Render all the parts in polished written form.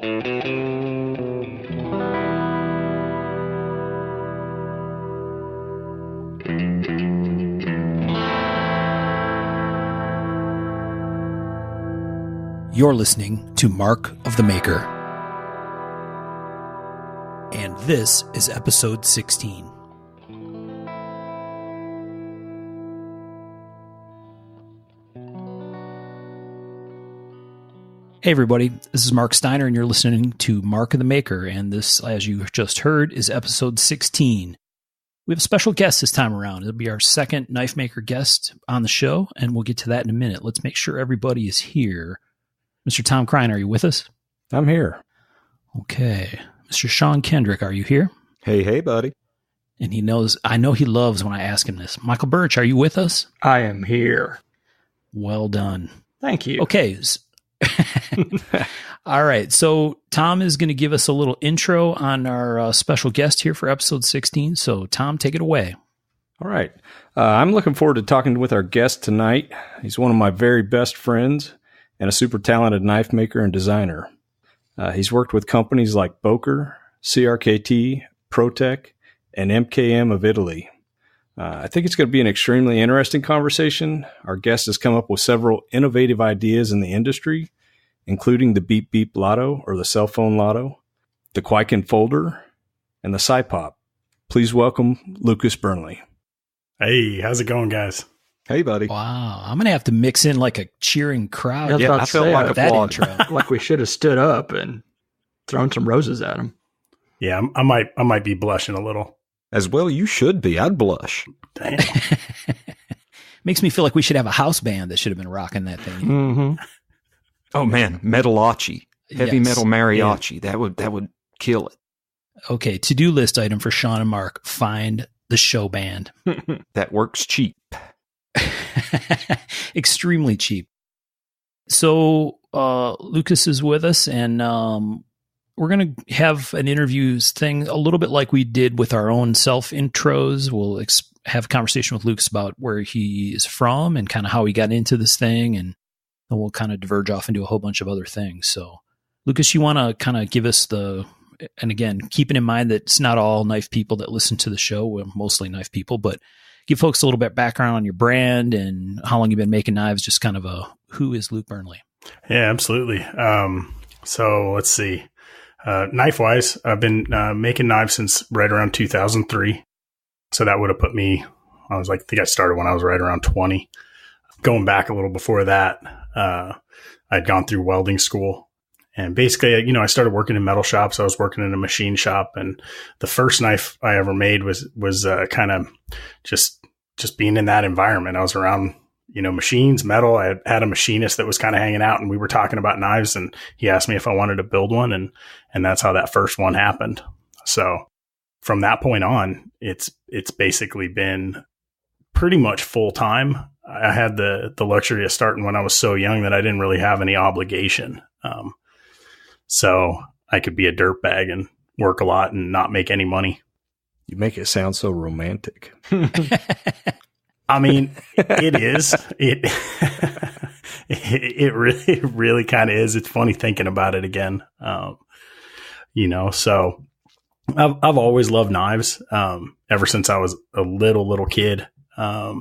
You're listening to Mark of the Maker. And this is episode 16. Hey everybody, this is Mark Steiner and you're listening to Mark of the Maker, and this, as you just heard, is episode 16. We have a special guest this time around. It'll be our second knife maker guest on the show, and we'll get to that in a minute. Let's make sure everybody is here. Mr. Tom Krein, are you with us? I'm here. Okay. Mr. Sean Kendrick, are you here? Hey, buddy. And I know he loves when I ask him this. Michael Birch, are you with us? I am here. Well done. Thank you. Okay. All right. So Tom is going to give us a little intro on our special guest here for episode 16. So Tom, take it away. All right. I'm looking forward to talking with our guest tonight. He's one of my very best friends and a super talented knife maker and designer. He's worked with companies like Boker, CRKT, Protec, and MKM of Italy. I think it's going to be an extremely interesting conversation. Our guest has come up with several innovative ideas in the industry, including the Beep Beep Lotto, or the cell phone lotto, the Quiken folder, and the SciPop. Please welcome Lucas Burnley. Hey, how's it going, guys? Hey, buddy. Wow. I'm going to have to mix in like a cheering crowd. Yeah, I felt like that a intro. like we should have stood up and thrown some roses at him. Yeah, I might be blushing a little. As well, you should be. I'd blush. Damn. Makes me feel like we should have a house band that should have been rocking that thing. Mm-hmm. Oh man, metalachi, heavy Yes. metal mariachi. Yeah. That would kill it. Okay, to-do list item for Sean and Mark: find the show band. That works cheap. Extremely cheap. So Lucas is with us, and we're going to have an interviews thing a little bit like we did with our own self intros. We'll have a conversation with Lucas about where he is from and kind of how he got into this thing, and then we'll kind of diverge off into a whole bunch of other things. So Lucas, you want to kind of give us and again, keeping in mind that it's not all knife people that listen to the show. We're mostly knife people, but give folks a little bit background on your brand and how long you've been making knives, just kind of who is Luke Burnley? Yeah, absolutely. So let's see. Knife-wise, I've been making knives since right around 2003. So that would have put me, I think I started when I was right around 20. Going back a little before that, I'd gone through welding school. And basically, I started working in metal shops. I was working in a machine shop, and the first knife I ever made was kind of just being in that environment. I was around, machines, metal. I had a machinist that was kind of hanging out, and we were talking about knives, and he asked me if I wanted to build one, and that's how that first one happened. So from that point on, it's basically been pretty much full time. I had the luxury of starting when I was so young that I didn't really have any obligation. So I could be a dirtbag and work a lot and not make any money. You make it sound so romantic. I mean, it is. It really kind of is. It's funny thinking about it again. So I've always loved knives. Ever since I was a little kid. I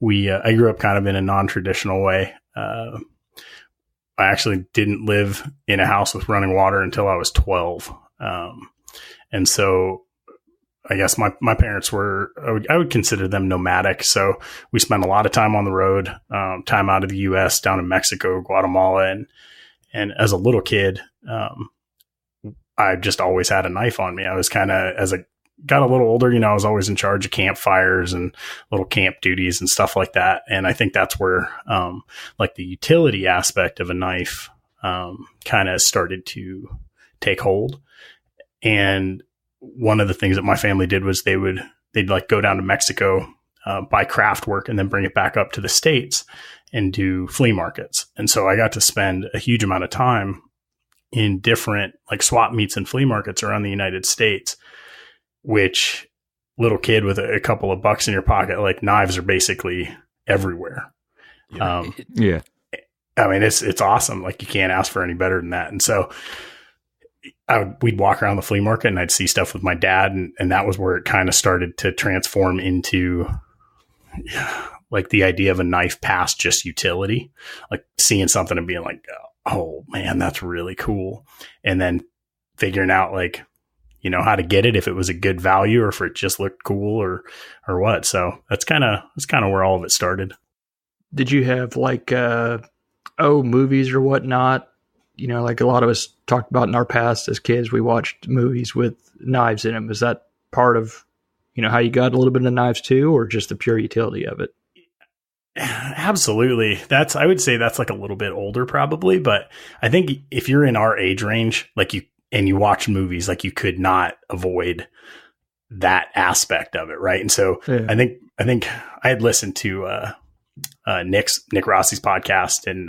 grew up kind of in a non-traditional way. I actually didn't live in a house with running water until I was 12. And so I guess my parents were, I would consider them nomadic. So we spent a lot of time on the road, time out of the US, down in Mexico, Guatemala. And as a little kid, I just always had a knife on me. I was kind of, as I got a little older, I was always in charge of campfires and little camp duties and stuff like that. And I think that's where, like the utility aspect of a knife, kind of started to take hold. And one of the things that my family did was they'd like go down to Mexico, buy craft work and then bring it back up to the States and do flea markets. And so I got to spend a huge amount of time in different like swap meets and flea markets around the United States, which little kid with a couple of bucks in your pocket, like knives are basically everywhere. Yeah. I mean, it's awesome. Like you can't ask for any better than that. And so we'd walk around the flea market and I'd see stuff with my dad. And that was where it kind of started to transform into like the idea of a knife past just utility, like seeing something and being like, oh man, that's really cool. And then figuring out like, you know, how to get it, if it was a good value or if it just looked cool or what. So that's kind of where all of it started. Did you have like, movies or whatnot? You know, like a lot of us talked about in our past as kids, we watched movies with knives in them. Is that part of, you know, how you got a little bit of knives too, or just the pure utility of it? Absolutely. I would say that's like a little bit older probably, but I think if you're in our age range, like you watch movies, like you could not avoid that aspect of it. Right. And so yeah. I think I had listened to, Nick Rossi's podcast, and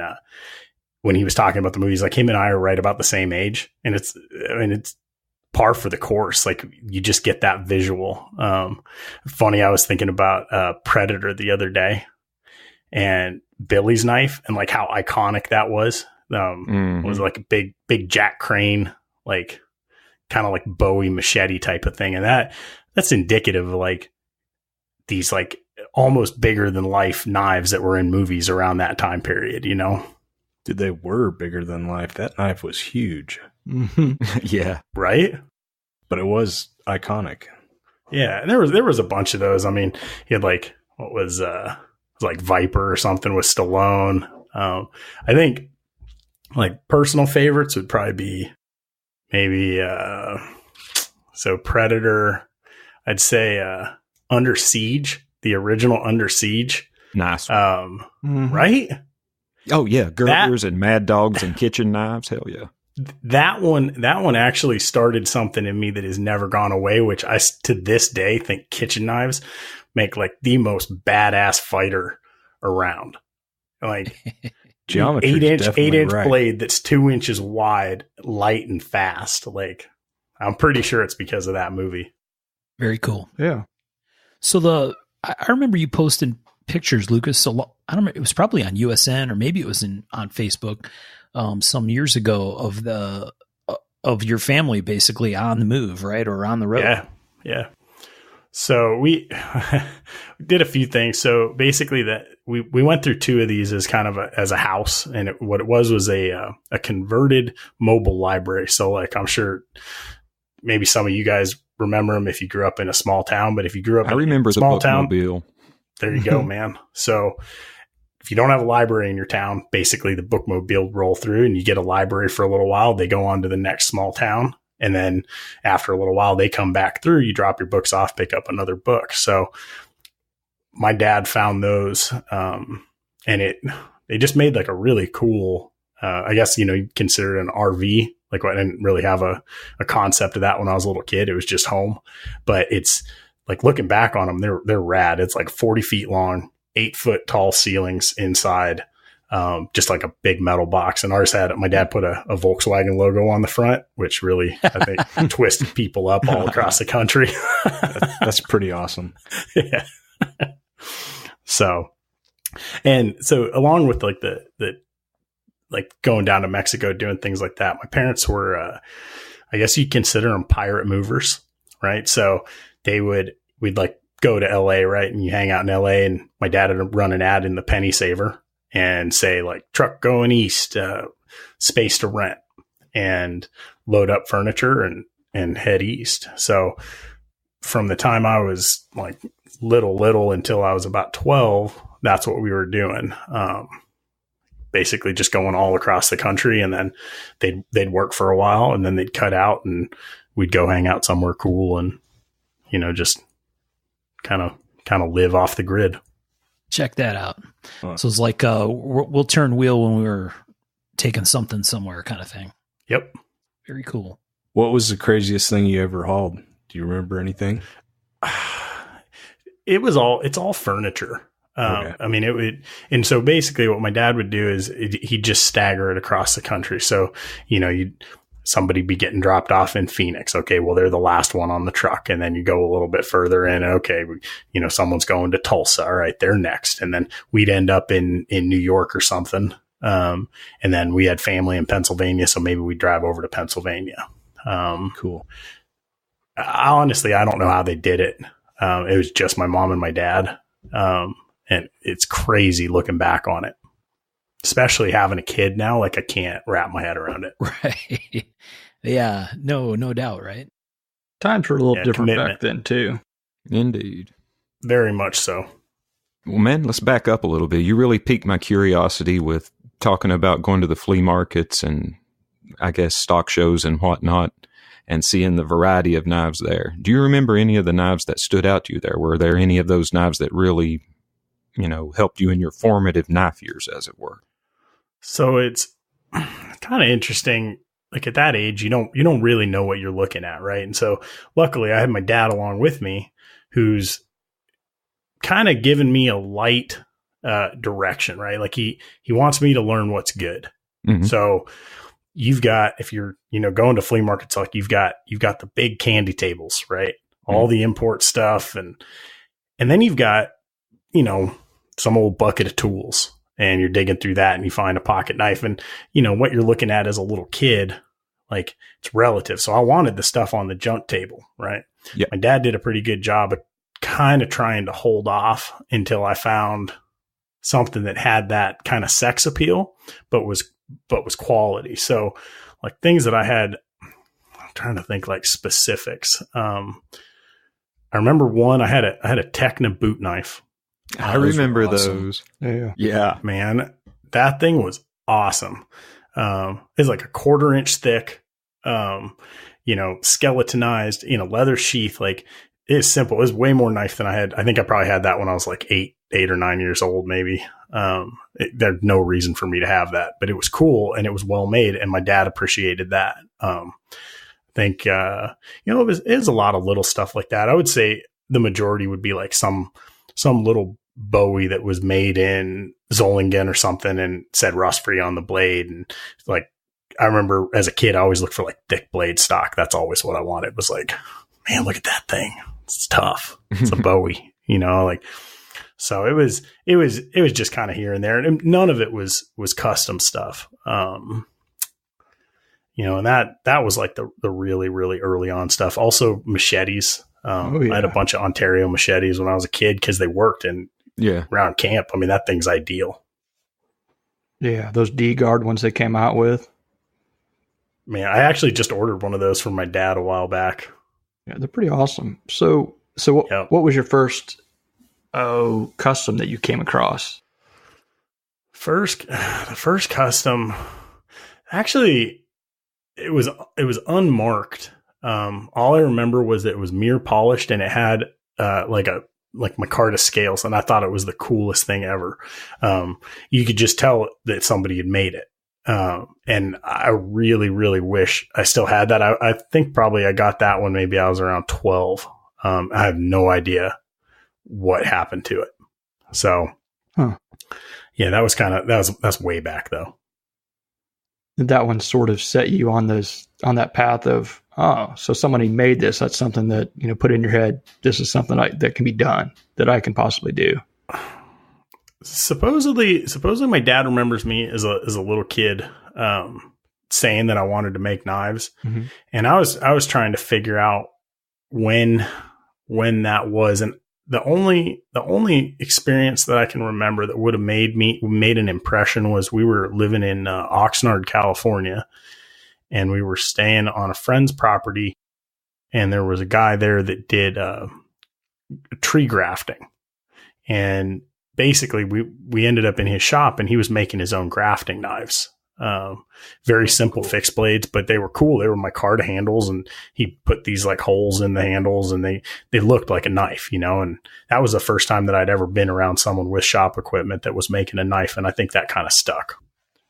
when he was talking about the movies, like him and I are right about the same age, and it's par for the course. Like you just get that visual. Funny, I was thinking about Predator the other day, and Billy's knife, and like how iconic that was. It was like a big Jack Crane, like kind of like Bowie machete type of thing, and that's indicative of like these like almost bigger than life knives that were in movies around that time period, you know? Dude, they were bigger than life. That knife was huge. Mm-hmm. Yeah. Right? But it was iconic. Yeah. And there was a bunch of those. I mean, he had like, what was like Viper or something with Stallone. I think like personal favorites would probably be maybe, so Predator, I'd say, Under Siege. The original Under Siege. Nice. Right? Oh yeah. Girders and Mad Dogs and kitchen knives. Hell yeah. That one actually started something in me that has never gone away, which I, to this day, think kitchen knives make like the most badass fighter around. Like geometry, 8-inch right. blade that's 2 inches wide, light and fast. Like I'm pretty sure it's because of that movie. Very cool. Yeah. So I remember you posting pictures, Lucas. So I don't know, it was probably on USN or maybe it was on Facebook some years ago of your family basically on the move, right? Or on the road. Yeah. Yeah. So we did a few things. So basically that we went through two of these as kind of as a house, and what it was a converted mobile library. So like, I'm sure maybe some of you guys remember them if you grew up in a small town, but if you grew up in a small town, there you go, man. So if you don't have a library in your town, basically the bookmobile roll through and you get a library for a little while. They go on to the next small town. And then after a little while, they come back through, you drop your books off, pick up another book. So my dad found those, and they just made like a really cool, I guess, you know, you'd consider it an RV. Like I didn't really have a concept of that when I was a little kid. It was just home, but it's like looking back on them, they're rad. It's like 40 feet long, 8 foot tall ceilings inside, just like a big metal box. And ours had, my dad put a Volkswagen logo on the front, which really, I think, twisted people up all across the country. That's pretty awesome. Yeah. So along with like the like going down to Mexico, doing things like that, my parents were, I guess you'd consider them pirate movers, right? So we'd like go to LA, right? And you hang out in LA, and my dad would run an ad in the Penny Saver and say like truck going east, space to rent, and load up furniture and head east. So from the time I was like little until I was about 12, that's what we were doing. Basically just going all across the country, and then they'd work for a while, and then they'd cut out and we'd go hang out somewhere cool and, you know, just kind of live off the grid. Check that out. So it's like, we'll turn wheel when we were taking something somewhere kind of thing. Yep. Very cool. What was the craziest thing you ever hauled? Do you remember anything? It's all furniture. Okay. I mean, and so basically what my dad would do is he'd just stagger it across the country. So, you know, somebody be getting dropped off in Phoenix. Okay, well, they're the last one on the truck. And then you go a little bit further in. Okay, you know, someone's going to Tulsa. All right, they're next. And then we'd end up in New York or something. And then we had family in Pennsylvania, so maybe we'd drive over to Pennsylvania. Cool. Honestly, I don't know how they did it. It was just my mom and my dad. And it's crazy looking back on it, especially having a kid now. Like I can't wrap my head around it. Right. Yeah. No doubt. Right. Times were a little different commitment. back then too. Indeed. Very much so. Well, man, let's back up a little bit. You really piqued my curiosity with talking about going to the flea markets and I guess stock shows and whatnot and seeing the variety of knives there. Do you remember any of the knives that stood out to you there? Were there any of those knives that really, helped you in your formative knife years, as it were? So it's kind of interesting. Like at that age, you don't really know what you're looking at. Right. And so luckily I had my dad along with me who's kind of given me a light direction, right? Like he wants me to learn what's good. Mm-hmm. So you've got, if you're, going to flea markets, like you've got the big candy tables, right? Mm-hmm. All the import stuff. And then you've got, some old bucket of tools and you're digging through that and you find a pocket knife and, what you're looking at as a little kid, like it's relative. So I wanted the stuff on the junk table, right? Yep. My dad did a pretty good job of kind of trying to hold off until I found something that had that kind of sex appeal, but was quality. So like things that I had, I'm trying to think like specifics. I remember one, I had a Techna boot knife. I remember those. Yeah, man, that thing was awesome. It's like a 1/4 inch thick, skeletonized in a leather sheath. Like it's simple. It was way more knife than I had. I think I probably had that when I was like 8 or 9 years old, maybe. There's no reason for me to have that, but it was cool and it was well made. And my dad appreciated that. I think, it was a lot of little stuff like that. I would say the majority would be like some little Bowie that was made in Zollingen or something and said rust free on the blade. And like, I remember as a kid, I always looked for like thick blade stock. That's always what I wanted. It was like, man, look at that thing. It's tough. It's a Bowie, so it was just kind of here and there. And none of it was custom stuff. And that was like the really, really early on stuff. Also machetes. I had a bunch of Ontario machetes when I was a kid because they worked around camp. I mean, that thing's ideal. Yeah. Those D-Guard ones they came out with. Man, I actually just ordered one of those from my dad a while back. Yeah, they're pretty awesome. So what was your first custom that you came across? The first custom, actually, it was unmarked. All I remember was that it was mirror polished and it had like micarta scales, and I thought it was the coolest thing ever. You could just tell that somebody had made it. And I really, really wish I still had that. I think probably I got that one. Maybe I was around 12. I have no idea what happened to it. So, yeah, that's way back though. Did that one sort of set you on that path of, so somebody made this? That's something that, put in your head. This is something that can be done, that I can possibly do. Supposedly my dad remembers me as a little kid, saying that I wanted to make knives. Mm-hmm. And I was trying to figure out when that was. And the only experience that I can remember that would have made an impression was we were living in Oxnard, California, and we were staying on a friend's property, and there was a guy there that did tree grafting. And basically we ended up in his shop and he was making his own grafting knives. Very simple fixed blades, but they were cool. They were micarta handles, and he put these like holes in the handles, and they looked like a knife, and that was the first time that I'd ever been around someone with shop equipment that was making a knife. And I think that kind of stuck.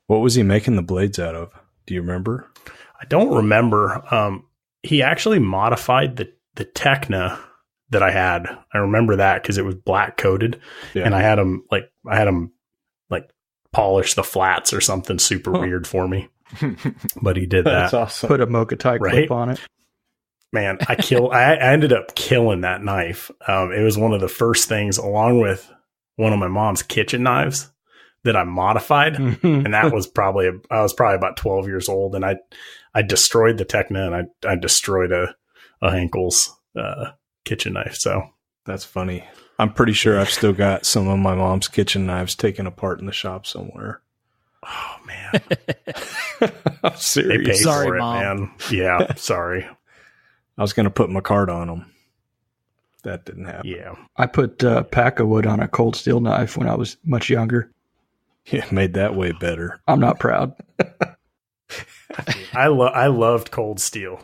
What was he making the blades out of? Do you remember? I don't remember. He actually modified the Techna that I had. I remember that because it was black coated, and I had him polish the flats or something super weird for me. But he did that. That's awesome. Put a mocha tie clip on it. Man, I ended up killing that knife. It was one of the first things, along with one of my mom's kitchen knives, that I modified. And that was I was probably about 12 years old. And I destroyed the Techna and I destroyed a Henkel's kitchen knife. So that's funny. I'm pretty sure I've still got some of my mom's kitchen knives taken apart in the shop somewhere. Oh man, I'm serious. They paid Sorry, for it, Mom. man. Yeah, sorry. I was going to put my card on them. That didn't happen. Yeah, I put pack of wood on a cold steel knife when I was much younger. Yeah, made that way better. I'm not proud. I loved cold steel.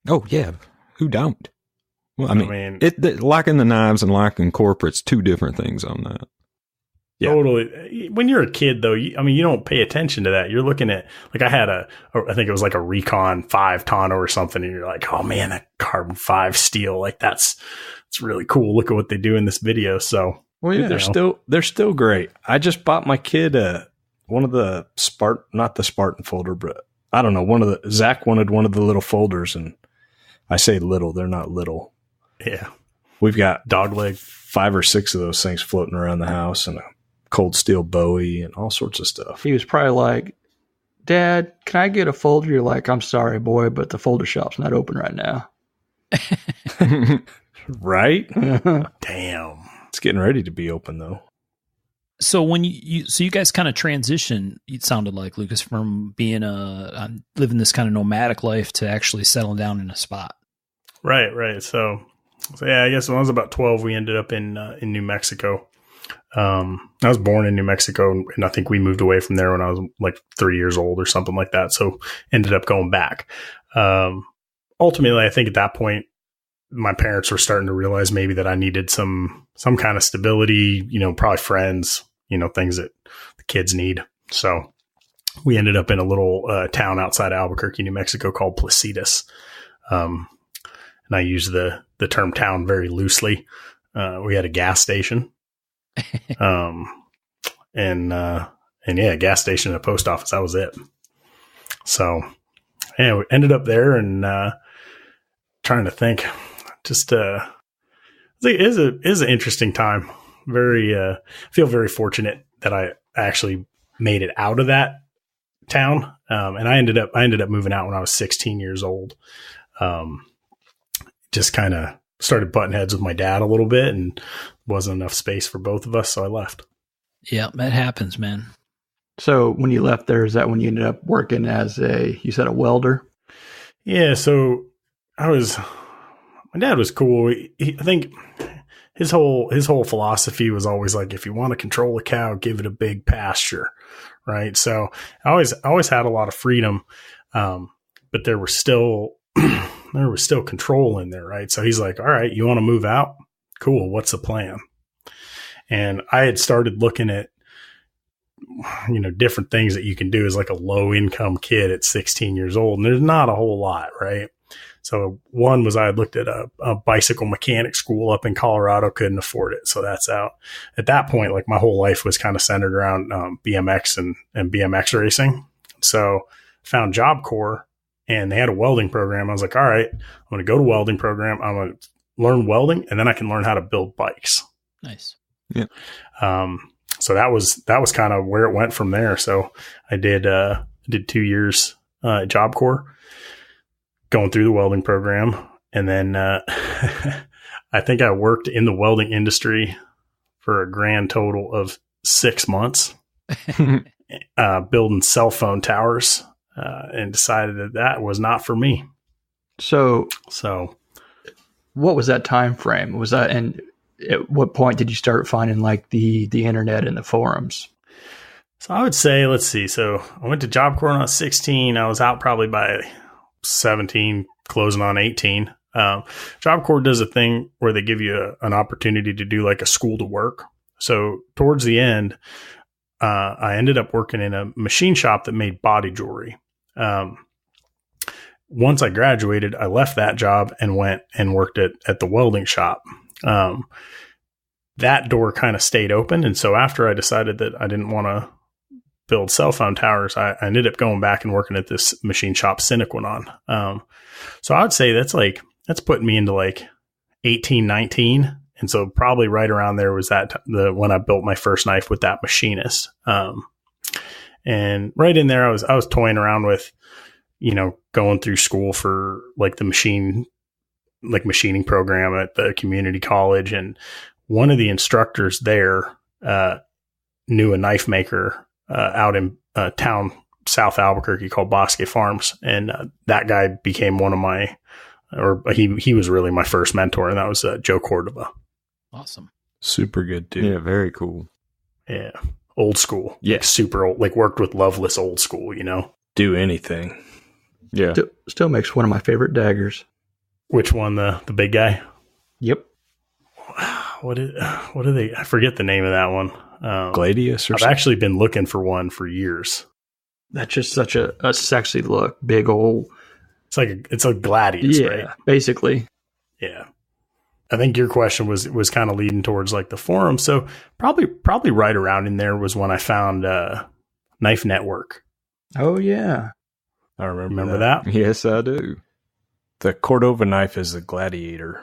Oh yeah, who don't? Well, I mean, it liking the knives and liking corporate's two different things on that. Yeah. Totally. When you're a kid, though, you don't pay attention to that. You're looking at, like, I had I think it was like a Recon 5 Tonneau or something, and you're like, oh man, that carbon 5 steel, like it's really cool. Look at what they do in this video. So, well, yeah, they're still great. I just bought my kid one of the not the Spartan folder, but I don't know. Zach wanted one of the little folders, and I say little, they're not little. Yeah, we've got dogleg 5 or 6 of those things floating around the house, and a cold steel Bowie and all sorts of stuff. He was probably like, Dad, can I get a folder? You're like, I'm sorry, boy, but the folder shop's not open right now. Right? Damn. It's getting ready to be open, though. So when you guys kind of transition, it sounded like, Lucas, from being living this kind of nomadic life to actually settling down in a spot. Right. So yeah, I guess when I was about 12, we ended up in New Mexico. I was born in New Mexico, and I think we moved away from there when I was like 3 years old or something like that. So ended up going back. Ultimately, I think at that point, my parents were starting to realize maybe that I needed some kind of stability, probably friends, things that the kids need. So we ended up in a little town outside Albuquerque, New Mexico called Placitas. And I use the term town very loosely. We had a gas station. And yeah, gas station and a post office. That was it. So yeah, we ended up there and, trying to think, just, it is an interesting time. Very, feel very fortunate that I actually made it out of that town. And I ended up moving out when I was 16 years old. Just kind of started butting heads with my dad a little bit, and wasn't enough space for both of us. So I left. Yeah, that happens, man. So when you left there, is that when you ended up working as you said, a welder? Yeah. So my dad was cool. I think his whole philosophy was always like, if you want to control a cow, give it a big pasture. Right. So I always had a lot of freedom. But there was still control in there. Right. So he's like, all right, you want to move out? Cool. What's the plan? And I had started looking at, different things that you can do as like a low income kid at 16 years old. And there's not a whole lot. Right. So one was I had looked at a bicycle mechanic school up in Colorado, couldn't afford it. So that's out. At that point, like my whole life was kind of centered around BMX and BMX racing. So found Job Corps, and they had a welding program. I was like, all right, I'm going to go to welding program. I'm going to learn welding, and then I can learn how to build bikes. Nice. Yeah. So that was kind of where it went from there. So I did 2 years Job Corps, going through the welding program. And then I think I worked in the welding industry for a grand total of 6 months, building cell phone towers, and decided that was not for me. So what was that time frame? Was that, and at what point did you start finding like the internet and the forums? So I would say, let's see. So I went to Job Corps when I was 16. I was out probably by 17, closing on 18. Job Corps does a thing where they give you an opportunity to do like a school to work. So towards the end, I ended up working in a machine shop that made body jewelry. Once I graduated, I left that job and went and worked at the welding shop. That door kind of stayed open. And so after I decided that I didn't want to build cell phone towers, I ended up going back and working at this machine shop, Cinequinon. So I would say that's putting me into like 18, 19. And so probably right around there was when I built my first knife with that machinist. And right in there, I was toying around with, going through school for like the machining program at the community college. And one of the instructors there, knew a knife maker, out in town, South Albuquerque, called Bosque Farms. And, that guy became he was really my first mentor. And that was, Joe Cordova. Awesome. Super good dude. Yeah, very cool. Yeah. Old school. Yeah. Like super old, like worked with Loveless old school, Do anything. Yeah. Still makes one of my favorite daggers. Which one? The big guy? Yep. What are they? I forget the name of that one. Gladius or I've something? actually been looking for one for years. That's just such a sexy look. Big old. It's a Gladius, Yeah, right? basically. Yeah. I think your question was kind of leading towards like the forum. So probably right around in there was when I found Knife Network. Oh, yeah. I Remember that? Yes, I do. The Cordova knife is the Gladiator.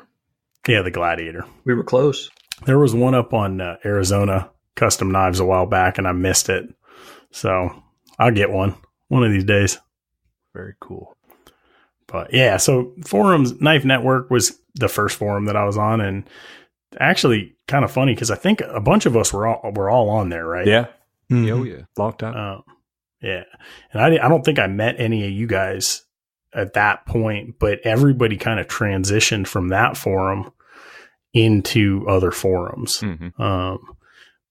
Yeah, the Gladiator. We were close. There was one up on Arizona Custom Knives a while back, and I missed it. So I'll get one of these days. Very cool. But yeah, so forums, Knife Network was the first forum that I was on, and actually kind of funny because I think a bunch of us were all on there, right? Yeah. Oh, yeah. Long time. Yeah, and I don't think I met any of you guys at that point, but everybody kind of transitioned from that forum into other forums. Mm-hmm.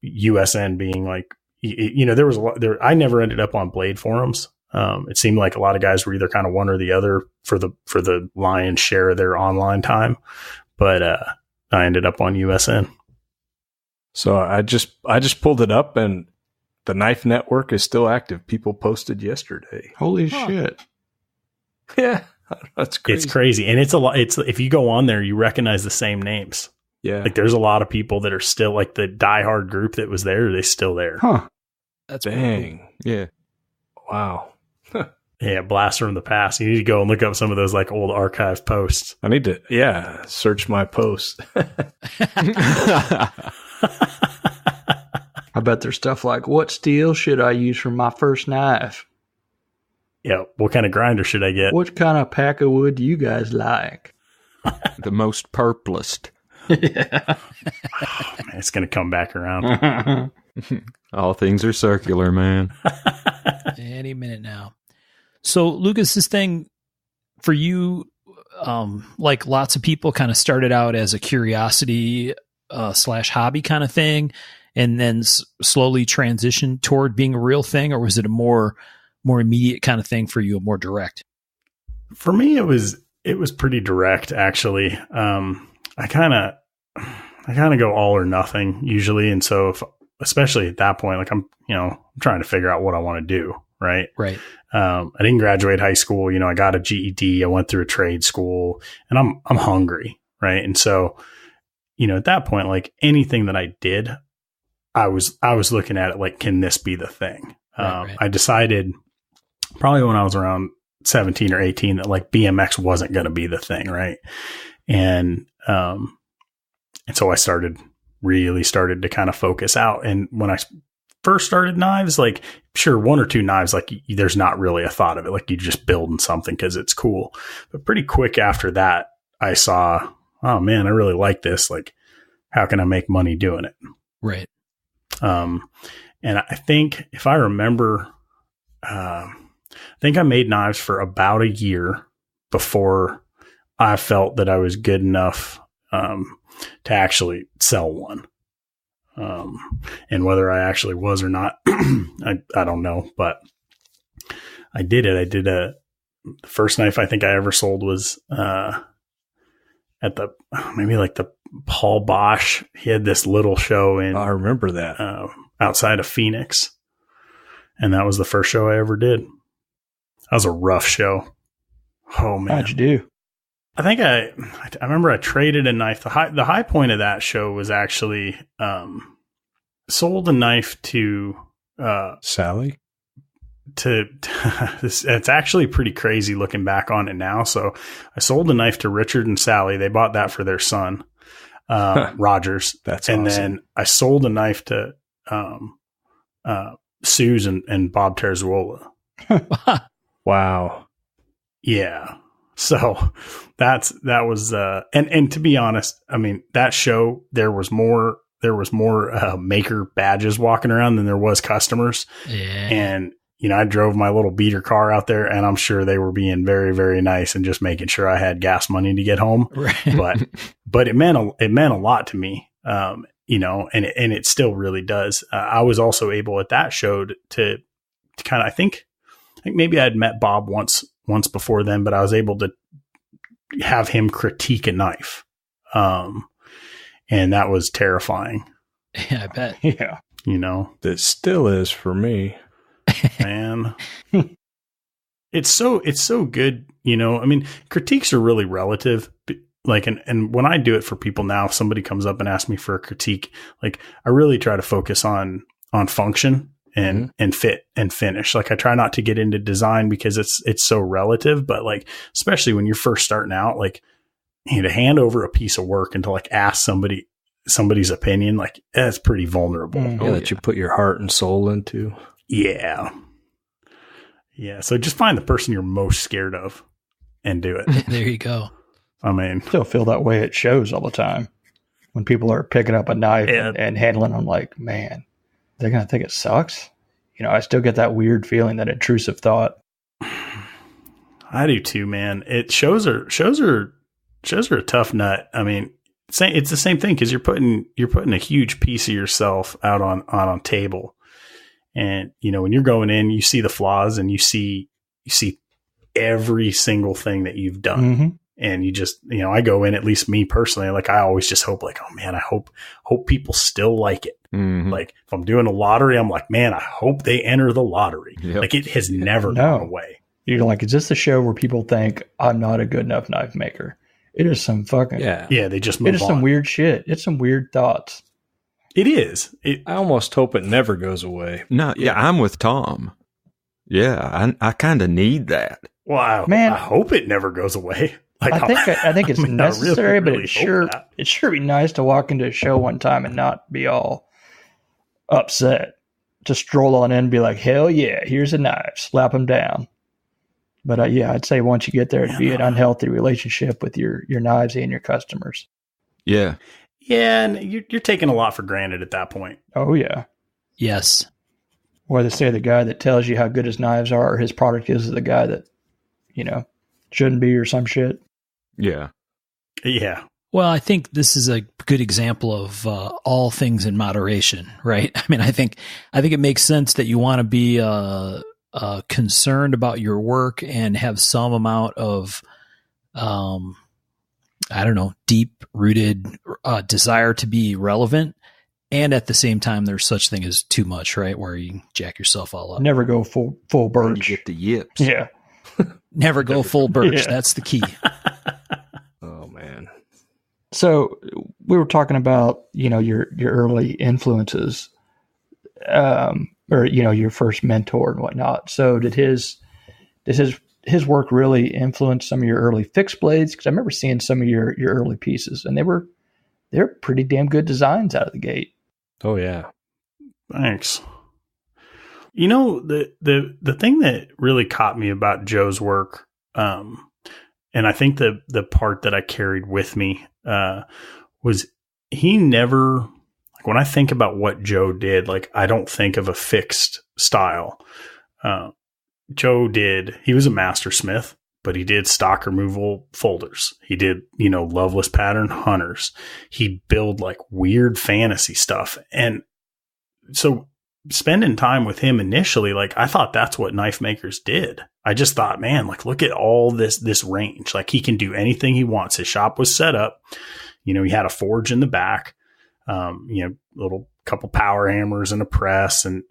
USN being like, there was a lot there. I never ended up on Blade forums. It seemed like a lot of guys were either kind of one or the other for the lion's share of their online time, but I ended up on USN. So I just pulled it up, and the Knife Network is still active. People posted yesterday. Holy shit. Yeah, that's crazy. It's crazy, and it's a lot. It's if you go on there, you recognize the same names. Yeah, Like there's a lot of people that are still like the diehard group that was there. They're still there. Huh. That's dang. cool. Yeah. Wow. Yeah, blast from the past. You need to go and look up some of those like old archive posts. I need to, search my post. I bet there's stuff like, what steel should I use for my first knife? Yeah, what kind of grinder should I get? What kind of pack of wood do you guys like? The most purplest. Yeah. Oh, man, it's going to come back around. All things are circular, man. Any minute now. So, Lucas, this thing for you, like lots of people, kind of started out as a curiosity / hobby kind of thing, and then slowly transitioned toward being a real thing, or was it a more immediate kind of thing for you, more direct? For me, it was pretty direct, actually. I kind of go all or nothing usually, and so especially at that point, like I'm trying to figure out what I want to do. Right. I didn't graduate high school. I got a GED. I went through a trade school, and I'm hungry. Right. And so, at that point, like anything that I did, I was looking at it like, can this be the thing? Right. I decided probably when I was around 17 or 18 that like BMX wasn't going to be the thing. Right. And so I really started to kind of focus out. And when I first started knives, like sure, one or two knives, like there's not really a thought of it. Like you just building something because it's cool. But pretty quick after that, I saw, oh man, I really like this. Like, how can I make money doing it? Right. And I think if I remember, I think I made knives for about a year before I felt that I was good enough to actually sell one. And whether I actually was or not, I don't know, but I did it. I did the first knife I think I ever sold was at the Paul Bosch. He had this little show in I remember that outside of Phoenix, and that was the first show I ever did. That was a rough show. Oh man, How'd you do? I think I remember I traded a knife. The high point of that show was actually sold a knife to Sally. It's actually pretty crazy looking back on it now. So I sold a knife to Richard and Sally. They bought that for their son, Rogers. That's and awesome. then I sold a knife to Suze and Bob Terzuola. Wow. Yeah. So that was, and to be honest, I mean, that show, there was more maker badges walking around than there was customers. Yeah. And, I drove my little beater car out there, and I'm sure they were being very, very nice and just making sure I had gas money to get home. Right. But it meant a lot to me. And it still really does. I was also able at that show to kind of, I think maybe I had met Bob once before then, but I was able to have him critique a knife. And that was terrifying. Yeah, I bet. Yeah. It still is for me. Man. It's so good. I mean, critiques are really relative. Like, and when I do it for people now, if somebody comes up and asks me for a critique, like I really try to focus on function and fit and finish. Like I try not to get into design because it's so relative, but like, especially when you're first starting out, like to hand over a piece of work and to like ask somebody's opinion, like that's pretty vulnerable. That you put your heart and soul into. Yeah. Yeah. So just find the person you're most scared of and do it. There you go. I mean, Still feel that way at shows all the time when people are picking up a knife and handling them. Like, man, they're going to think it sucks. I still get that weird feeling, that intrusive thought. I do too, man. Shows are a tough nut. I mean, it's the same thing because you're putting a huge piece of yourself out on a table. And, when you're going in, you see the flaws and you see every single thing that you've done. Mm-hmm. And you just, I go in, at least me personally, like I always just hope like, oh man, I hope people still like it. Mm-hmm. Like if I'm doing a lottery, I'm like, man, I hope they enter the lottery. Yep. Like it has never gone away. You're like, is this the show where people think I'm not a good enough knife maker? It is some fucking, They just move on. It is some weird shit. It's some weird thoughts. It is. I almost hope it never goes away. No, yeah, I'm with Tom. Yeah, I kind of need that. Wow, man, I hope it never goes away. Like, I think it's necessary, really but it sure be nice to walk into a show one time and not be all upset. To stroll on in and be like, hell yeah, here's a knife, slap them down. But I'd say once you get there, it'd be an unhealthy relationship with your knives and your customers. Yeah. Yeah, and you're taking a lot for granted at that point. Oh, yeah. Yes. Or they say the guy that tells you how good his knives are or his product is the guy that, shouldn't be or some shit. Yeah. Yeah. Well, I think this is a good example of all things in moderation, right? I mean, I think it makes sense that you want to be concerned about your work and have some amount of, deep-rooted desire to be relevant. And at the same time, there's such thing as too much, right? Where you jack yourself all up. Never go full birch. You get the yips. Yeah. Never go full birch. Yeah. That's the key. Oh, man. So we were talking about, your early influences, or, your first mentor and whatnot. So did his work really influence some of your early fixed blades? Because I remember seeing some of your early pieces, and they're pretty damn good designs out of the gate. Oh, yeah. Thanks. The thing that really caught me about Joe's work, and I think the part that I carried with me was he never, like when I think about what Joe did, like I don't think of a fixed style. He was a master smith, but he did stock removal folders. He did, Loveless pattern hunters. He'd build like weird fantasy stuff. And so spending time with him initially, like I thought that's what knife makers did. I just thought, man, like look at all this range. Like he can do anything he wants. His shop was set up. He had a forge in the back, little couple power hammers and a press, and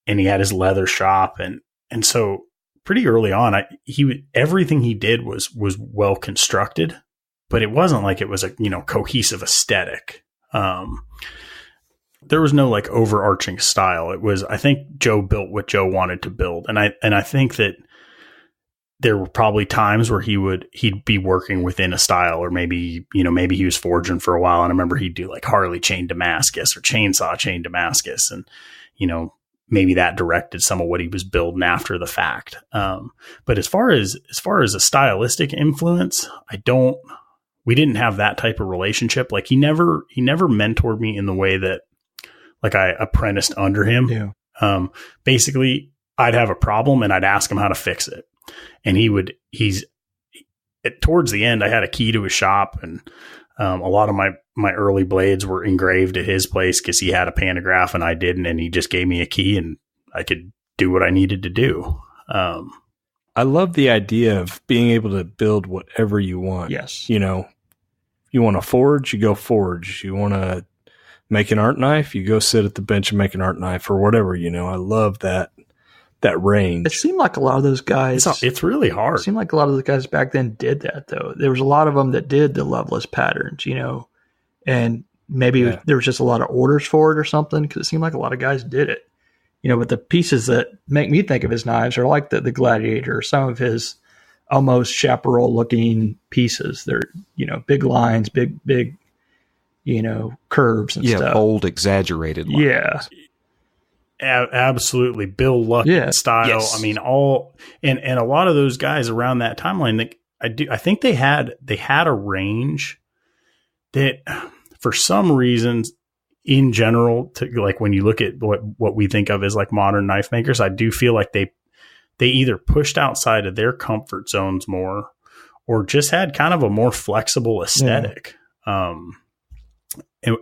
he had his leather shop. And so pretty early on, everything he did was well constructed, but it wasn't like it was a, cohesive aesthetic. There was no like overarching style. It was, I think Joe built what Joe wanted to build. And I think that there were probably times where he'd be working within a style, or maybe he was forging for a while. And I remember he'd do like Harley chain Damascus or chainsaw chain Damascus. And, maybe that directed some of what he was building after the fact. But as far as a stylistic influence, we didn't have that type of relationship. Like he never mentored me in the way that like I apprenticed under him. Yeah. Basically I'd have a problem and I'd ask him how to fix it. And towards the end, I had a key to his shop, and a lot of my early blades were engraved at his place because he had a pantograph and I didn't, and he just gave me a key and I could do what I needed to do. I love the idea of being able to build whatever you want. Yes. You want to forge, you go forge. You want to make an art knife, you go sit at the bench and make an art knife or whatever. I love that range. It seemed like a lot of those guys. It's really hard. It seemed like a lot of the guys back then did that, though. There was a lot of them that did the loveless patterns, and maybe there was just a lot of orders for it or something, because it seemed like a lot of guys did it. But the pieces that make me think of his knives are like the Gladiator, some of his almost chaparral looking pieces. They're, big lines, big, curves and stuff. Yeah, bold, exaggerated lines. Yeah. Absolutely. Bill Luck style. Yes. I mean, and a lot of those guys around that timeline, I think they had a range that for some reasons in general, to like when you look at what we think of as like modern knife makers, I do feel like they either pushed outside of their comfort zones more or just had kind of a more flexible aesthetic. Yeah.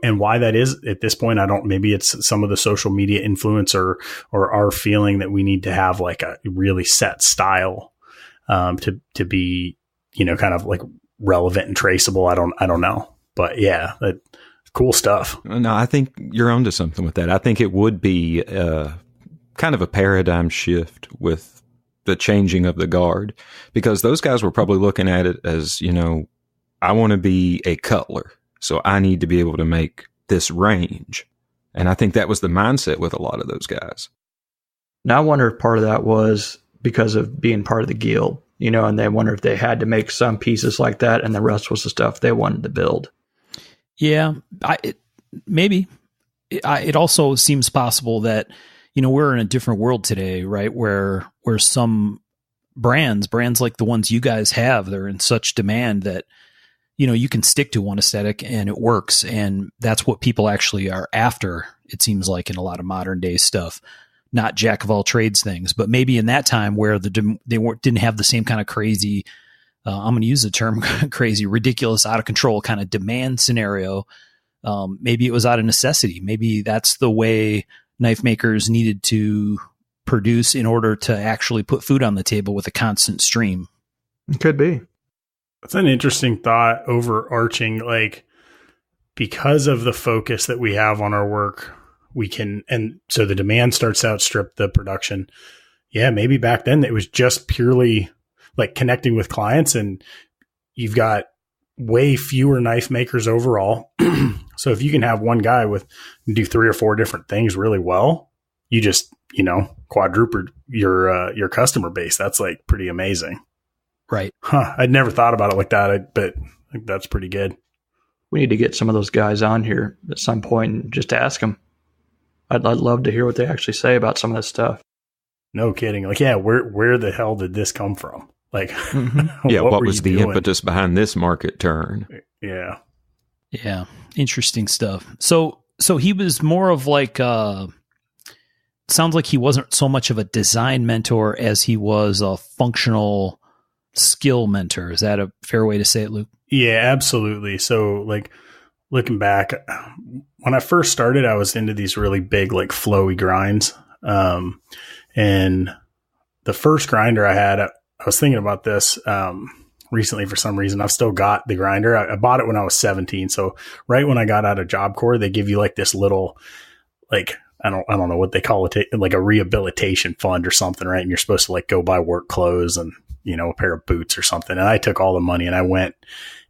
And why that is at this point, maybe it's some of the social media influence or our feeling that we need to have like a really set style, to be, kind of like relevant and traceable. I don't know, but yeah, cool stuff. No, I think you're onto something with that. I think it would be, kind of a paradigm shift with the changing of the guard, because those guys were probably looking at it as, I want to be a cutler. So I need to be able to make this range. And I think that was the mindset with a lot of those guys. Now I wonder if part of that was because of being part of the guild, and they wonder if they had to make some pieces like that and the rest was the stuff they wanted to build. Yeah, maybe. It also seems possible that, we're in a different world today, right? Where some brands like the ones you guys have, they're in such demand that, you can stick to one aesthetic and it works. And that's what people actually are after, it seems like, in a lot of modern day stuff, not jack of all trades things. But maybe in that time where they didn't have the same kind of crazy, I'm going to use the term crazy, ridiculous, out of control kind of demand scenario. Maybe it was out of necessity. Maybe that's the way knife makers needed to produce in order to actually put food on the table with a constant stream. It could be. That's an interesting thought, overarching, like, because of the focus that we have on our work, we can, and so the demand starts to outstrip the production. Yeah, maybe back then it was just purely like connecting with clients, and you've got way fewer knife makers overall. So if you can have one guy do 3 or 4 different things really well, you just, quadrupled your customer base. That's like pretty amazing. Right. Huh. I'd never thought about it like that, but I think that's pretty good. We need to get some of those guys on here at some point and just ask them. I'd love to hear what they actually say about some of this stuff. No kidding. Like, yeah, where the hell did this come from? Like, yeah, what was the impetus behind this market turn? Yeah. Yeah. Interesting stuff. So he was more of like, sounds like he wasn't so much of a design mentor as he was a functional skill mentor. Is that a fair way to say it, Luke? Yeah, absolutely. So like looking back, when I first started, I was into these really big, like flowy grinds. And the first grinder I had, I was thinking about this, recently for some reason. I've still got the grinder. I bought it when I was 17. So right when I got out of Job Corps, they give you like this little, like, I don't know what they call it, like a rehabilitation fund or something, right? And you're supposed to like go buy work clothes and, a pair of boots or something. And I took all the money and I went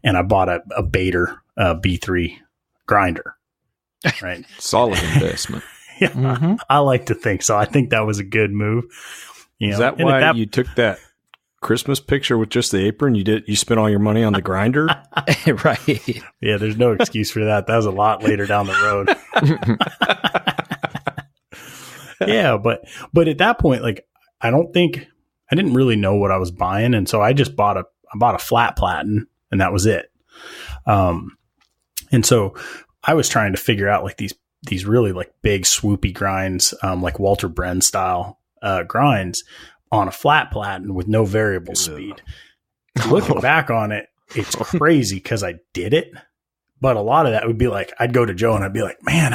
and I bought a Bader B3 grinder, right? Solid investment. Yeah, mm-hmm. I like to think so. I think that was a good move. Is that why you took that Christmas picture with just the apron? You spent all your money on the grinder? Right. Yeah, there's no excuse for that. That was a lot later down the road. Yeah, but at that point, like I didn't really know what I was buying, and so I just bought a flat platen, and that was it. And so I was trying to figure out like these really like big swoopy grinds, like Walter Bren style grinds on a flat platen with no variable speed. Looking back on it, it's crazy because I did it. But a lot of that would be like, I'd go to Joe and I'd be like, man,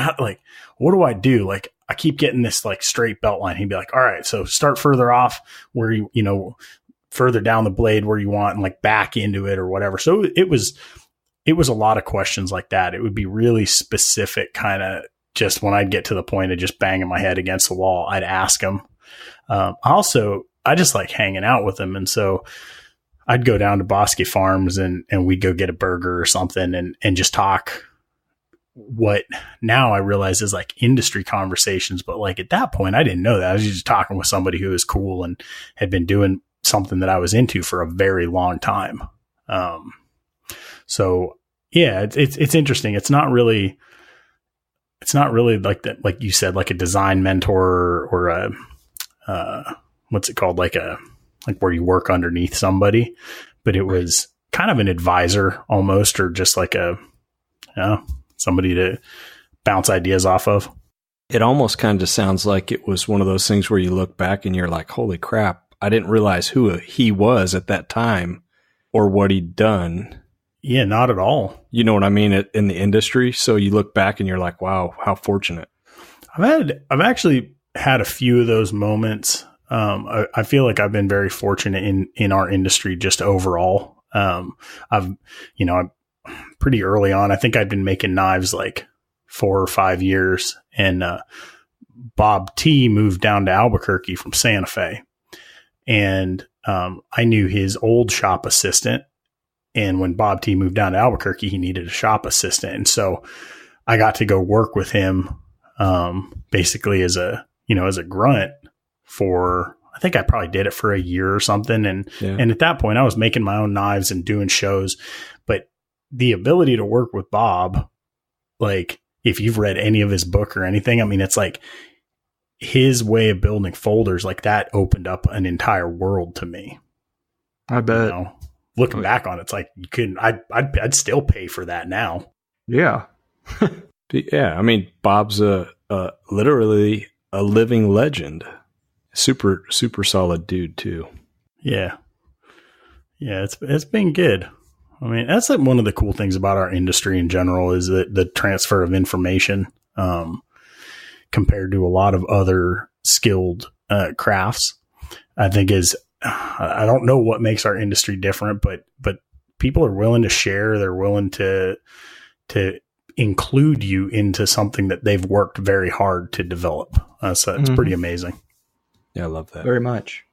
what do I do? Like, I keep getting this like straight belt line. He'd be like, all right, so start further off where you know, further down the blade where you want and like back into it or whatever. So it was a lot of questions like that. It would be really specific kind of just when I'd get to the point of just banging my head against the wall, I'd ask him. Also, I just like hanging out with him. And so I'd go down to Bosque Farms and we'd go get a burger or something and just talk what now I realize is like industry conversations. But like at that point, I didn't know that. I was just talking with somebody who was cool and had been doing something that I was into for a very long time. So yeah, it's interesting. It's not really like that, like you said, like a design mentor or a, what's it called? Like where you work underneath somebody, but it was kind of an advisor almost, or just like somebody to bounce ideas off of. It almost kind of sounds like it was one of those things where you look back and you're like, holy crap, I didn't realize who he was at that time or what he'd done. Yeah, not at all. You know what I mean? In the industry. So you look back and you're like, wow, how fortunate. I've actually had a few of those moments. I feel like I've been very fortunate in our industry just overall. I'm pretty early on. I think I'd been making knives like 4 or 5 years, and Bob T moved down to Albuquerque from Santa Fe, and I knew his old shop assistant. And when Bob T moved down to Albuquerque, he needed a shop assistant, and so I got to go work with him, basically as a grunt. For I think I probably did it for a year or something. And at that point I was making my own knives and doing shows, but the ability to work with Bob, like if you've read any of his book or anything, I mean, it's like his way of building folders like that opened up an entire world to me. I bet. Looking back on it, it's like you couldn't, I'd still pay for that now. Yeah. Yeah. I mean, Bob's literally a living legend. Super, super solid dude too. Yeah. Yeah. It's been good. I mean, that's like one of the cool things about our industry in general is that the transfer of information, compared to a lot of other skilled, crafts, I think I don't know what makes our industry different, but people are willing to share. They're willing to include you into something that they've worked very hard to develop. So it's pretty amazing. Yeah, I love that. Very much.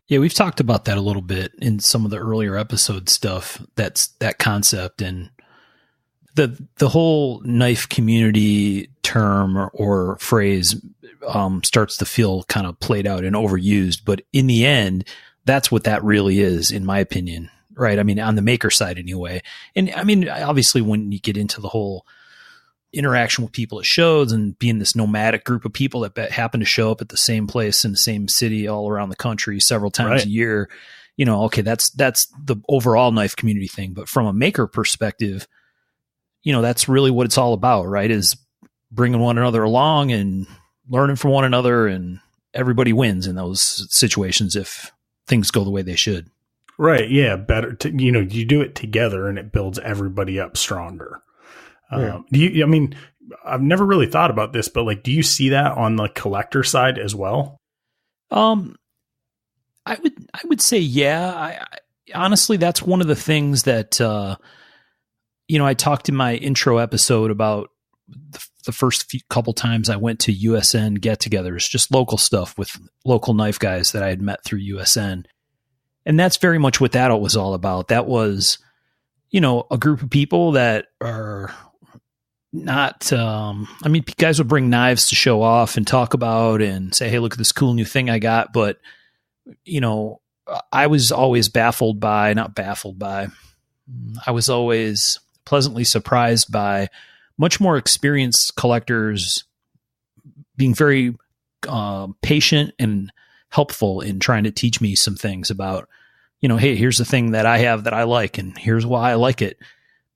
Yeah, we've talked about that a little bit in some of the earlier episode stuff. That's that concept, and the whole knife community term or phrase starts to feel kind of played out and overused. But in the end, that's what that really is, in my opinion. Right? I mean, on the maker side anyway. And I mean, obviously, when you get into the whole interaction with people at shows and being this nomadic group of people that happen to show up at the same place in the same city all around the country several times a year, okay, that's the overall knife community thing. But from a maker perspective, that's really what it's all about, right? Is bringing one another along and learning from one another, and everybody wins in those situations if things go the way they should. Right. Yeah. Better you do it together and it builds everybody up stronger. Yeah. I've never really thought about this, but like, do you see that on the collector side as well? I would say, yeah. I honestly, that's one of the things that, I talked in my intro episode about the first couple times I went to USN get-togethers, just local stuff with local knife guys that I had met through USN. And that's very much what that was all about. That was, a group of people that are not, guys would bring knives to show off and talk about and say, hey, look at this cool new thing I got. But, I was always I was always pleasantly surprised by much more experienced collectors being very patient and helpful in trying to teach me some things about, hey, here's the thing that I have that I like, and here's why I like it.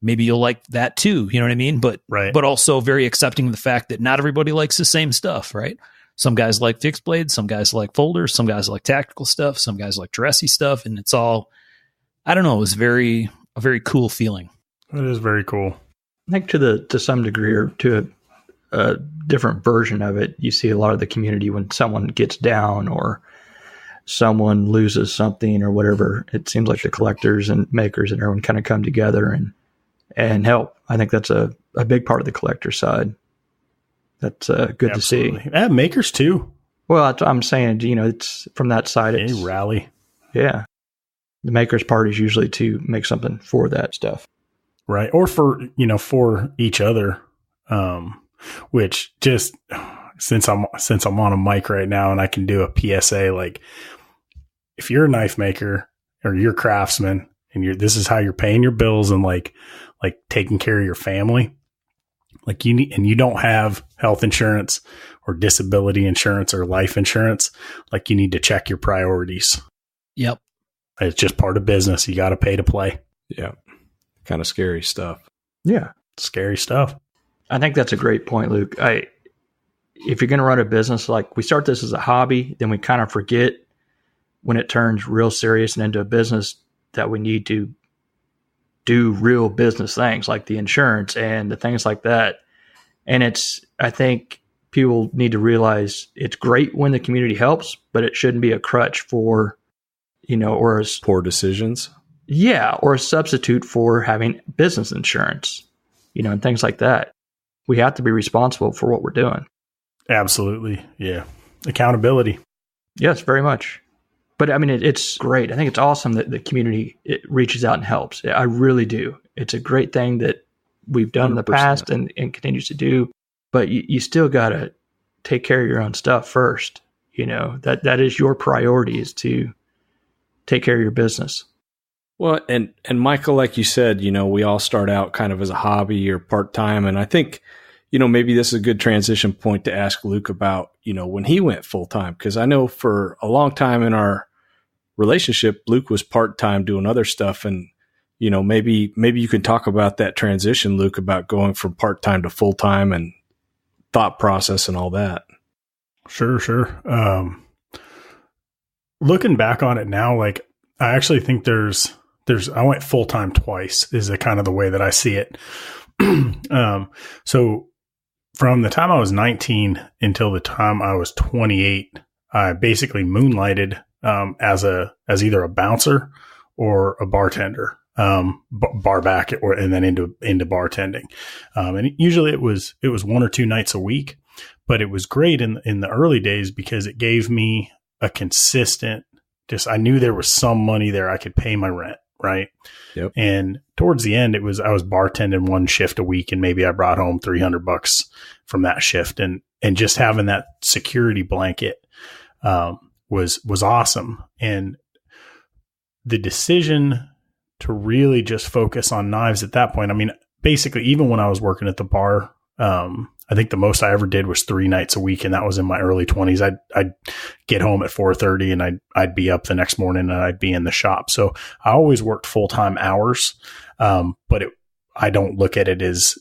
Maybe you'll like that too. You know what I mean? But also very accepting of the fact that not everybody likes the same stuff, right? Some guys like fixed blades, some guys like folders, some guys like tactical stuff, some guys like dressy stuff. And it's all, I don't know, it was a very cool feeling. It is very cool. I think to some degree, or to a different version of it, you see a lot of the community when someone gets down or someone loses something or whatever. It seems like the collectors and makers and everyone kind of come together and help. I think that's a big part of the collector side. That's good Absolutely. to see. Yeah, makers too. Well, I'm saying, it's from that side. It's rally. Yeah. The maker's part is usually to make something for that stuff. Right. Or for each other. Which just since I'm on a mic right now and I can do a PSA, like if you're a knife maker or you're a craftsman and this is how you're paying your bills and like taking care of your family, like you don't have health insurance or disability insurance or life insurance, like you need to check your priorities. Yep. It's just part of business. You got to pay to play. Yeah. Kind of scary stuff. Yeah. Scary stuff. I think that's a great point, Luke. If you're going to run a business, like we start this as a hobby, then we kind of forget when it turns real serious and into a business that we need to do real business things like the insurance and the things like that. And I think people need to realize it's great when the community helps, but it shouldn't be a crutch for, or poor decisions. Yeah. Or a substitute for having business insurance, and things like that. We have to be responsible for what we're doing. Absolutely. Yeah. Accountability. Yes, very much. But I mean, it's great. I think it's awesome that the community reaches out and helps. I really do. It's a great thing that we've done 100%. In the past and continues to do. But you still got to take care of your own stuff first. That is your priority, is to take care of your business. Well, and Michael, like you said, we all start out kind of as a hobby or part-time. And I think, maybe this is a good transition point to ask Luke about, when he went full-time. Because I know for a long time in our relationship, Luke was part-time doing other stuff. And, maybe you can talk about that transition, Luke, about going from part-time to full-time and thought process and all that. Sure. Looking back on it now, like I actually think I went full-time twice is kind of the way that I see it. So from the time I was 19 until the time I was 28, I basically moonlighted as either a bouncer or a bartender, bar back and then into bartending. And usually it was 1 or 2 nights a week, but it was great in the early days because it gave me a consistent, I knew there was some money there I could pay my rent. Right. Yep. And towards the end, I was bartending 1 shift a week and maybe I brought home $300 from that shift. And just having that security blanket, was awesome. And the decision to really just focus on knives at that point, I mean, basically, even when I was working at the bar, I think the most I ever did was 3 nights a week, and that was in my early 20s. I'd get home at 4:30, and I'd be up the next morning, and I'd be in the shop. So I always worked full-time hours, but I don't look at it as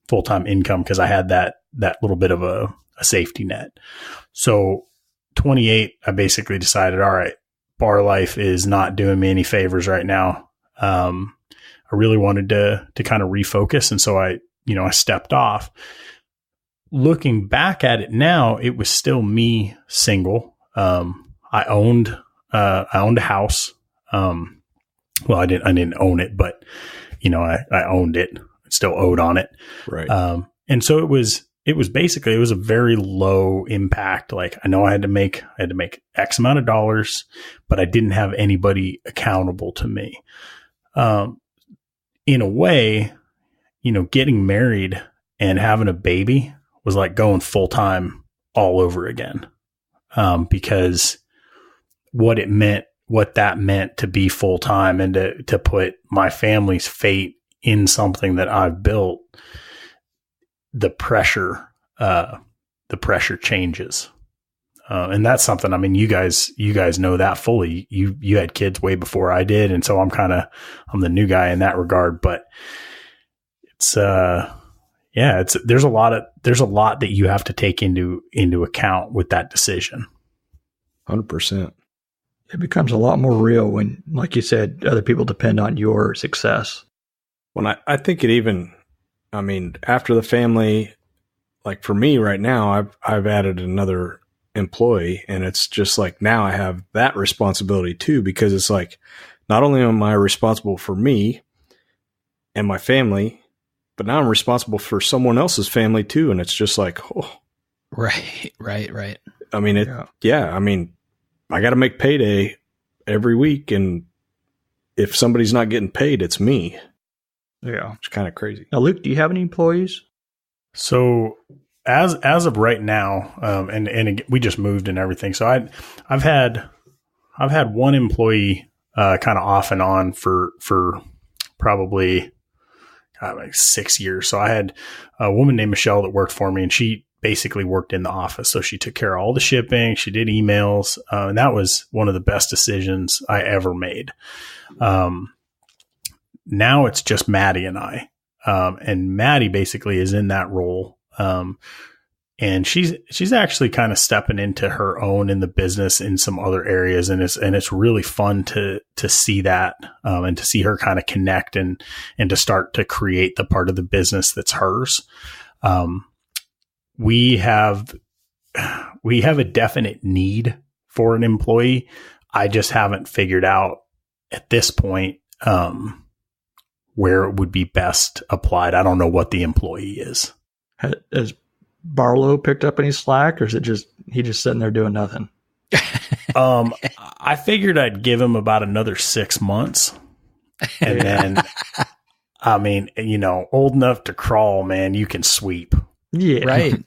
full-time income because I had that little bit of a safety net. So 28, I basically decided, all right, bar life is not doing me any favors right now. I really wanted to kind of refocus, and so I stepped off. Looking back at it now, it was still me single. I owned a house. Well, I didn't own it, but I owned it. I still owed on it. Right. And so it was a very low impact. Like I know I had to make X amount of dollars, but I didn't have anybody accountable to me. In a way, getting married and having a baby was like going full time all over again. Because what that meant to be full time and to put my family's fate in something that I've built, the pressure changes. And that's something, I mean, you guys know that fully. You had kids way before I did. And so I'm the new guy in that regard, but it's, there's a lot that you have to take into account with that decision. 100%. It becomes a lot more real when, like you said, other people depend on your success. When I think it even, I mean, after the family, like for me right now, I've added another employee, and it's just like now I have that responsibility too, because it's like not only am I responsible for me and my family, but now I'm responsible for someone else's family too, and it's just like, oh, right. I mean, I mean, I got to make payday every week, and if somebody's not getting paid, it's me. Yeah, it's kind of crazy. Now, Luke, do you have any employees? So as of right now, and we just moved and everything. So I've had one employee kind of off and on for probably like 6 years. So I had a woman named Michelle that worked for me, and she basically worked in the office. So she took care of all the shipping. She did emails. And that was one of the best decisions I ever made. Now it's just Maddie and I. And Maddie basically is in that role. And she's actually kind of stepping into her own in the business in some other areas. And it's really fun to see that, and to see her kind of connect and to start to create the part of the business that's hers. We have a definite need for an employee. I just haven't figured out at this point, where it would be best applied. I don't know what the employee is. Has Barlow picked up any slack, or is it just he just sitting there doing nothing? I figured I'd give him about another 6 months, and then, I mean, old enough to crawl, man, you can sweep. Yeah, right.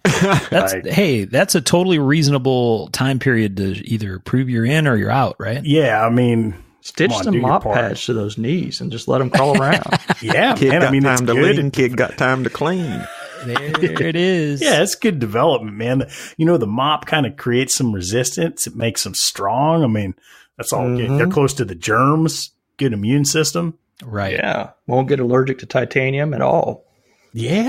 That's a totally reasonable time period to either prove you're in or you're out, right? Yeah, I mean, stitch some mop pads to those knees and just let them crawl around. Yeah, kid man. got I mean, time it's to good. lean, kid got time to clean. There it is. Yeah, it's good development, man. The mop kind of creates some resistance. It makes them strong. I mean, that's all good. They're close to the germs, good immune system. Right. Yeah. Won't get allergic to titanium at all. Yeah.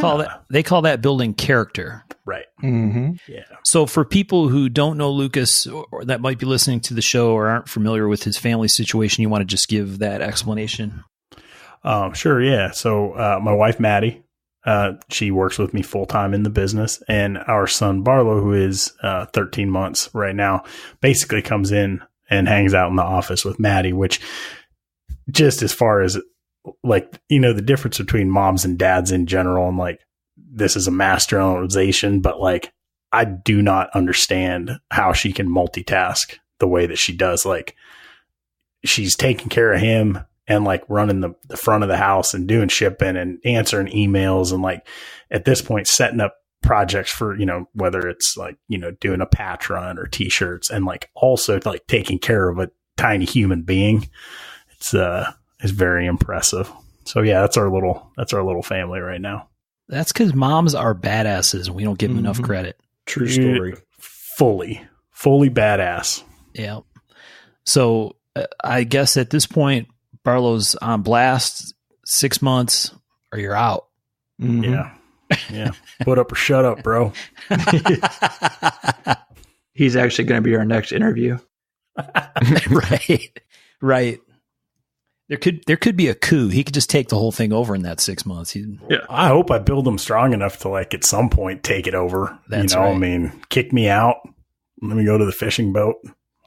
They call that building character. Right. Mm-hmm. Yeah. So for people who don't know Lucas, or that might be listening to the show or aren't familiar with his family situation, you want to just give that explanation? Sure. Yeah. So my wife, Maddie, she works with me full time in the business, and our son Barlow, who is 13 months right now, basically comes in and hangs out in the office with Maddie, which, just as far as like, the difference between moms and dads in general, and like, this is a mass generalization, but like, I do not understand how she can multitask the way that she does. Like, she's taking care of him and like running the front of the house and doing shipping and answering emails. And like, at this point, setting up projects for, whether it's like, doing a patch run or t-shirts, and like also like taking care of a tiny human being. It's very impressive. So yeah, that's our little family right now. That's because moms are badasses and we don't give them enough credit. True story. Fully badass. Yeah. So I guess at this point, Barlow's on blast, 6 months or you're out. Mm-hmm. Yeah. Yeah. Put up or shut up, bro. He's actually going to be our next interview. Right. There could be a coup. He could just take the whole thing over in that 6 months. Yeah. I hope I build him strong enough to like at some point take it over. That's right. I mean, kick me out. Let me go to the fishing boat.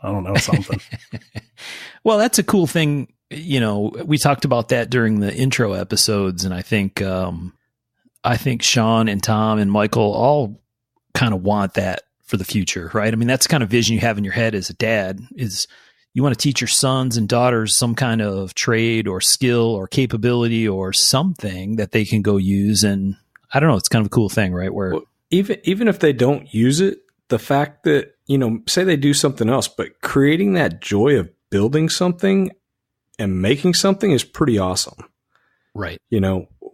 I don't know, something. Well, that's a cool thing. We talked about that during the intro episodes, and I think Sean and Tom and Michael all kind of want that for the future, right? I mean, that's the kind of vision you have in your head as a dad, is you want to teach your sons and daughters some kind of trade or skill or capability or something that they can go use. And I don't know, it's kind of a cool thing, right? Where even if they don't use it, the fact that, say they do something else, but creating that joy of building something and making something is pretty awesome. Right.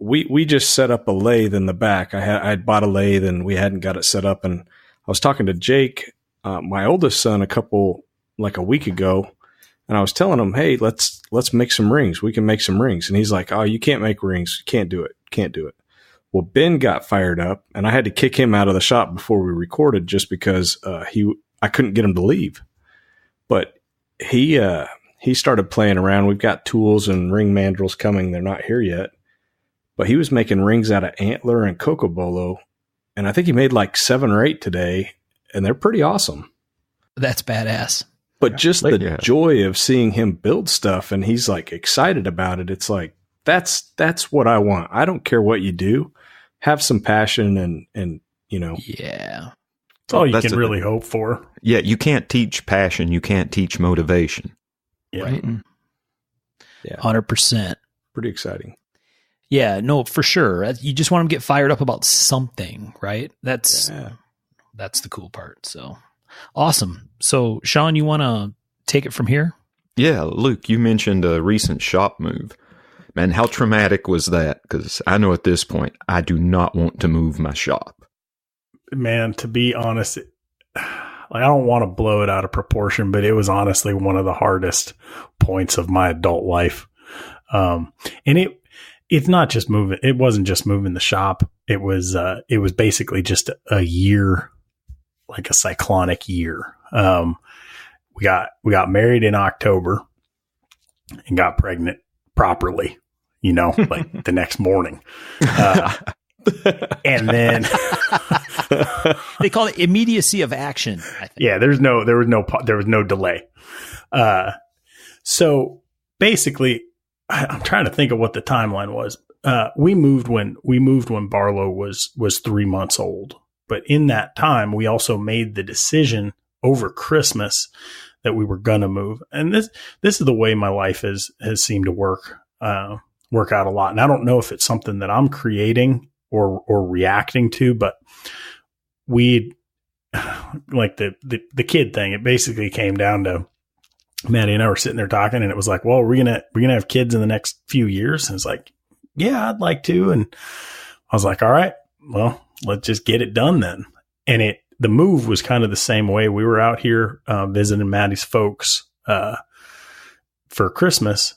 We just set up a lathe in the back. I had bought a lathe and we hadn't got it set up, and I was talking to Jake my oldest son a week ago, and I was telling him, hey, let's make some rings. We can make some rings. And he's like, oh, you can't make rings. You can't do it. Can't do it. Well, Ben got fired up, and I had to kick him out of the shop before we recorded just because I couldn't get him to leave. But he started playing around. We've got tools and ring mandrels coming. They're not here yet. But he was making rings out of antler and cocobolo, and I think he made like 7 or 8 today, and they're pretty awesome. That's badass. But just the joy of seeing him build stuff, and he's like excited about it. It's like, that's what I want. I don't care what you do. Have some passion and Yeah. That's all you can really hope for. Yeah, you can't teach passion. You can't teach motivation. Yeah. Right. Yeah. 100%. Pretty exciting. Yeah, no, for sure. You just want them to get fired up about something, right? That's the cool part. So awesome. So Sean, you want to take it from here? Yeah, Luke, you mentioned a recent shop move. Man, how traumatic was that? Because I know at this point, I do not want to move my shop. Man, to be honest, I don't want to blow it out of proportion, but it was honestly one of the hardest points of my adult life. And it's not just moving. It wasn't just moving the shop. It was basically just a year, like a cyclonic year. We got married in October and got pregnant properly, like the next morning. And then they call it immediacy of action. I think. Yeah, there was no delay. So basically, I'm trying to think of what the timeline was. We moved when Barlow was 3 months old, but in that time, we also made the decision over Christmas that we were gonna move. And this is the way my life has seemed to work out a lot. And I don't know if it's something that I'm creating or reacting to, but we like the kid thing. It basically came down to Maddie and I were sitting there talking, and it was like, well, we're gonna have kids in the next few years. And it's like, yeah, I'd like to. And I was like, all right, well, let's just get it done then. And the move was kind of the same way. We were out here visiting Maddie's folks for Christmas.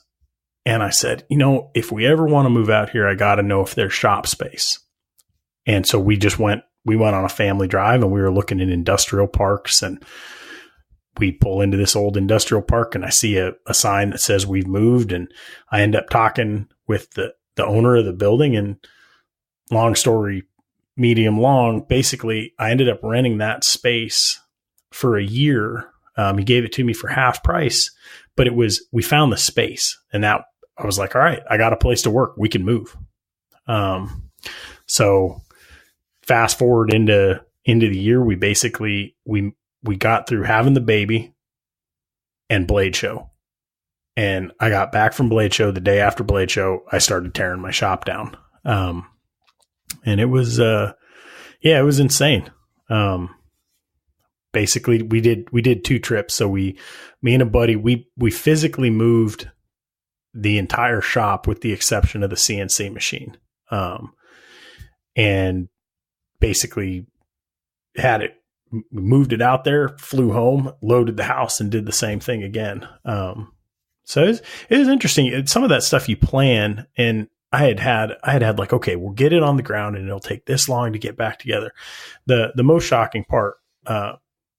And I said, if we ever want to move out here, I got to know if there's shop space. And so we went on a family drive, and we were looking at industrial parks, and we pull into this old industrial park, and I see a sign that says we've moved. And I end up talking with the owner of the building, and long story, medium long, basically I ended up renting that space for a year. He gave it to me for half price, but we found the space, and that I was like, all right, I got a place to work. We can move. So fast forward into the year, we basically, we got through having the baby and Blade Show. And I got back from Blade Show. The day after Blade Show, I started tearing my shop down. And it was, it was insane. Basically we did 2 trips. So me and a buddy, we physically moved the entire shop with the exception of the CNC machine. And basically moved it out there, flew home, loaded the house, and did the same thing again. So it was interesting. Some of that stuff you plan, and I had like, okay, we'll get it on the ground and it'll take this long to get back together. The most shocking part,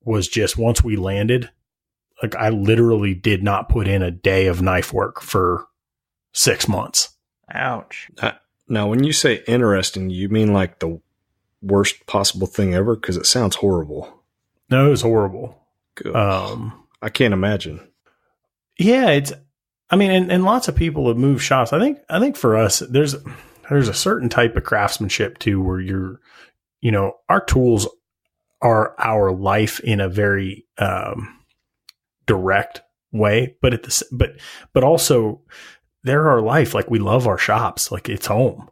was just once we landed, like I literally did not put in a day of knife work for 6 months. Ouch. Now, when you say interesting, you mean like the worst possible thing ever? Because it sounds horrible. No, it was horrible. Good. I can't imagine. Yeah, and lots of people have moved shops. I think for us, there's a certain type of craftsmanship too, where our tools are our life in a very direct way, but also they're our life. Like we love our shops, like it's home.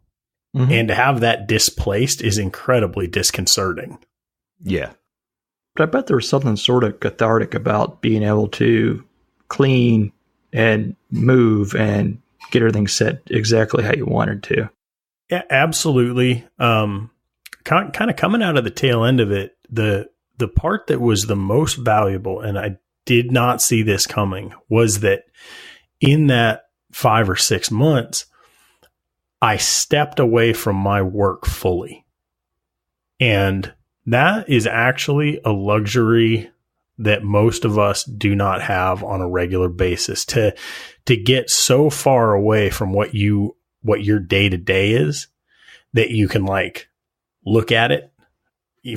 Mm-hmm. And to have that displaced is incredibly disconcerting. Yeah. But I bet there was something sort of cathartic about being able to clean and move and get everything set exactly how you wanted to. Yeah, absolutely. Kind of coming out of the tail end of it, the the part that was the most valuable, and I did not see this coming, was that in that 5 or 6 months, I stepped away from my work fully. And that is actually a luxury that most of us do not have on a regular basis, to get so far away from what your day to day is that you can like look at it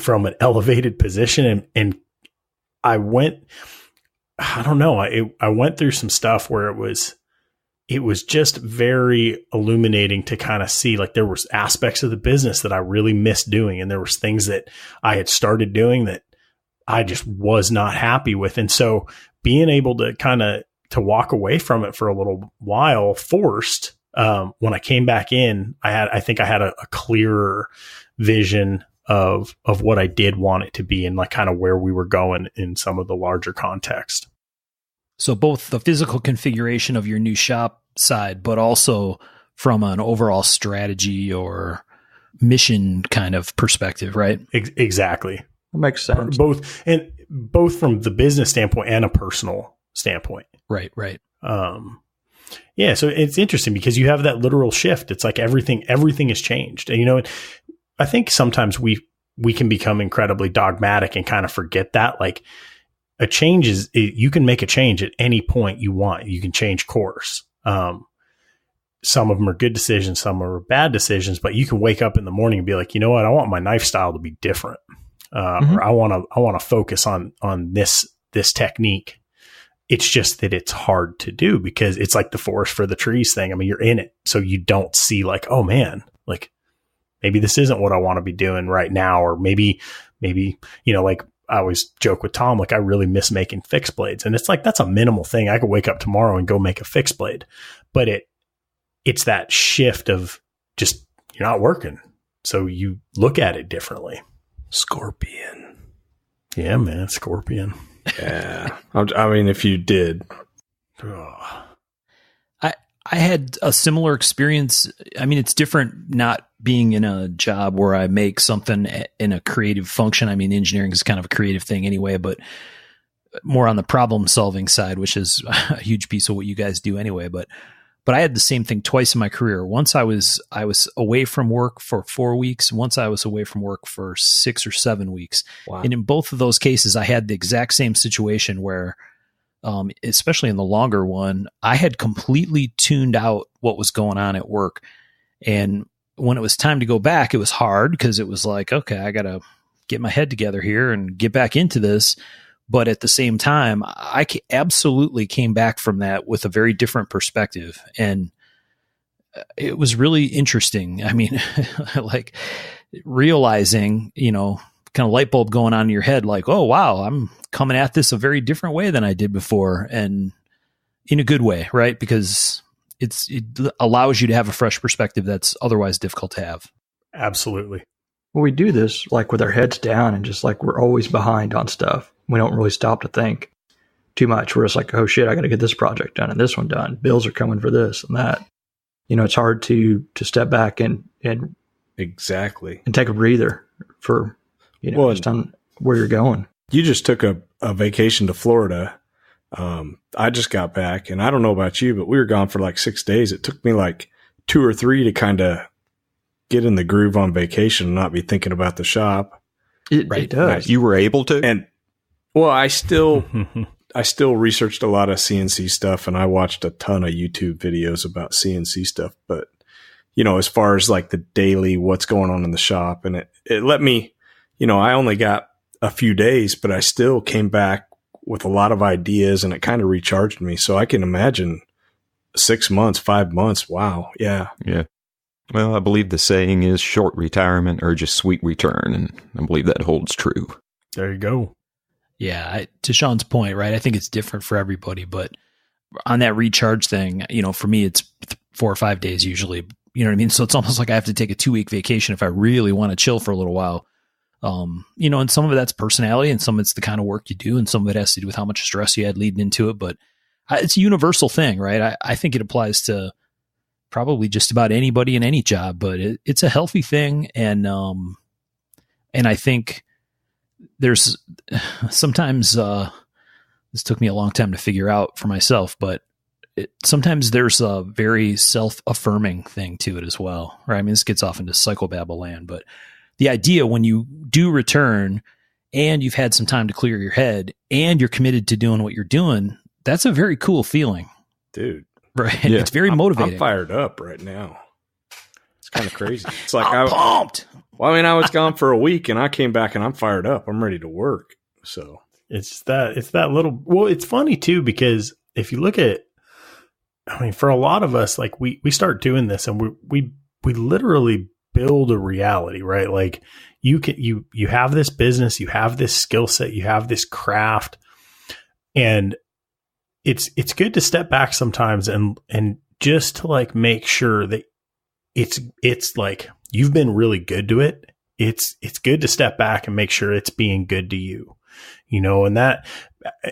from an elevated position. And I went through some stuff where it was just very illuminating to kind of see, like, there was aspects of the business that I really missed doing. And there was things that I had started doing that I just was not happy with. And so being able to to walk away from it for a little while forced, when I came back in, I think I had a clearer vision of what I did want it to be and like kind of where we were going in some of the larger context. So both the physical configuration of your new shop side, but also from an overall strategy or mission kind of perspective, right? Exactly. That makes sense. Both from the business standpoint and a personal standpoint. Right. Yeah. So it's interesting because you have that literal shift. It's like everything has changed. And, I think sometimes we can become incredibly dogmatic and kind of forget that, like, a change you can make a change at any point you want. You can change course. Some of them are good decisions. Some are bad decisions, but you can wake up in the morning and be like, you know what? I want my knife style to be different. Or I want to focus on this technique. It's just that it's hard to do because it's like the forest for the trees thing. I mean, you're in it. So you don't see like, oh man, like maybe this isn't what I want to be doing right now. Or maybe, like I always joke with Tom, like I really miss making fixed blades. And it's like, that's a minimal thing. I could wake up tomorrow and go make a fixed blade, but it's that shift of just, you're not working. So you look at it differently. Scorpion. Yeah, man. Scorpion. Yeah. I mean, if you did. I had a similar experience. I mean, it's different not being in a job where I make something in a creative function. I mean, engineering is kind of a creative thing anyway, but more on the problem solving side, which is a huge piece of what you guys do anyway. But I had the same thing twice in my career. Once I was away from work for 4 weeks. Once I was away from work for 6 or 7 weeks. Wow. And in both of those cases, I had the exact same situation where, especially in the longer one, I had completely tuned out what was going on at work. And when it was time to go back, it was hard because it was like, okay, I got to get my head together here and get back into this. But at the same time, I absolutely came back from that with a very different perspective. And it was really interesting. I mean, like realizing, kind of light bulb going on in your head, like, oh, wow, I'm coming at this a very different way than I did before. And in a good way, right? Because it allows you to have a fresh perspective that's otherwise difficult to have. Absolutely. Well, we do this like with our heads down and just like we're always behind on stuff. We don't really stop to think too much. We're just like, oh shit, I got to get this project done and this one done. Bills are coming for this and that. It's hard to step back and exactly and take a breather for just on where you're going. You just took a vacation to Florida. I just got back, and I don't know about you, but we were gone for like 6 days. It took me like 2 or 3 to kind of get in the groove on vacation and not be thinking about the shop. It does. You were able to? And well, I still researched a lot of CNC stuff, and I watched a ton of YouTube videos about CNC stuff. But, as far as like the daily, what's going on in the shop, and it let me, I only got a few days, but I still came back with a lot of ideas, and it kind of recharged me. So I can imagine 6 months, 5 months. Wow. Yeah. Yeah. Well, I believe the saying is short retirement or just sweet return. And I believe that holds true. There you go. Yeah. To Sean's point, right? I think it's different for everybody, but on that recharge thing, for me, it's 4 or 5 days usually, you know what I mean? So it's almost like I have to take a 2-week vacation if I really want to chill for a little while. And some of it that's personality and some of it's the kind of work you do. And some of it has to do with how much stress you had leading into it, but it's a universal thing, right? I think it applies to probably just about anybody in any job, but it's a healthy thing. And I think there's sometimes, this took me a long time to figure out for myself, but sometimes there's a very self-affirming thing to it as well, right? I mean, this gets off into psychobabble land, but the idea when you do return and you've had some time to clear your head and you're committed to doing what you're doing, that's a very cool feeling. Dude. Right. Yeah. It's very motivating. I'm fired up right now. It's kind of crazy. It's like I'm pumped. Well, I mean, I was gone for a week and I came back and I'm fired up. I'm ready to work. So it's that little, well, it's funny too, because if you look at, I mean, for a lot of us, like we start doing this and we literally build a reality, right? Like you have this business, you have this skill set, you have this craft, and it's good to step back sometimes and just to like make sure that it's like you've been really good to it. It's good to step back and make sure it's being good to you, you know, and that,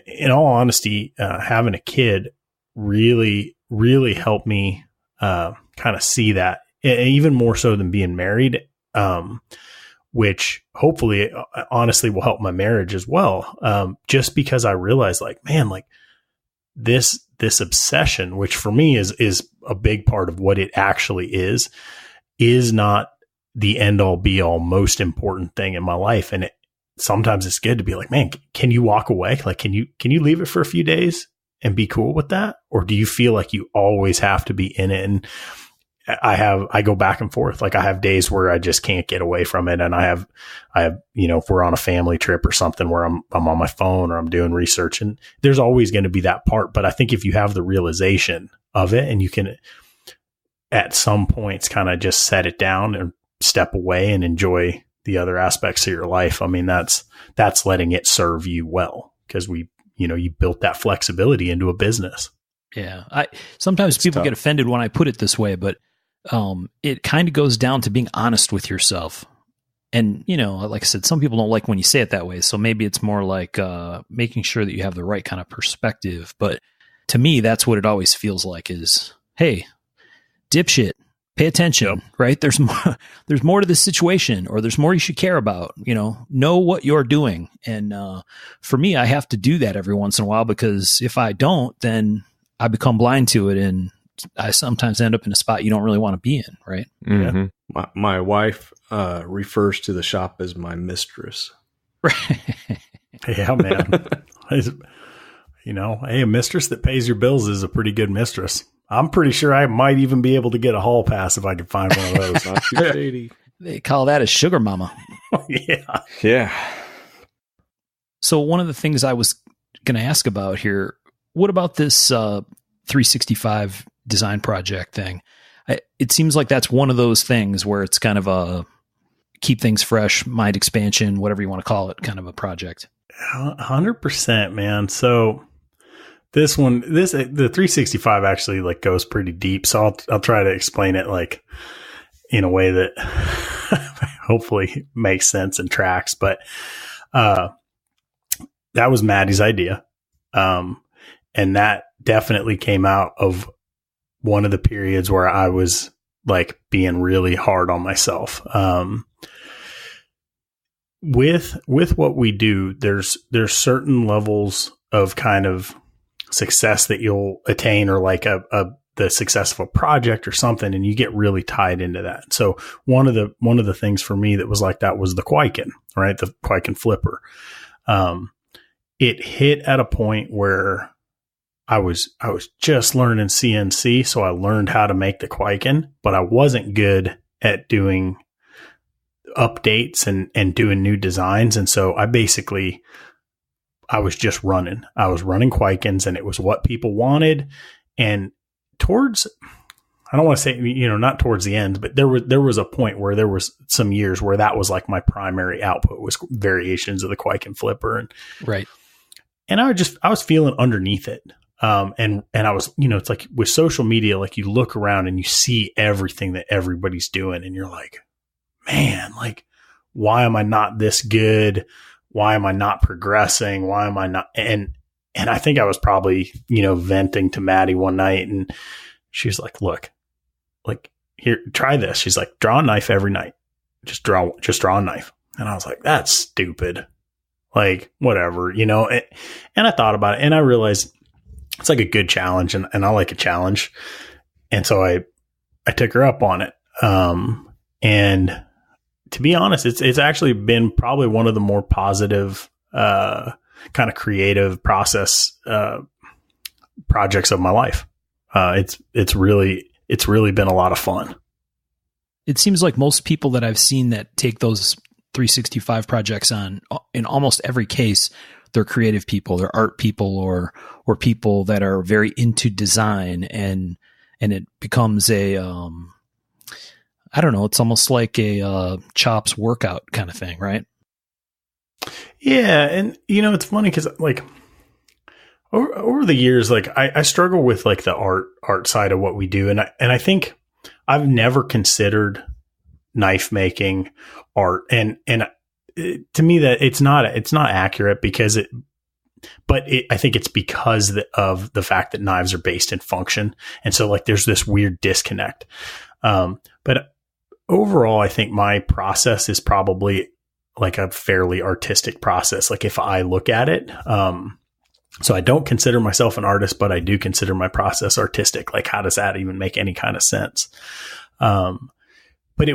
in all honesty, having a kid really, really helped me kind of see that, even more so than being married, which hopefully, honestly, will help my marriage as well. Just because I realized, like, man, like this obsession, which for me is a big part of what it actually is not the end all be all most important thing in my life. And sometimes it's good to be like, man, can you walk away? Like, can you leave it for a few days and be cool with that? Or do you feel like you always have to be in it? And I go back and forth. Like I have days where I just can't get away from it. And I have, you know, if we're on a family trip or something where I'm on my phone or I'm doing research, and there's always going to be that part. But I think if you have the realization of it and you can at some points kind of just set it down and step away and enjoy the other aspects of your life, I mean, that's letting it serve you well, because you built that flexibility into a business. Yeah. Sometimes it's people tough. get offended when I put it this way, but it kind of goes down to being honest with yourself. And, you know, like I said, some people don't like when you say it that way. So maybe it's more like making sure that you have the right kind of perspective. But to me, that's what it always feels like is, hey, dipshit, pay attention, yep. Right? There's more to this situation, or there's more you should care about, you know what you're doing. And for me, I have to do that every once in a while, because if I don't, then I become blind to it. And I sometimes end up in a spot you don't really want to be in. Right. Mm-hmm. Yeah. My wife refers to the shop as my mistress. Yeah, man. You know, hey, a mistress that pays your bills is a pretty good mistress. I'm pretty sure I might even be able to get a hall pass if I could find one of those. Not too shady. They call that a sugar mama. Yeah. Yeah. So one of the things I was going to ask about here, what about this 365 design project thing? It seems like that's one of those things where it's kind of a keep things fresh, mind expansion, whatever you want to call it, kind of a project. 100%, man. So the 365 actually like goes pretty deep. So I'll try to explain it like in a way that hopefully makes sense and tracks. But that was Maddie's idea. And that definitely came out of one of the periods where I was like being really hard on myself. With what we do, there's certain levels of kind of success that you'll attain, or like the success of a project or something, and you get really tied into that. So one of the things for me that was like that was the Kwaiken, right? The Kwaiken flipper. It hit at a point where I was just learning CNC, so I learned how to make the Kwaiken, but I wasn't good at doing updates and doing new designs. And so I was just running. I was running Kwaikens, and it was what people wanted. And I don't want to say, not towards the end, but there was a point where there was some years where that was like my primary output was variations of the Kwaiken flipper. And right. And I was feeling underneath it. And I was, it's like with social media, like you look around and you see everything that everybody's doing, and you're like, man, like, why am I not this good? Why am I not progressing? Why am I not? And I think I was probably, venting to Maddie one night, and she was like, look, like, here, try this. She's like, draw a knife every night. Just draw a knife. And I was like, that's stupid. like whatever, and I thought about it and I realized it's like a good challenge and I like a challenge. And so I took her up on it. And to be honest, it's actually been probably one of the more positive, kind of creative process, projects of my life. It's really been a lot of fun. It seems like most people that I've seen that take those 365 projects on, in almost every case, they're creative people, they're art people, or people that are very into design, and it becomes a, I don't know, it's almost like a chops workout kind of thing, right? Yeah, and it's funny because like over the years, like I struggle with like the art side of what we do, and I think I've never considered knife making art, and to me that it's not accurate because I think it's because of the fact that knives are based in function, and so like there's this weird disconnect. But overall, I think my process is probably like a fairly artistic process. Like if I look at it, so I don't consider myself an artist, but I do consider my process artistic. Like how does that even make any kind of sense? But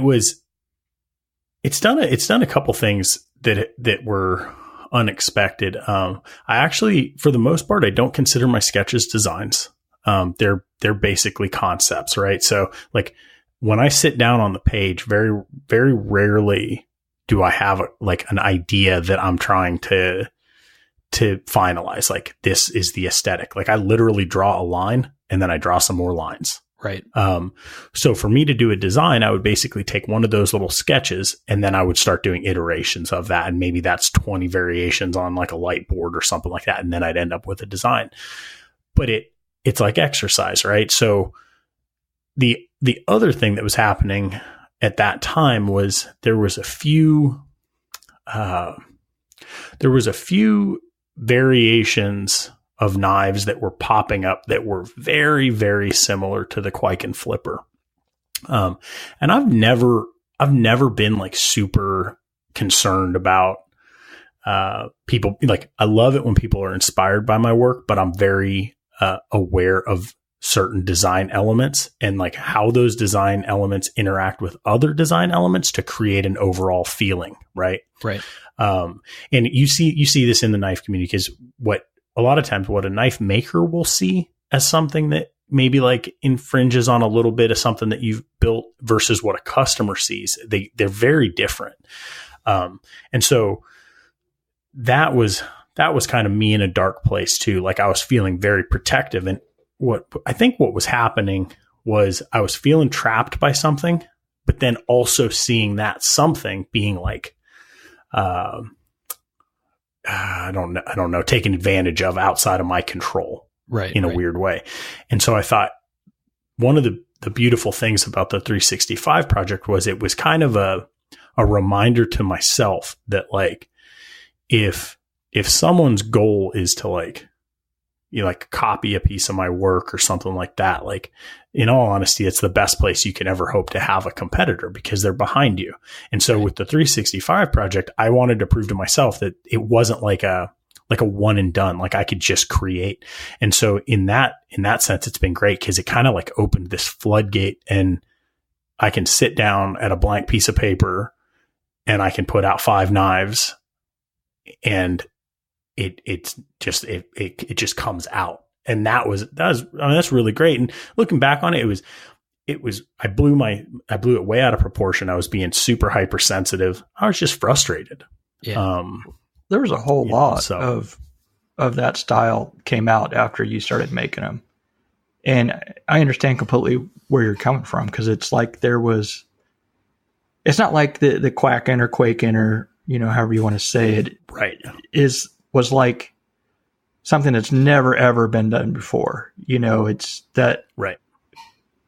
it's done a couple things that were unexpected. I actually, for the most part, I don't consider my sketches designs. They're basically concepts, right? So like when I sit down on the page, very, very rarely do I have like an idea that I'm trying to finalize. Like this is the aesthetic. Like I literally draw a line and then I draw some more lines. Right. So for me to do a design, I would basically take one of those little sketches and then I would start doing iterations of that. And maybe that's 20 variations on like a light board or something like that. And then I'd end up with a design, but it's like exercise, right? So the other thing that was happening at that time was there was a few variations of knives that were popping up that were very, very similar to the Kwaiken flipper. And I've never been like super concerned about, people. Like I love it when people are inspired by my work, but I'm very, aware of certain design elements and like how those design elements interact with other design elements to create an overall feeling. Right. Right. And you see this in the knife community because a lot of times what a knife maker will see as something that maybe like infringes on a little bit of something that you've built versus what a customer sees. They're very different. And so that was kind of me in a dark place too. Like I was feeling very protective, and what was happening was I was feeling trapped by something, but then also seeing that something being like, I don't know, taken advantage of outside of my control, right, in a weird way. And so I thought one of the beautiful things about the 365 project was it was kind of a reminder to myself that like, if someone's goal is to like, like copy a piece of my work or something like that, like in all honesty, it's the best place you can ever hope to have a competitor because they're behind you. And so with the 365 project, I wanted to prove to myself that it wasn't like a one and done, like I could just create. And so in that sense, it's been great because it kind of like opened this floodgate, and I can sit down at a blank piece of paper and I can put out 5 knives, and it just comes out. And that's really great. And looking back on it, it was, I blew it way out of proportion. I was being super hypersensitive. I was just frustrated. Yeah. There was a whole lot of that style came out after you started making them. And I understand completely where you're coming from, because it's like it's not like the Kwaiken or Quaken or, however you want to say it, right, was like something that's never, ever been done before. It's that, right.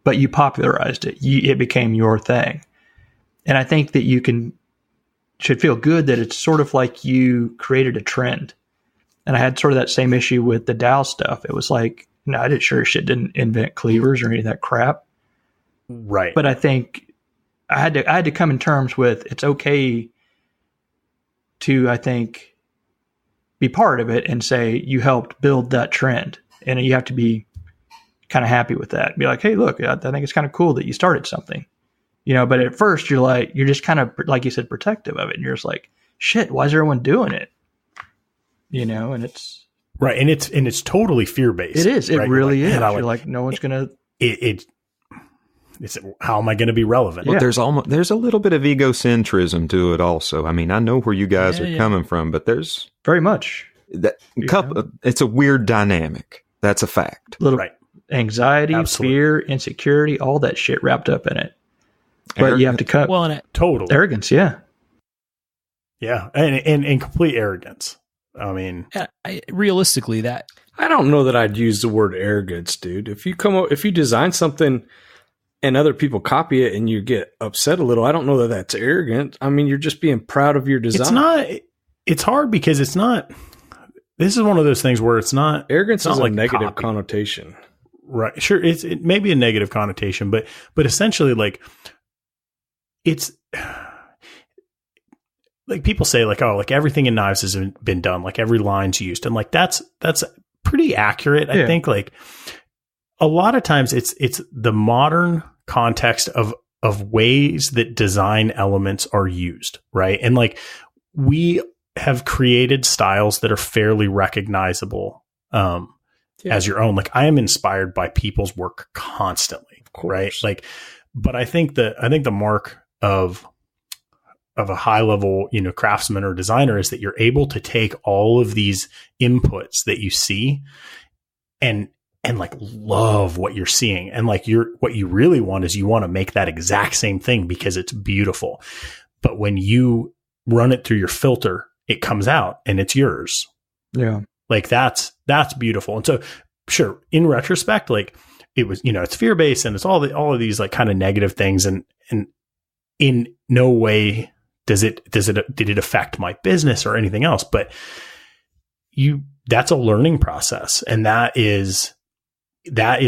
But you popularized it. It became your thing. And I think that should feel good that it's sort of like you created a trend. And I had sort of that same issue with the Dow stuff. It was like, no, I didn't invent cleavers or any of that crap. Right. But I think I had to come in terms with, it's okay to, I think, be part of it and say you helped build that trend. And you have to be kind of happy with that. Be like, hey, look, I think it's kind of cool that you started something. But at first you're just kind of, like you said, protective of it. And you're just like, shit, why is everyone doing it? And it's right. And it's totally fear-based. It is. It right? really is. You're You're like, no one's going to, it's how am I going to be relevant? Well, there's a little bit of egocentrism to it also. I mean, I know where you guys are coming from, but there's very much it's a weird dynamic. That's a fact. Right. Anxiety, Absolutely. Fear, insecurity, all that shit wrapped up in it. But you have to cut. Well, and totally arrogance, yeah. Yeah. And complete arrogance. I mean, realistically, that I don't know that I'd use the word arrogance, dude. If you design something and other people copy it and you get upset a little, I don't know that that's arrogant. I mean, you're just being proud of your design. It's hard because it's not, this is one of those things where it's not, arrogance is like a negative copy. connotation. Right. Sure. It may be a negative connotation, but essentially like it's like people say like, oh, like everything in knives has been done. Like every line's used. And like, that's pretty accurate. I think like a lot of times it's the modern context of ways that design elements are used. Right. And like we have created styles that are fairly recognizable, as your own. Like I am inspired by people's work constantly. Right. Like, but I think the mark of a high level, craftsman or designer is that you're able to take all of these inputs that you see and like love what you're seeing. And like what you really want is you want to make that exact same thing because it's beautiful. But when you run it through your filter, it comes out and it's yours. Yeah. Like that's beautiful. And so sure, in retrospect, like it was, it's fear-based and it's all of these like kind of negative things. And in no way did it affect my business or anything else, but that's a learning process. And that is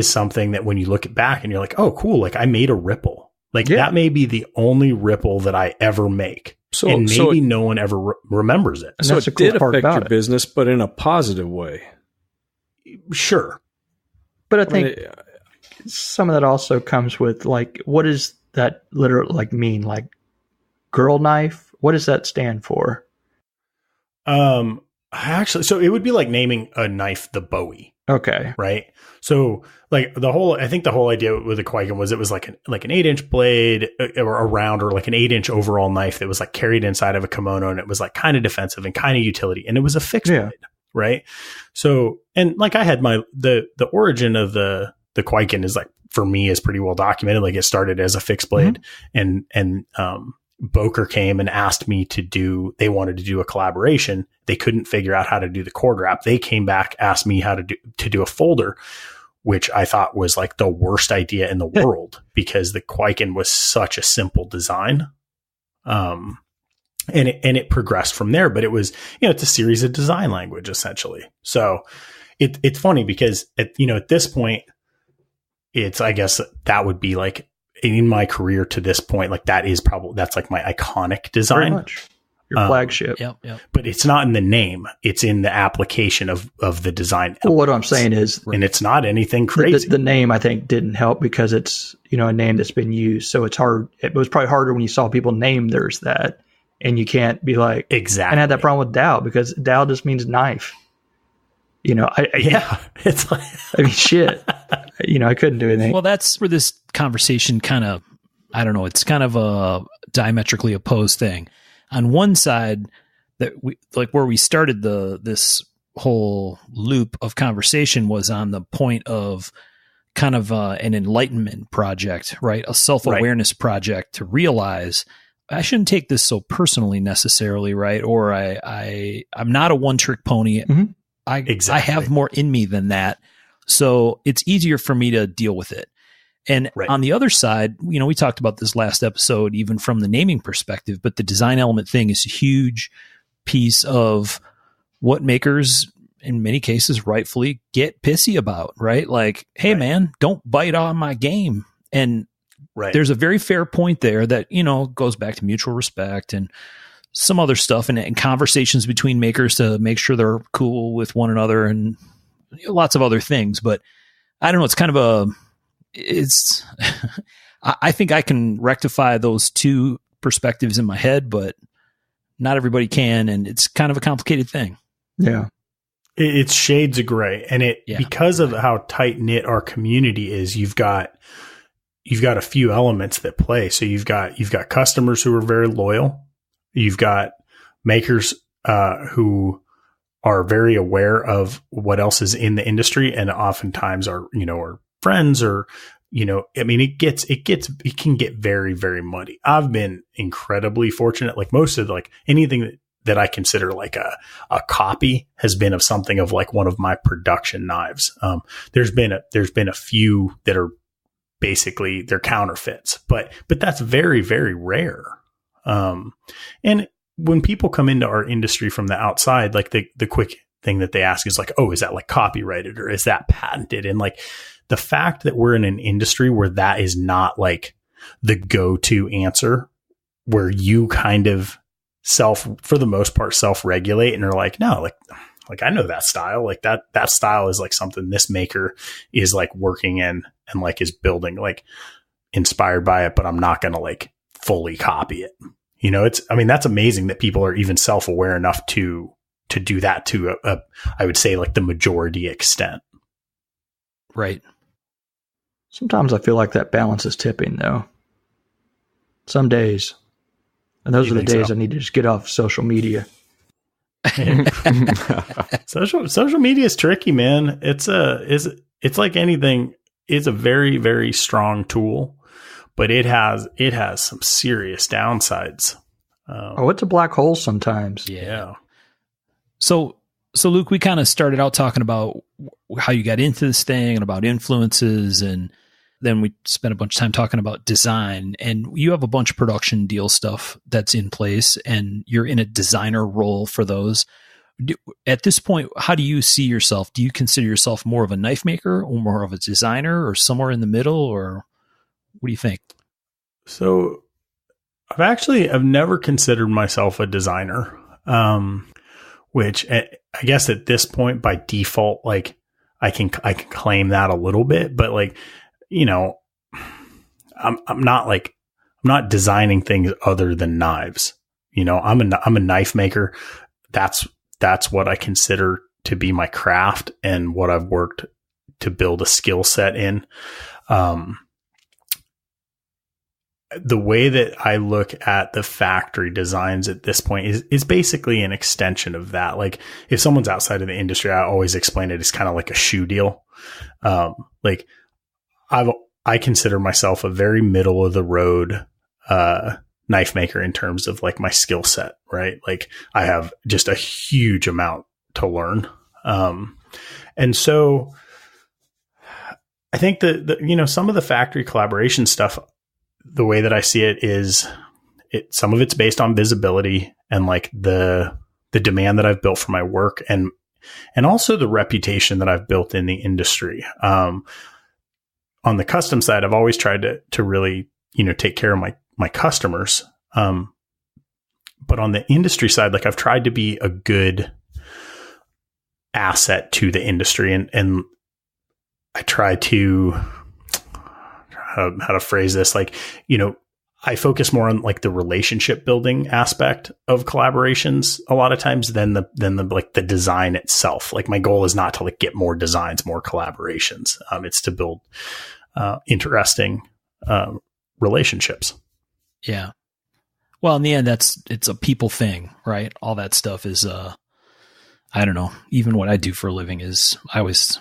something that when you look back and you're like, oh, cool. Like I made a ripple. Like that may be the only ripple that I ever make. And maybe no one ever remembers it. So it did affect your business, but in a positive way. Sure. But I think some of that also comes with like, what does that literally like mean? Like girl knife? What does that stand for? Actually, so it would be like naming a knife the Bowie. Okay. Right. So like I think the whole idea with the Kwaiken was it was like an 8-inch blade or a round or like an 8-inch overall knife that was like carried inside of a kimono, and it was like kind of defensive and kind of utility, and it was a fixed blade. Right. So, and like I had the origin of the Kwaiken is like, for me, is pretty well documented. Like it started as a fixed blade, and Boker came and asked me they wanted to do a collaboration. They couldn't figure out how to do the cord wrap. They came back, asked me how to do a folder, which I thought was like the worst idea in the world because the Kwaiken was such a simple design. And it progressed from there, but it was, it's a series of design language essentially. So it's funny because at this point, I guess that would be like in my career to this point, like that's like my iconic design. Very much. Your flagship. Yep. But it's not in the name. It's in the application of the design. Well, what I'm saying is, and it's not anything crazy. The name I think didn't help because it's, a name that's been used. So it's hard. It was probably harder when you saw people name theirs that, and you can't be like, exactly. And I had that problem with Dow because Dow just means knife. It's like, I mean, shit. I couldn't do anything. Well, that's where this conversation kind of, I don't know, it's kind of a diametrically opposed thing. On one side, that we like where we started this whole loop of conversation was on the point of kind of an enlightenment project, right? A self-awareness project to realize I shouldn't take this so personally necessarily, right? Or I'm not a one-trick pony. Mm-hmm. I have more in me than that. So it's easier for me to deal with it. And on the other side, we talked about this last episode, even from the naming perspective, but the design element thing is a huge piece of what makers, in many cases, rightfully get pissy about, right? Like, hey, man, don't bite on my game. And there's a very fair point there that, goes back to mutual respect and some other stuff and conversations between makers to make sure they're cool with one another and lots of other things. But I don't know. It's kind of I think I can rectify those two perspectives in my head, but not everybody can. And it's kind of a complicated thing. Yeah. It's shades of gray. And because of how tight knit our community is, you've got a few elements that play. So you've got customers who are very loyal. You've got makers who are very aware of what else is in the industry, and oftentimes are friends or, I mean, it can get very, very muddy. I've been incredibly fortunate. Like most of anything that I consider like a copy has been of something of like one of my production knives. There's been a few that are basically they're counterfeits, but that's very, very rare. And when people come into our industry from the outside, like the quick thing that they ask is like, oh, is that like copyrighted or is that patented? And like the fact that we're in an industry where that is not like the go-to answer, where you kind of for the most part, self-regulate and are like, no, like I know that style, like that style is like something this maker is like working in and like is building, like inspired by it, but I'm not going to like fully copy it. That's amazing that people are even self-aware enough to do that to I would say like the majority extent. Right. Sometimes I feel like that balance is tipping though. Some days. And those are the days I need to just get off social media. Social media is tricky, man. It's like anything. It's a very, very strong tool, but it has some serious downsides. It's a black hole sometimes. Yeah. So Luke, we kind of started out talking about how you got into this thing and about influences, and then we spent a bunch of time talking about design, and you have a bunch of production deal stuff that's in place and you're in a designer role for those. At this point, how do you see yourself? Do you consider yourself more of a knife maker or more of a designer or somewhere in the middle, or what do you think? So I've never considered myself a designer, which I guess at this point by default, like I can claim that a little bit, but like, I'm not designing things other than knives. I'm a knife maker. That's what I consider to be my craft and what I've worked to build a skill set in. The way that I look at the factory designs at this point is basically an extension of that. Like if someone's outside of the industry, I always explain it as kind of like a shoe deal. Like I consider myself a very middle of the road, knife maker in terms of like my skill set, right? Like I have just a huge amount to learn. And so I think that some of the factory collaboration stuff, the way that I see it is some of it's based on visibility and like the demand that I've built for my work and also the reputation that I've built in the industry. On the custom side, I've always tried to really, take care of my customers. But on the industry side, like I've tried to be a good asset to the industry and I try to, how to phrase this, like, I focus more on like the relationship building aspect of collaborations a lot of times than the design itself. Like my goal is not to like get more designs, more collaborations. It's to build interesting relationships. Yeah. Well, in the end, it's a people thing, right? All that stuff is, I don't know. Even what I do for a living is I always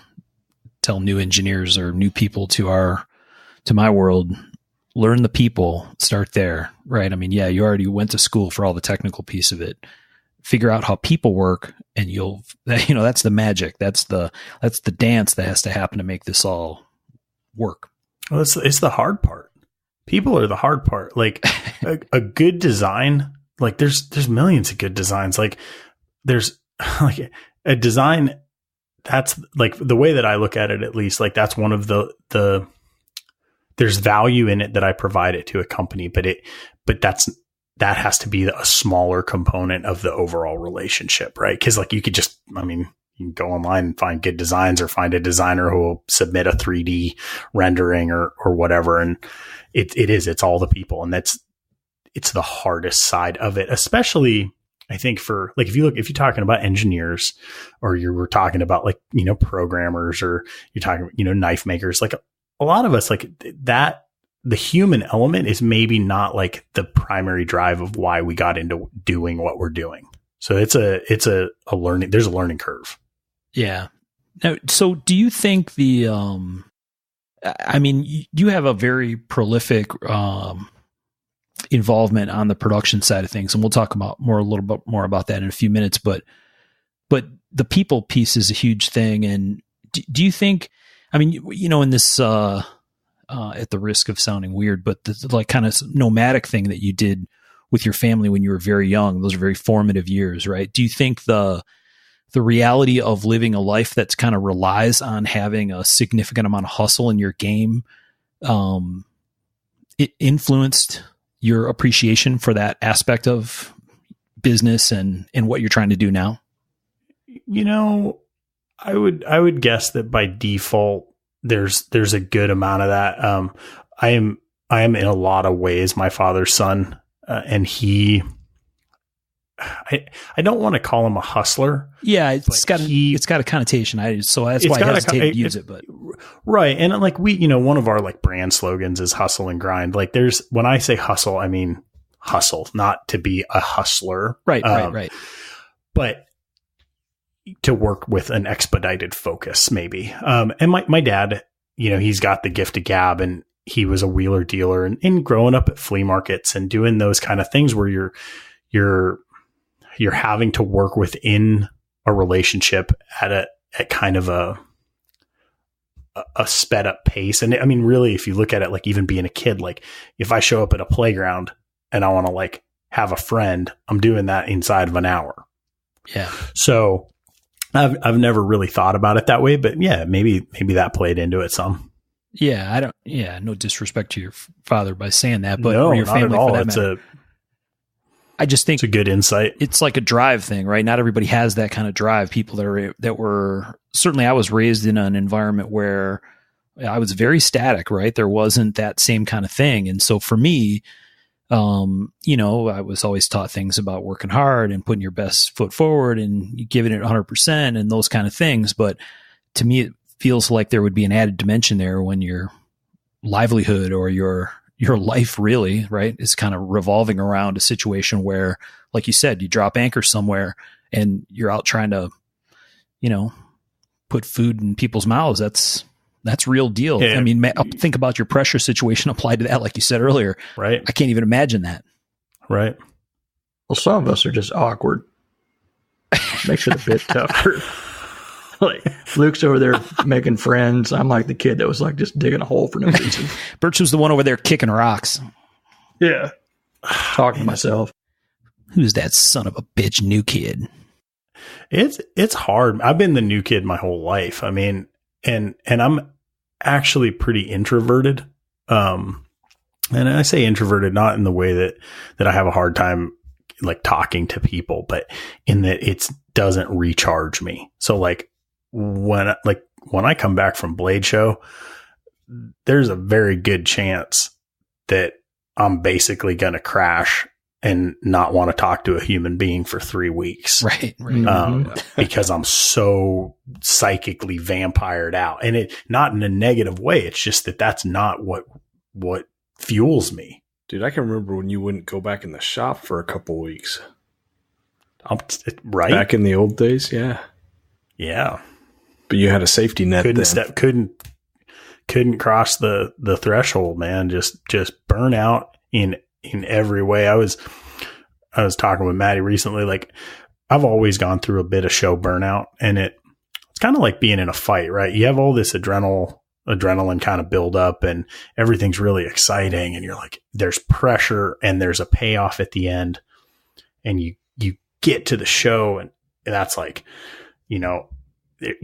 tell new engineers or new people to my world, learn the people, start there, right? I mean, yeah, you already went to school for all the technical piece of it. Figure out how people work and that's the magic. That's the dance that has to happen to make this all work. Well, it's the hard part. People are the hard part. Like a good design, like there's millions of good designs. Like there's like a design that's like the way that I look at it, at least, like that's one of there's value in it that I provide it to a company, but that's that has to be a smaller component of the overall relationship, right? Because like you can go online and find good designs or find a designer who will submit a 3D rendering or whatever. And it's all the people. And it's the hardest side of it, especially I think for like, if you're talking about engineers or you were talking about like, programmers or you're talking, knife makers, like a lot of us like that, the human element is maybe not like the primary drive of why we got into doing what we're doing. So it's a learning, there's a learning curve. Yeah. Now, so do you think you have a very prolific, involvement on the production side of things. And we'll talk about a little bit more about that in a few minutes, but the people piece is a huge thing. And do you think, in this, at the risk of sounding weird, but the like kind of nomadic thing that you did with your family when you were very young, those are very formative years, right? Do you think the reality of living a life that's kind of relies on having a significant amount of hustle in your game, it influenced your appreciation for that aspect of business and what you're trying to do now? I would guess that by default, there's a good amount of that. I am in a lot of ways my father's son, and I don't want to call him a hustler. Yeah, it's got a connotation. So that's why I hesitate to use it. But right, and like one of our like brand slogans is hustle and grind. Like when I say hustle, I mean hustle, not to be a hustler. Right, right. But to work with an expedited focus, maybe. And my dad, he's got the gift of gab, and he was a wheeler dealer, and growing up at flea markets and doing those kind of things where you're having to work within a relationship at kind of a sped up pace. And I mean, really, if you look at it, like even being a kid, like if I show up at a playground and I want to like have a friend, I'm doing that inside of an hour. Yeah. So I've never really thought about it that way, but yeah, maybe that played into it some. Yeah. No disrespect to your father by saying that, but no, or your not family at all. for that matter. I just think it's a good insight. It's like a drive thing, right? Not everybody has that kind of drive. People that were certainly, I was raised in an environment where I was very static, right? There wasn't that same kind of thing. And so for me, I was always taught things about working hard and putting your best foot forward and giving it 100% and those kind of things. But to me, it feels like there would be an added dimension there when your livelihood or your life really, right, is kind of revolving around a situation where, like you said, you drop anchor somewhere and you're out trying to, put food in people's mouths. That's real deal. Yeah. I mean, think about your pressure situation applied to that, like you said earlier. Right. I can't even imagine that. Right. Well, some of us are just awkward. Makes it a bit tougher. Like Luke's over there making friends. I'm like the kid that was like just digging a hole for no reason. Birch was the one over there kicking rocks. Yeah. Talking to myself. Who's that son of a bitch new kid? It's hard. I've been the new kid my whole life. I mean, and I'm actually pretty introverted. And I say introverted, not in the way that I have a hard time like talking to people, but in that it doesn't recharge me. So like when I come back from Blade Show, there's a very good chance that I'm basically going to crash and not want to talk to a human being for 3 weeks. Right. Because I'm so psychically vampired out, and it not in a negative way. It's just that's not what fuels me. Dude, I can remember when you wouldn't go back in the shop for a couple weeks. Right. Back in the old days. Yeah. Yeah. But you had a safety net. Couldn't cross the threshold, man. Just burn out in every way. I was talking with Maddie recently. Like I've always gone through a bit of show burnout, and it's kind of like being in a fight, right? You have all this adrenaline kind of build up, and everything's really exciting, and you're like, there's pressure and there's a payoff at the end, and you get to the show, and that's like, you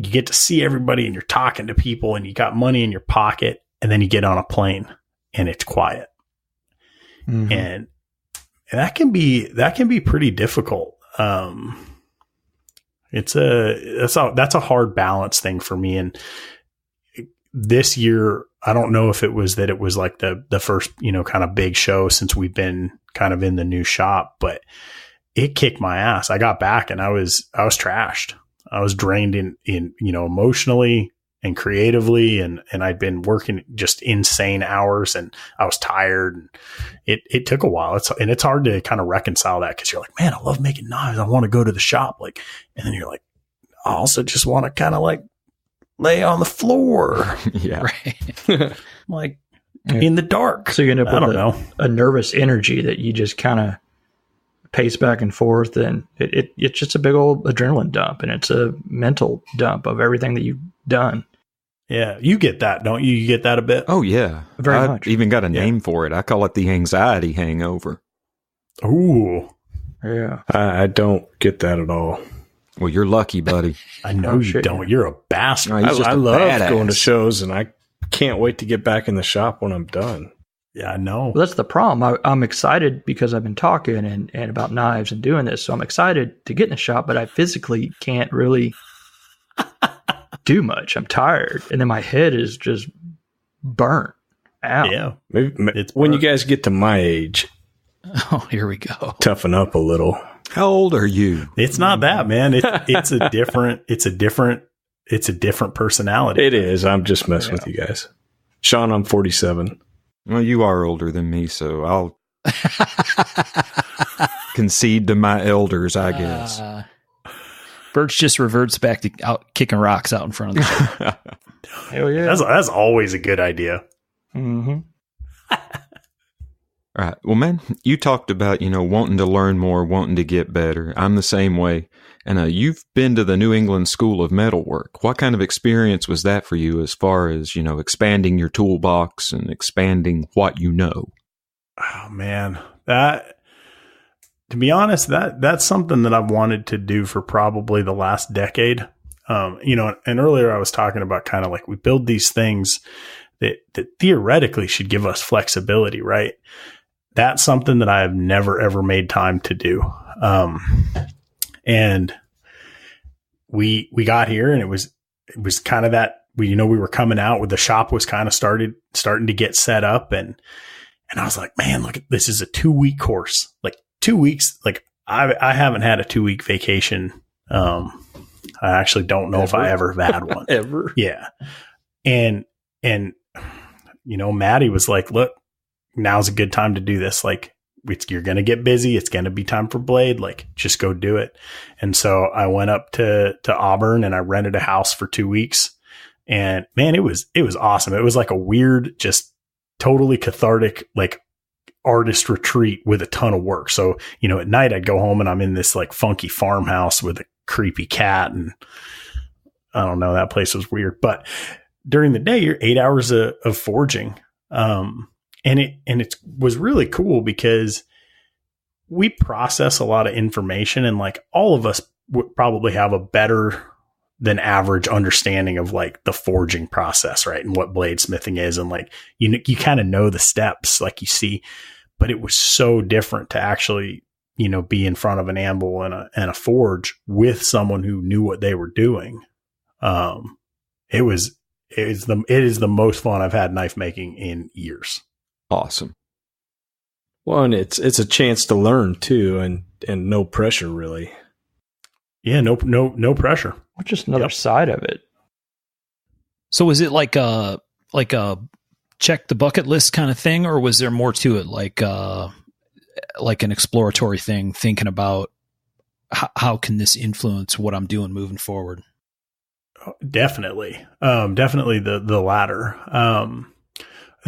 get to see everybody and you're talking to people and you got money in your pocket, and then you get on a plane and it's quiet. Mm-hmm. And that can be pretty difficult. That's a hard balance thing for me. And this year, I don't know if it was like the first, kind of big show since we've been kind of in the new shop, but it kicked my ass. I got back and I was trashed. I was drained in emotionally and creatively, and I'd been working just insane hours, and I was tired. And it took a while. It's hard to kind of reconcile that, because you're like, man, I love making knives. I want to go to the shop, and then you're like, I also just want to kind of lay on the floor. Yeah. Right. In the dark. So you end up I don't with know. a nervous energy that you just kind of pace back and forth, and it's just a big old adrenaline dump, and it's a mental dump of everything that you've done. Yeah. You get that, don't you? You get that a bit? Oh, yeah. Very much. Even got a name for it. I call it the anxiety hangover. Ooh. Yeah. I don't get that at all. Well, you're lucky, buddy. I know you don't. You're a bastard. No, he's just I a love badass. going to shows, and I can't wait to get back in the shop when I'm done. Yeah, I know. Well, that's the problem. I'm excited because I've been talking and about knives and doing this. So I'm excited to get in the shop, but I physically can't really do much. I'm tired. And then my head is just burnt out. Yeah. Maybe when you guys get to my age, Oh, here we go. toughen up a little. How old are you? It's not that, man. It's a different personality. It is. I'm just messing with you guys. Sean, I'm 47. Well, you are older than me, so I'll concede to my elders, I guess. Birch just reverts back to kicking rocks out in front of the show. Hell yeah. That's always a good idea. Mm-hmm. All right. Well, man, you talked about, wanting to learn more, wanting to get better. I'm the same way. And you've been to the New England School of Metalwork. What kind of experience was that for you as far as, expanding your toolbox and expanding what you know? Oh, man. To be honest, that's something that I've wanted to do for probably the last decade. And earlier I was talking about kind of like we build these things that theoretically should give us flexibility, right? That's something that I have never, ever made time to do. And we got here, and it was kind of that we were coming out with the shop was kind of starting to get set up, and I was like, man, look, this is a 2-week course, like 2 weeks. Like I haven't had a 2-week vacation. I actually don't know if I ever have had one Ever. Yeah. And Maddie was like, look, now's a good time to do this. Like, you're going to get busy. It's going to be time for Blade. Like, just go do it. And so I went up to Auburn, and I rented a house for 2 weeks, and man, it was awesome. It was like a weird, just totally cathartic, like artist retreat with a ton of work. So, at night I'd go home and I'm in this like funky farmhouse with a creepy cat, and I don't know, that place was weird, but during the day you're 8 hours of forging. And it was really cool because we process a lot of information, and like all of us would probably have a better than average understanding of like the forging process, right? And what bladesmithing is. And like, you kind of know the steps, like you see, but it was so different to actually, be in front of an anvil and a forge with someone who knew what they were doing. It is the most fun I've had knife making in years. Awesome. Well, and it's a chance to learn too, and no pressure really. Yeah, no pressure. Well, just another side of it. So was it like a check the bucket list kind of thing, or was there more to it, like an exploratory thing, thinking about how can this influence what I'm doing moving forward? Definitely the latter.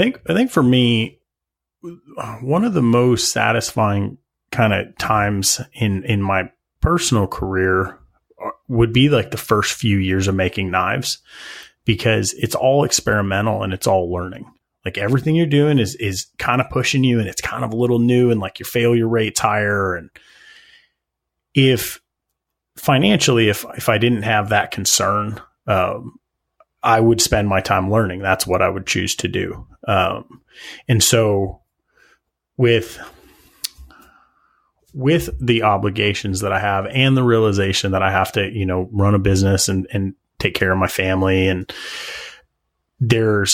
I think for me, one of the most satisfying kind of times in my personal career would be like the first few years of making knives, because it's all experimental and it's all learning. Like everything you're doing is kind of pushing you, and it's kind of a little new, and like your failure rate's higher. And if financially, if I didn't have that concern, I would spend my time learning. That's what I would choose to do. And so with with the obligations that I have and the realization that I have to, you know, run a business and take care of my family, and there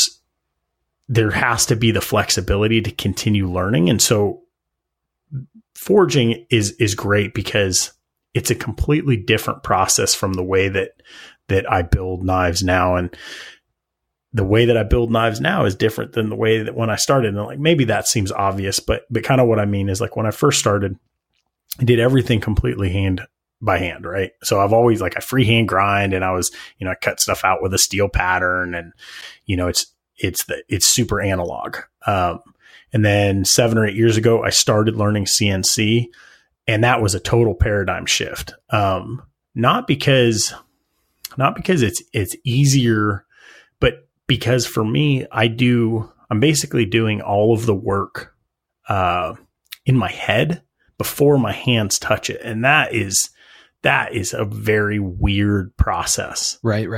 has to be the flexibility to continue learning. And so forging is great because it's a completely different process from the way that I build knives now. And the way that I build knives now is different than the way that when I started. And like, maybe that seems obvious, but kind of what I mean is, like, when I first started, I did everything completely hand by hand. Right. So I've always, like, I freehand grind, and I was, you know, I cut stuff out with a steel pattern, and, you know, it's super analog. And then 7 or 8 years ago, I started learning CNC, and that was a total paradigm shift. Not because it's easier, but because for me, I'm basically doing all of the work in my head before my hands touch it. And that is a very weird process. Right.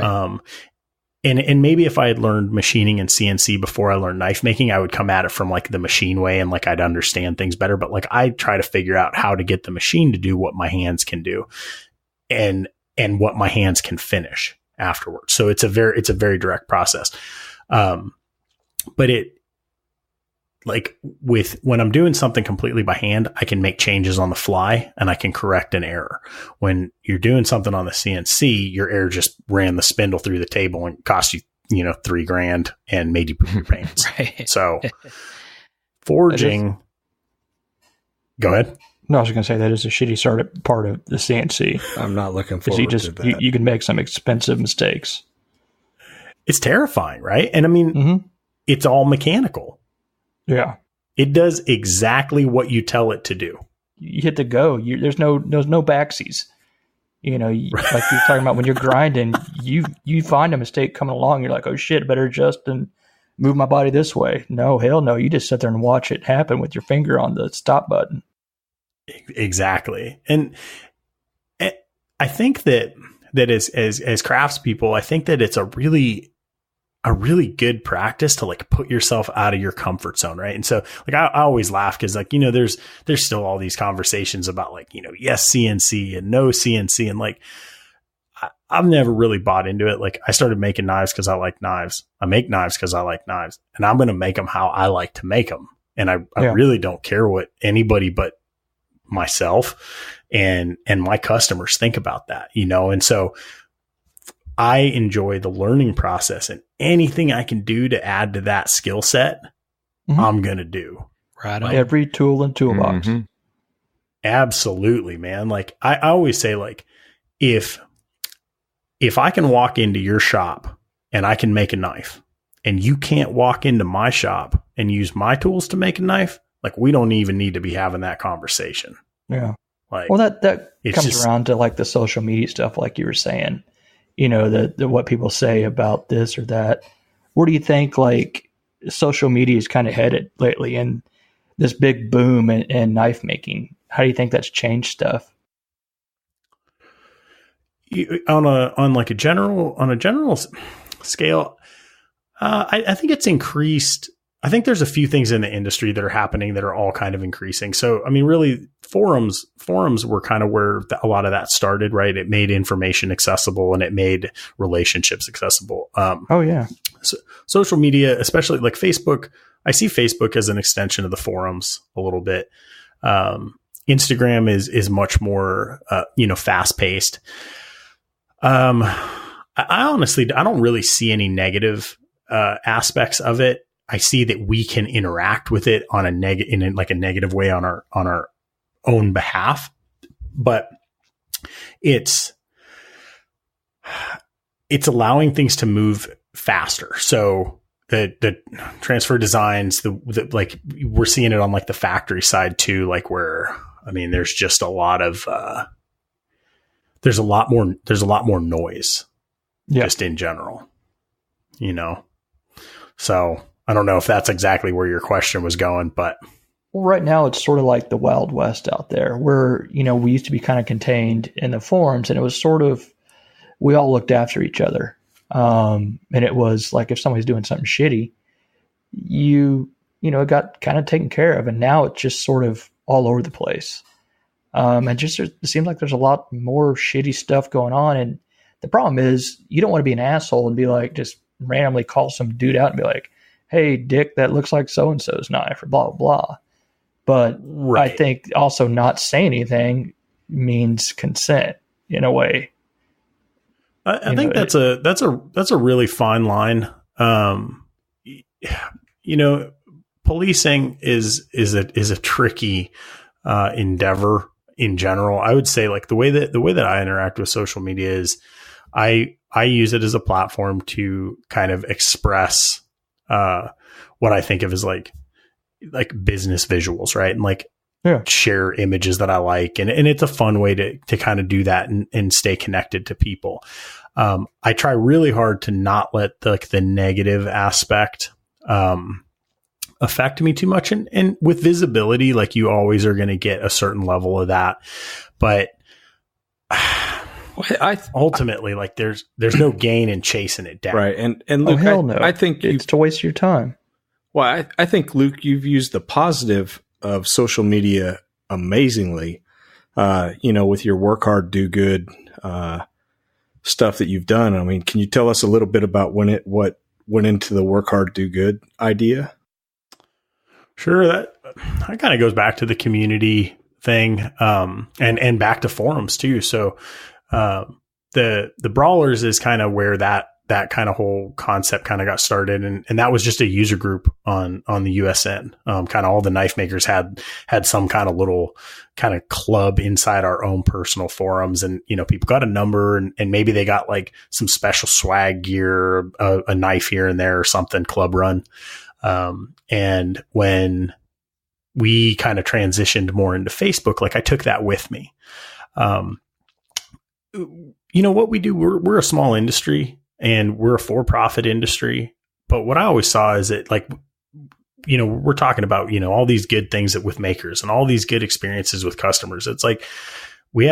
And maybe if I had learned machining and CNC before I learned knife making, I would come at it from, like, the machine way, and, like, I'd understand things better. But, like, I try to figure out how to get the machine to do what my hands can do, and what my hands can finish afterwards. So it's a very direct process. But when I'm doing something completely by hand, I can make changes on the fly, and I can correct an error. When you're doing something on the CNC, your error just ran the spindle through the table and cost you, you know, $3,000 and made you poop your pants. Right. So forging, go ahead. No, I was going to say that is a shitty part of the CNC. I'm not looking forward to that. You can make some expensive mistakes. It's terrifying, right? And I mean, It's all mechanical. Yeah. It does exactly what you tell it to do. You hit the go. There's no backsies. You know, like you're talking about when you're grinding, you find a mistake coming along. You're like, oh shit, I better adjust and move my body this way. No, hell no. You just sit there and watch it happen with your finger on the stop button. Exactly. And I think that as craftspeople, I think that it's a really good practice to, like, put yourself out of your comfort zone. Right. And so, like, I always laugh because, like, you know, there's still all these conversations about, like, you know, yes, CNC and no CNC. And, like, I've never really bought into it. Like, I started making knives because I like knives. I make knives because I like knives, and I'm going to make them how I like to make them. And I really don't care what anybody but myself and my customers think about that, you know? And so I enjoy the learning process, and anything I can do to add to that skill set, I'm going to do. Right on. Every tool and toolbox. Mm-hmm. Absolutely, man. Like, I always say, like, if I can walk into your shop and I can make a knife, and you can't walk into my shop and use my tools to make a knife, like, we don't even need to be having that conversation. Yeah. Like, well, that comes just around to, like, the social media stuff, like you were saying, you know, the what people say about this or that. Where do you think, like, social media is kind of headed lately, and this big boom in knife making? How do you think that's changed stuff? On a general scale, I think it's increased. I think there's a few things in the industry that are happening that are all kind of increasing. So, I mean, really, forums were kind of where a lot of that started, right? It made information accessible, and it made relationships accessible. Oh yeah. So social media, especially like Facebook, I see Facebook as an extension of the forums a little bit. Instagram is much more, fast paced. I honestly, I don't really see any negative aspects of it. I see that we can interact with it on a negative way on our own behalf, but it's allowing things to move faster. So the transfer designs, like, we're seeing it on, like, the factory side too, like, where, I mean, there's just a lot of, there's a lot more noise just in general, you know? So I don't know if that's exactly where your question was going, but. Well, right now it's sort of like the Wild West out there, where, you know, we used to be kind of contained in the forums, and it was sort of, we all looked after each other. And it was like, if somebody's doing something shitty, it got kind of taken care of. And now it's just sort of all over the place. And just it seems like there's a lot more shitty stuff going on. And the problem is you don't want to be an asshole and be like, just randomly call some dude out and be like, hey, Dick, that looks like so-and-so's knife or blah, blah, blah. But I think also not saying anything means consent in a way. I think that's a really fine line. Policing is a tricky endeavor in general. I would say like the way that I interact with social media is I use it as a platform to kind of express what I think of as like business visuals, right? And like share images that I like. And it's a fun way to kind of do that and stay connected to people. I try really hard to not let the negative aspect affect me too much. And with visibility, like you always are going to get a certain level of that. But ultimately, like there's no gain in chasing it down. Right. And Luke, hell no. I think it's to waste your time. Well, I think, Luke, you've used the positive of social media amazingly, with your work hard, do good stuff that you've done. I mean, can you tell us a little bit about what went into the work hard, do good idea? Sure. That kind of goes back to the community thing, and back to forums too. So, the Brawlers is kind of where that kind of whole concept kind of got started. And that was just a user group on the USN. Kind of all the knife makers had some kind of little kind of club inside our own personal forums. And, people got a number and maybe they got like some special swag gear, a knife here and there or something, club run. And when we kind of transitioned more into Facebook, like I took that with me. What we do, we're a small industry. And we're a for-profit industry. But what I always saw is that, like, we're talking about, all these good things with makers and all these good experiences with customers. It's like we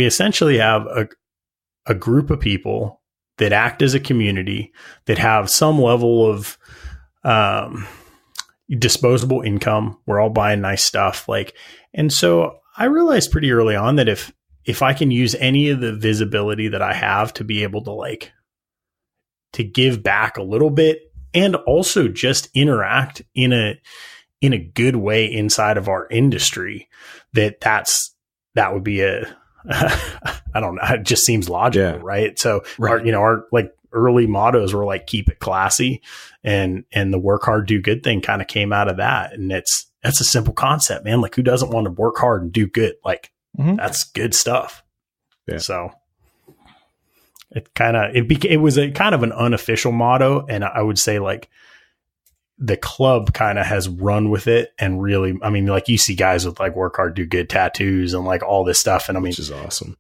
essentially have a group of people that act as a community that have some level of disposable income. We're all buying nice stuff. And so I realized pretty early on that if I can use any of the visibility that I have to be able to give back a little bit and also just interact in a good way inside of our industry, that would be I don't know. It just seems logical, right? So our like early mottos were like, keep it classy, and the work hard, do good thing kind of came out of that. And that's a simple concept, man. Like who doesn't want to work hard and do good? Like that's good stuff. Yeah. So it was a kind of an unofficial motto. And I would say like the club kind of has run with it and really, I mean, like you see guys with like work hard, do good tattoos and like all this stuff. And I mean, which is awesome.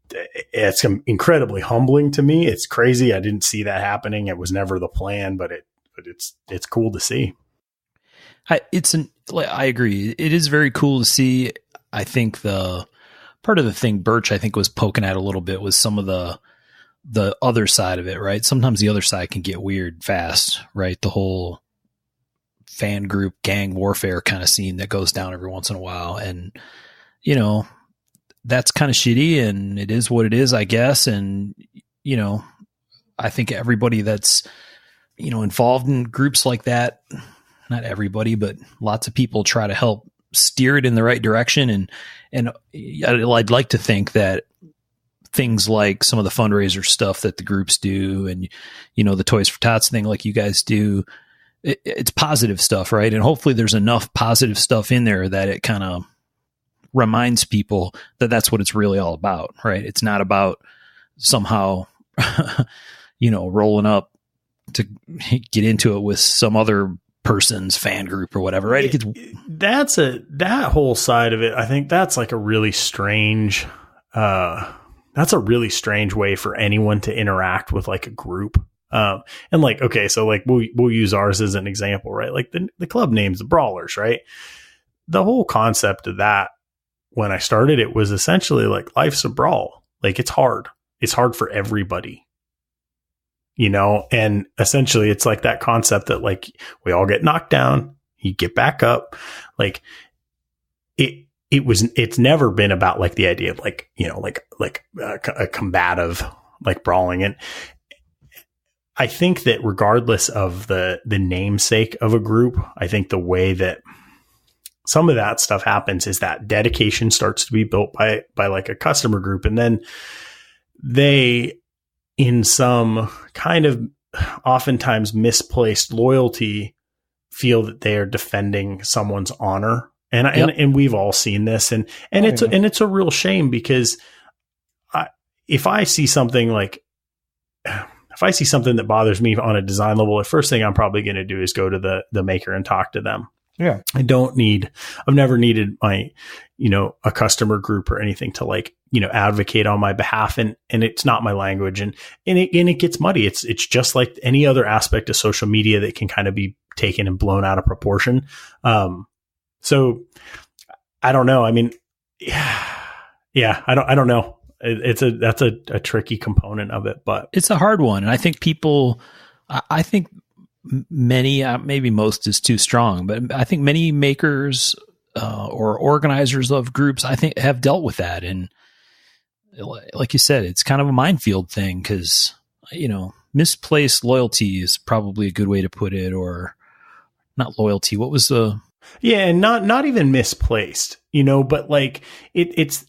It's incredibly humbling to me. It's crazy. I didn't see that happening. It was never the plan, but it's cool to see. I agree. It is very cool to see. I think the part of the thing Birch, I think, was poking at a little bit was some of the other side of it, right? Sometimes the other side can get weird fast, right? The whole fan group gang warfare kind of scene that goes down every once in a while. And, that's kind of shitty and it is what it is, I guess. And, I think everybody that's, involved in groups like that, not everybody, but lots of people try to help steer it in the right direction. And I'd like to think that things like some of the fundraiser stuff that the groups do and, the Toys for Tots thing like you guys do, it's positive stuff, right? And hopefully there's enough positive stuff in there that it kind of reminds people that that's what it's really all about, right? It's not about somehow, rolling up to get into it with some other person's fan group or whatever, right? That whole side of it, I think that's like a really strange, that's a really strange way for anyone to interact with like a group. And like, okay, so like we'll use ours as an example, right? Like the club name's the Brawlers, right? The whole concept of that when I started it was essentially like life's a brawl. Like it's hard. It's hard for everybody, and essentially it's like that concept that like we all get knocked down, you get back up. Like it's never been about like the idea of like, you know, like a combative, like brawling. And I think that regardless of the namesake of a group, I think the way that some of that stuff happens is that dedication starts to be built by like a customer group. And then they, in some kind of oftentimes misplaced loyalty, feel that they are defending someone's honor. And we've all seen this, and it's a real shame, because if I see something that bothers me on a design level, the first thing I'm probably going to do is go to the maker and talk to them. Yeah. I've never needed my, you know, a customer group or anything to like, you know, advocate on my behalf. And it's not my language, and it gets muddy. It's just like any other aspect of social media that can kind of be taken and blown out of proportion. So I don't know. I mean, yeah, I don't know. That's a tricky component of it, but it's a hard one. And I think I think many, maybe most is too strong, but I think many makers or organizers of groups, I think, have dealt with that. And like you said, it's kind of a minefield thing, because, you know, misplaced loyalty is probably a good way to put it, or not loyalty. What was the... Yeah, and not even misplaced, you know, but like it's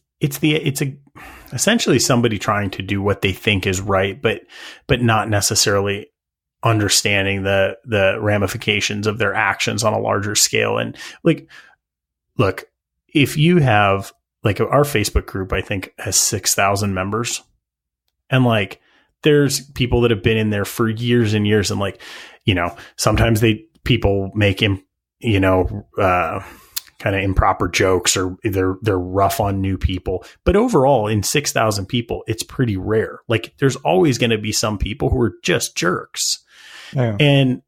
essentially somebody trying to do what they think is right, but not necessarily understanding the ramifications of their actions on a larger scale. And like, look, if you have like our Facebook group, I think has 6,000 members, and like there's people that have been in there for years and years, and like, you know, sometimes people make him, you know, kind of improper jokes, or they're rough on new people. But overall, in 6,000 people, it's pretty rare. Like there's always going to be some people who are just jerks. Yeah. And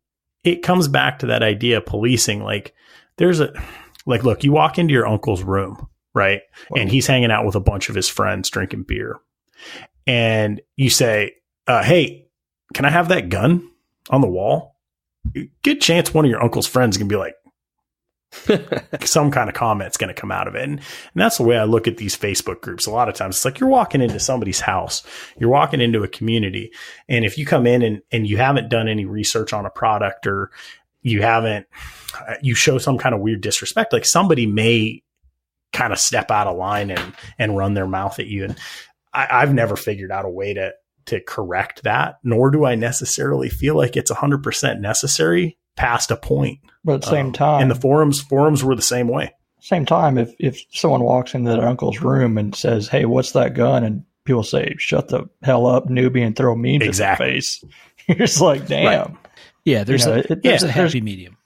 it comes back to that idea of policing. Like look, you walk into your uncle's room, right? Wow. And he's hanging out with a bunch of his friends drinking beer. And you say, hey, can I have that gun on the wall? Good chance one of your uncle's friends can be like, some kind of comment's going to come out of it. And that's the way I look at these Facebook groups. A lot of times it's like you're walking into somebody's house, you're walking into a community. And if you come in and you haven't done any research on a product, or you show some kind of weird disrespect, like somebody may kind of step out of line and run their mouth at you. And I've never figured out a way to correct that, nor do I necessarily feel like it's 100% necessary past a point. But at the same time, and the forums were the same way. Same time, if someone walks into their uncle's room and says, "Hey, what's that gun?" and people say, "Shut the hell up, newbie," and throw memes in their face, you're just like, "Damn." Right. Yeah, there's a happy medium.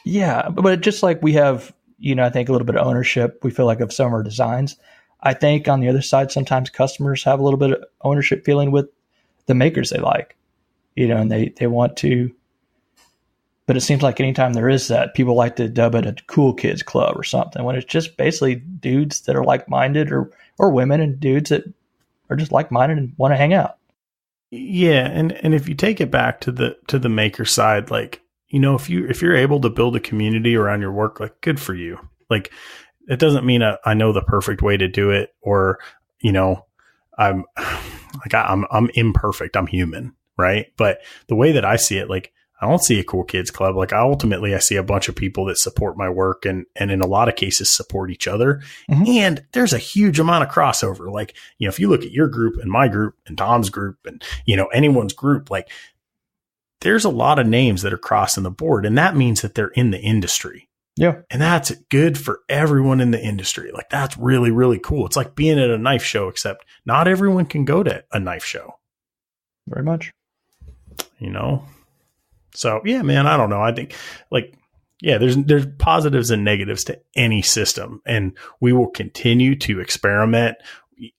Yeah, but just like we have, you know, I think a little bit of ownership, we feel like, of some of our designs. I think on the other side, sometimes customers have a little bit of ownership feeling with the makers they like, you know, and they want to. But it seems like anytime there is that, people like to dub it a cool kids club or something, when it's just basically dudes that are like-minded, or women and dudes that are just like-minded and want to hang out. Yeah. And if you take it back to the maker side, like, you know, if you're able to build a community around your work, like, good for you. Like, it doesn't mean I know the perfect way to do it, or, you know, I'm imperfect. I'm human. Right. But the way that I see it, like, I don't see a cool kids club. Like, I see a bunch of people that support my work and in a lot of cases support each other. Mm-hmm. And there's a huge amount of crossover. Like, you know, if you look at your group and my group and Tom's group and, you know, anyone's group, like, there's a lot of names that are crossing the board, and that means that they're in the industry. Yeah. And that's good for everyone in the industry. Like, that's really, really cool. It's like being at a knife show, except not everyone can go to a knife show. Very much. You know? So, yeah, man, I don't know. I think, like, yeah, there's positives and negatives to any system, and we will continue to experiment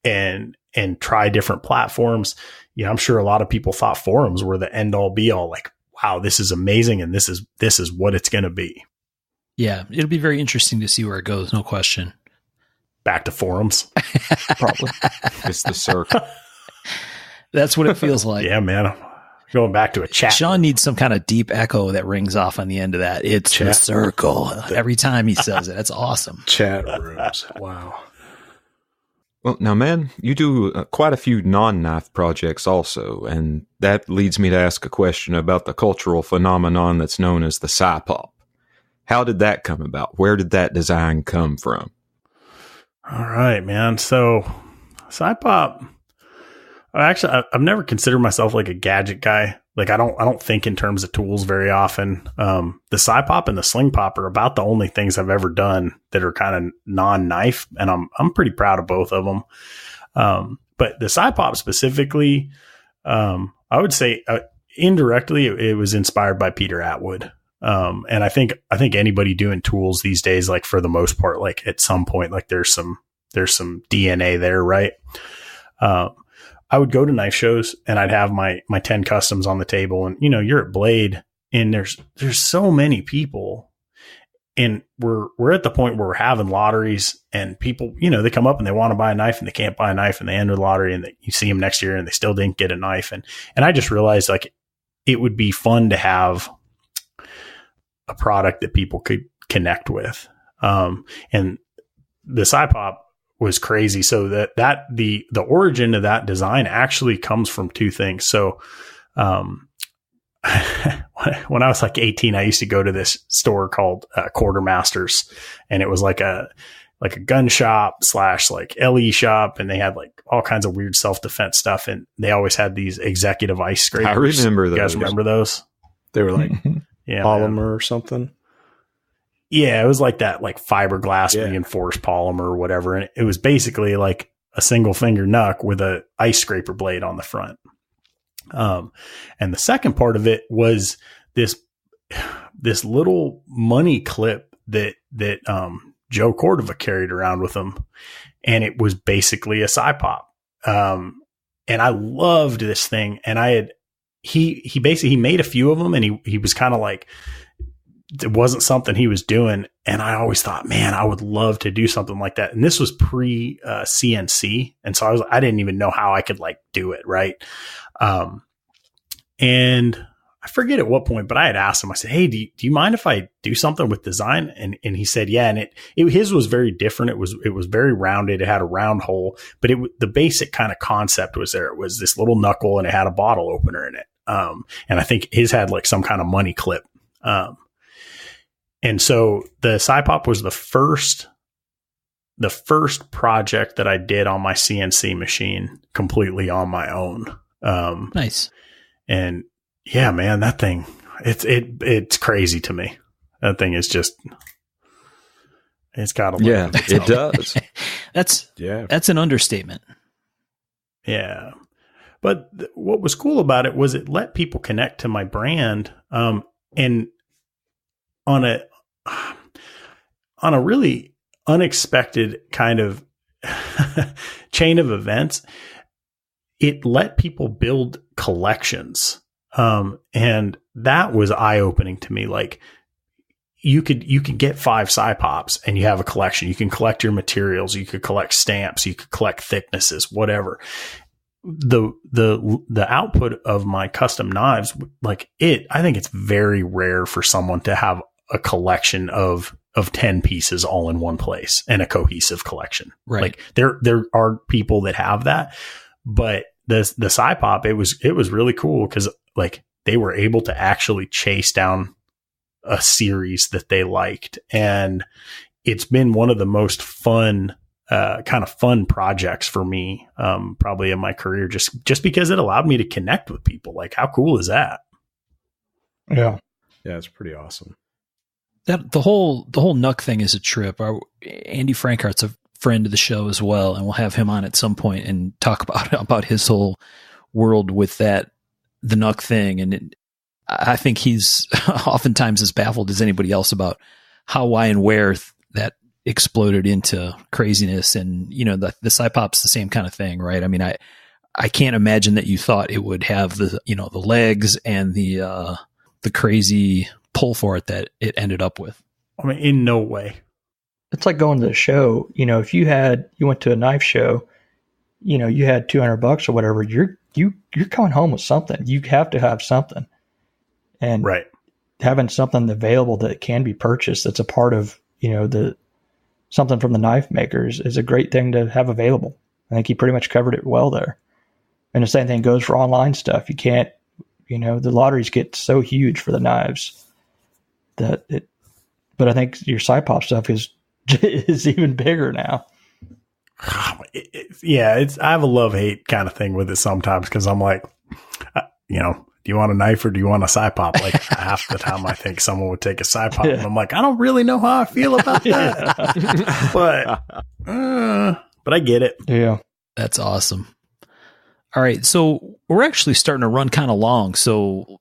and try different platforms. Yeah, I'm sure a lot of people thought forums were the end all be all, like, wow, this is amazing, and this is what it's going to be. Yeah, it'll be very interesting to see where it goes, no question. Back to forums. Probably. It's the circle. That's what it feels like. Yeah, man. going back to a chat. Sean needs some kind of deep echo that rings off on the end of that. It's the circle. Every time he says it, that's awesome. Chat rooms. Wow. Well, now, man, you do quite a few non-knife projects also, and that leads me to ask a question about the cultural phenomenon that's known as the sci-pop. How did that come about? Where did that design come from? All right, man. So, sci-pop, I've never considered myself like a gadget guy. Like I don't think in terms of tools very often. The sci-pop and the sling pop are about the only things I've ever done that are kind of non-knife, and I'm pretty proud of both of them. But the sci-pop specifically, I would say indirectly it was inspired by Peter Atwood. And I think anybody doing tools these days, like for the most part, like at some point, like there's some DNA there, right? I would go to knife shows and I'd have my 10 customs on the table, and you're at Blade and there's so many people, and we're at the point where we're having lotteries, and people, they come up and they want to buy a knife and they can't buy a knife, and they enter the lottery and you see them next year and they still didn't get a knife. And I just realized like it would be fun to have a product that people could connect with. And the sci-pop was crazy. So that the origin of that design actually comes from two things. So, when I was like 18, I used to go to this store called Quartermasters, and it was like a gun shop / like LE shop. And they had like all kinds of weird self-defense stuff. And they always had these executive ice scrapers. I remember those. You guys remember those? They were like polymer man. or something. Yeah, it was like that, like fiberglass reinforced polymer or whatever. And it was basically like a single finger knuck with a ice scraper blade on the front. And the second part of it was this little money clip that Joe Cordova carried around with him. And it was basically a sci-pop. And I loved this thing. And he basically made a few of them, and he was kind of like, it wasn't something he was doing. And I always thought, man, I would love to do something like that. And this was pre CNC. And so I didn't even know how I could like do it. Right. And I forget at what point, but I had asked him, I said, hey, do you mind if I do something with design? And he said, yeah. And his was very different. It was very rounded. It had a round hole, but the basic kind of concept was there. It was this little knuckle and it had a bottle opener in it. And I think his had like some kind of money clip. And so the sci-pop was the first project that I did on my CNC machine completely on my own. Nice. And yeah, man, that thing, it's crazy to me. That thing is just, it's got a lot. Yeah, it does. That's an understatement. Yeah. But what was cool about it was it let people connect to my brand. And on a really unexpected kind of chain of events, it let people build collections. And that was eye-opening to me. Like you could get 5 sci-pops and you have a collection. You can collect your materials. You could collect stamps. You could collect thicknesses, whatever. The output of my custom knives, I think it's very rare for someone to have a collection of 10 pieces all in one place and a cohesive collection. Right. Like there are people that have that, but the sci-pop, it was really cool because like they were able to actually chase down a series that they liked. And it's been one of the most fun projects for me, probably in my career, just because it allowed me to connect with people. Like, how cool is that? Yeah. Yeah. It's pretty awesome. That the whole Nuck thing is a trip. Andy Frankhart's a friend of the show as well, and we'll have him on at some point and talk about his whole world with the Nuck thing. And I think he's oftentimes as baffled as anybody else about how, why, and where that exploded into craziness. And the sci-pop's the same kind of thing, right? I mean, I can't imagine that you thought it would have the legs and the crazy pull for it that it ended up with. I mean, in no way. It's like going to the show. If you went to a knife show, you had $200 or whatever, you're you're coming home with something. You have to have something. And Right. having something available that can be purchased that's a part of, something from the knife makers is a great thing to have available. I think he pretty much covered it well there. And the same thing goes for online stuff. You can't, the lotteries get so huge for the knives but I think your side pop stuff is even bigger now. I have a love-hate kind of thing with it sometimes because I'm like, do you want a knife or do you want a side pop? Like half the time I think someone would take a side pop, and I'm like, I don't really know how I feel about that. But I get it. Yeah. That's awesome. All right. So we're actually starting to run kind of long. So,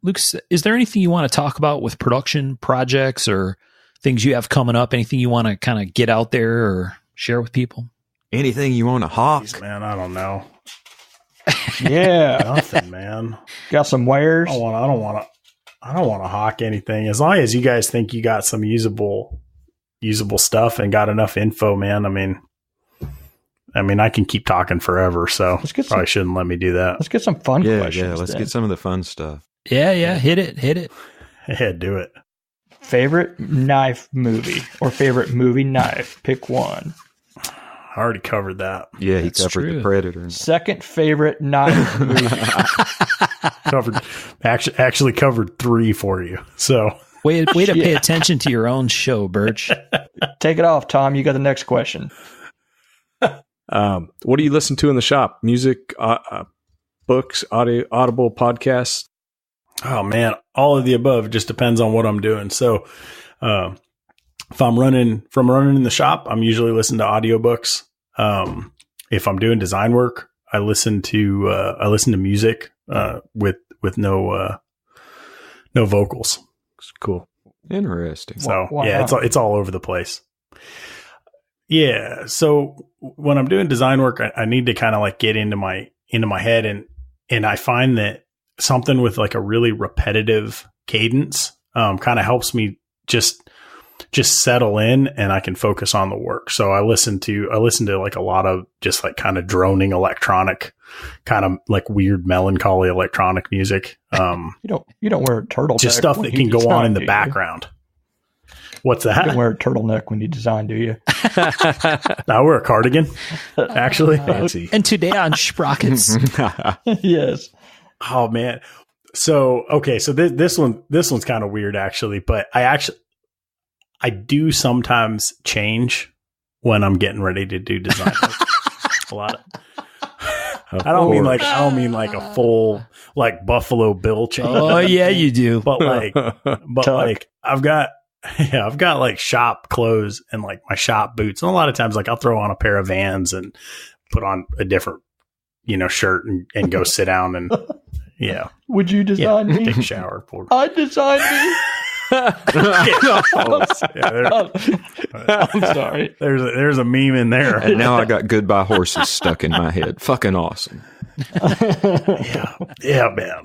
Lucas, is there anything you want to talk about with production projects or things you have coming up? Anything you want to kind of get out there or share with people? Anything you want to hawk? Jeez, man, I don't know. Yeah. Nothing, man. Got some wares. I don't want to hawk anything. As long as you guys think you got some usable stuff and got enough info, man. I mean, I can keep talking forever, so probably shouldn't let me do that. Let's get some fun questions. Yeah, let's get some of the fun stuff. Yeah, hit it. Yeah, do it. Favorite knife movie or favorite movie knife? Pick one. I already covered that. Yeah, he That's covered true. the Predator. Second favorite knife movie. Actually covered 3 for you. So Way to pay attention to your own show, Birch. Take it off, Tom. You got the next question. What do you listen to in the shop? Music, books, audible podcasts? oh man, all of the above. It just depends on what I'm doing. So if I'm running in the shop, I'm usually listening to audiobooks. If I'm doing design work, I listen to music with no vocals. It's cool. Interesting. So Wow. yeah, it's all over the place. Yeah. So when I'm doing design work, I need to kind of like get into my head, and I find that something with like a really repetitive cadence kind of helps me just settle in, and I can focus on the work. So I listen to like a lot of just like kind of droning electronic, kind of like weird melancholy electronic music. You don't wear a turtleneck. Just stuff that can go on in the background. What's that? You don't wear a turtleneck when you design, do you? I wear a cardigan, actually. Fancy. And today on Sprockets. Yes. Oh man. So okay, so this one's kind of weird actually, but I do sometimes change when I'm getting ready to do design work. A lot of I don't mean like a full like Buffalo Bill change. Oh yeah, you do. But like I've got like shop clothes and like my shop boots. And a lot of times like I'll throw on a pair of Vans and put on a different, shirt and go sit down and yeah. Would you design me? Take a shower. I designed me. I'm sorry. There's a meme in there. And now I got Goodbye Horses stuck in my head. Fucking awesome. Yeah, man.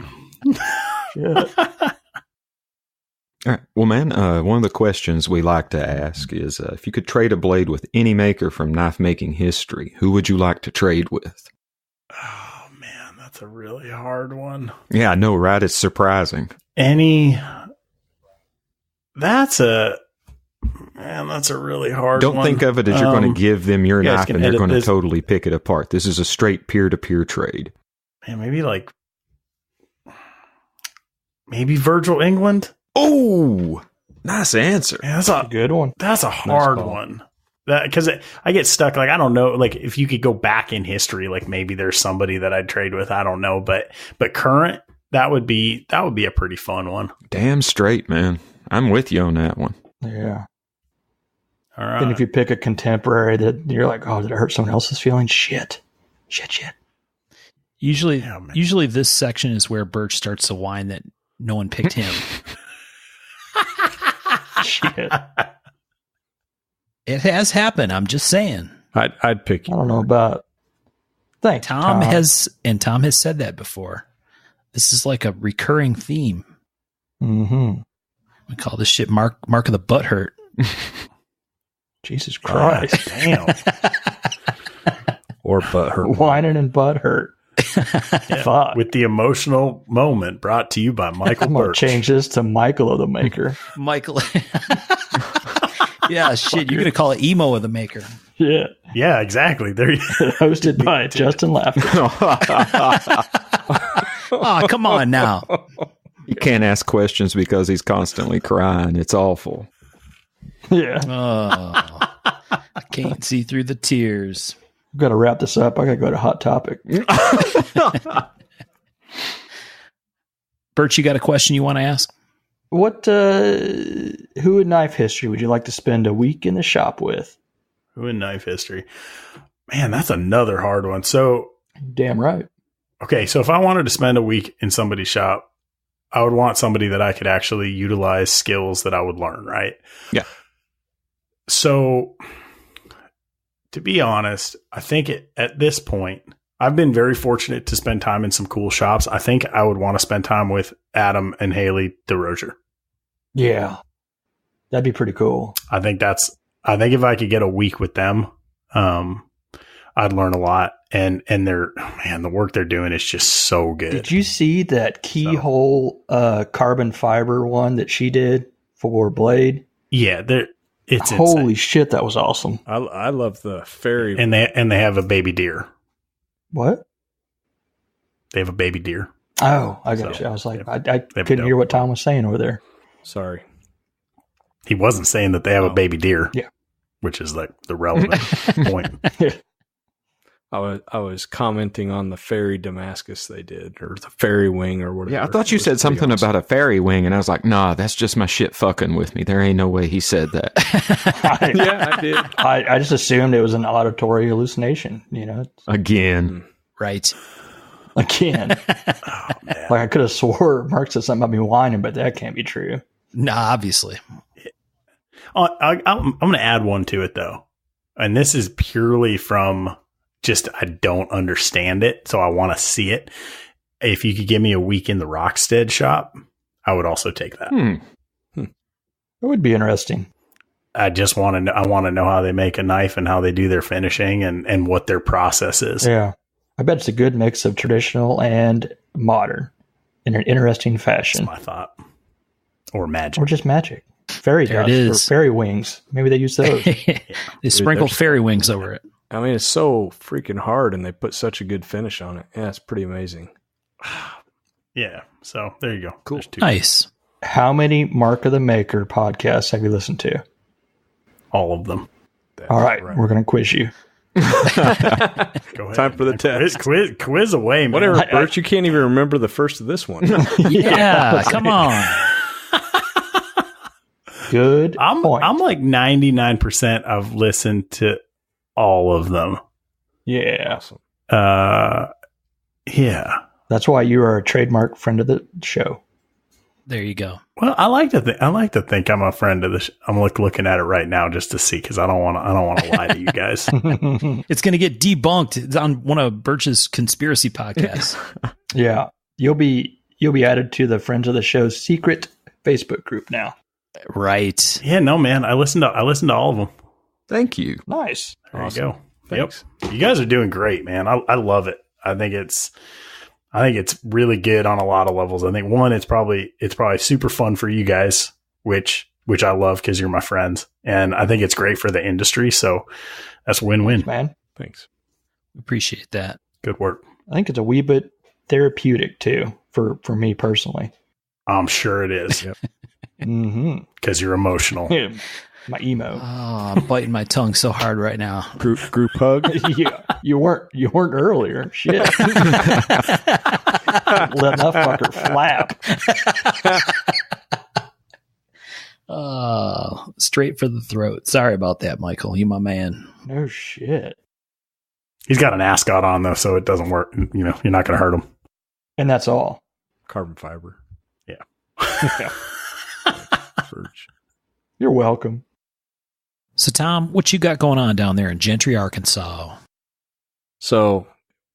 All right. Well, man, one of the questions we like to ask is if you could trade a blade with any maker from knife making history, who would you like to trade with? Oh, man, that's a really hard one. Yeah, I know, right? It's surprising. That's a really hard Don't one. think of it as you're going to give them your you guys knife can and they're edit going to this. totally pick it apart. This is a straight peer-to-peer trade. Man, maybe Virgil England. Oh, nice answer. Yeah, that's A good one. That's a hard call. one. Because I get stuck. Like I don't know. Like if you could go back in history, like maybe there's somebody that I'd trade with. I don't know, but current that would be a pretty fun one. Damn straight, man. I'm with you on that one. Yeah. All right. Then if you pick a contemporary that you're like, oh, did I hurt someone else's feelings? Shit. Usually this section is where Birch starts to whine that no one picked him. Shit. It has happened. I'm just saying. I'd pick I you. don't know about. Thanks, Tom has said that before. This is like a recurring theme. Mm-hmm. We call this shit Mark of the Butthurt. Jesus Christ. Damn. Or butthurt. Whining and butt hurt. Yeah, Fuck. with the emotional moment brought to you by Michael I'm gonna Birch. change this to Michael of the Maker. Michael. Yeah, shit. You're gonna call it emo of the maker. Yeah, Yeah, exactly. There you hosted by Justin Laughter. Oh, come on now. You can't ask questions because he's constantly crying. It's awful. Yeah, Oh, I can't see through the tears. I've got to wrap this up. I got to go to Hot Topic. Bert, you got a question you want to ask? What, who in knife history would you like to spend a week in the shop with? Who in knife history? Man, that's another hard one. So, Damn right. okay, so if I wanted to spend a week in somebody's shop, I would want somebody that I could actually utilize skills that I would learn, right? Yeah. So, to be honest, I think at this point, I've been very fortunate to spend time in some cool shops. I think I would want to spend time with Adam and Haley DeRozier. Yeah, that'd be pretty cool. I think if I could get a week with them, I'd learn a lot. And the work they're doing is just so good. Did you see that keyhole carbon fiber one that she did for Blade? Yeah, it's Holy insane. shit, that was awesome. I love the fairy. And they have a baby deer. What? They have a baby deer. Oh, I got So, you. I was like, yeah. I couldn't hear what Tom was saying over there. Sorry. He wasn't saying that they have a baby deer. Yeah. Which is like the relevant point. I was commenting on the fairy Damascus they did, or the fairy wing, or whatever. Yeah, I thought you It was said something pretty awesome. about a fairy wing, and I was like, nah, that's just my shit fucking with me. There ain't no way he said that. Yeah, I did. I just assumed it was an auditory hallucination, Again. Right. again. Oh, man. Like I could have swore Mark said something about me whining, but that can't be true. Nah, obviously. I'm going to add one to it, though. And this is purely from just I don't understand it, so I want to see it. If you could give me a week in the Rockstead shop, I would also take that. It would be interesting. I just want to know. I want to know how they make a knife and how they do their finishing and what their process is. Yeah. I bet it's a good mix of traditional and modern in an interesting fashion. That's my thought. Or magic. Or just magic. Fairy There it dust or is. fairy wings. Maybe they use those. They sprinkle fairy wings over it. I mean, it's so freaking hard, and they put such a good finish on it. Yeah, it's pretty amazing. Yeah. So there you go. Cool. There's two. Nice. How many Mark of the Maker podcasts have you listened to? All of them. All right. We're going to quiz you. Go ahead. Time for the test. Quiz away, man. Whatever, Bert, you can't even remember the first of this one. Yeah, come on. Good point. I'm like 99% I've listened to all of them. Yeah. Yeah. That's why you are a trademark friend of the show. There you go. Well, I like to think I'm a friend of the. I'm looking at it right now just to see because I don't want to lie to you guys. It's going to get debunked. It's on one of Birch's conspiracy podcasts. Yeah. You'll be added to the Friends of the Show's secret Facebook group now. Right. Yeah, no, man. I listened to all of them. Thank you. Nice. There Awesome. you go. Thanks. Yep. You guys are doing great, man. I love it. I think it's really good on a lot of levels. I think one, it's probably super fun for you guys, which I love because you're my friends, and I think it's great for the industry. So that's win-win. Man. Thanks. Appreciate that. Good work. I think it's a wee bit therapeutic too for me personally. I'm sure it is Mm-hmm. because you're emotional. My emo. Oh, I'm biting my tongue so hard right now. Group hug. Yeah, you weren't earlier. Shit. Let enough fucker flap. Straight for the throat. Sorry about that, Michael. You my man. No shit. He's got an ascot on though, so it doesn't work. You know, you're not going to hurt him. And that's all. Carbon fiber. Yeah. Verge. You're welcome. So, Tom, what you got going on down there in Gentry, Arkansas? So,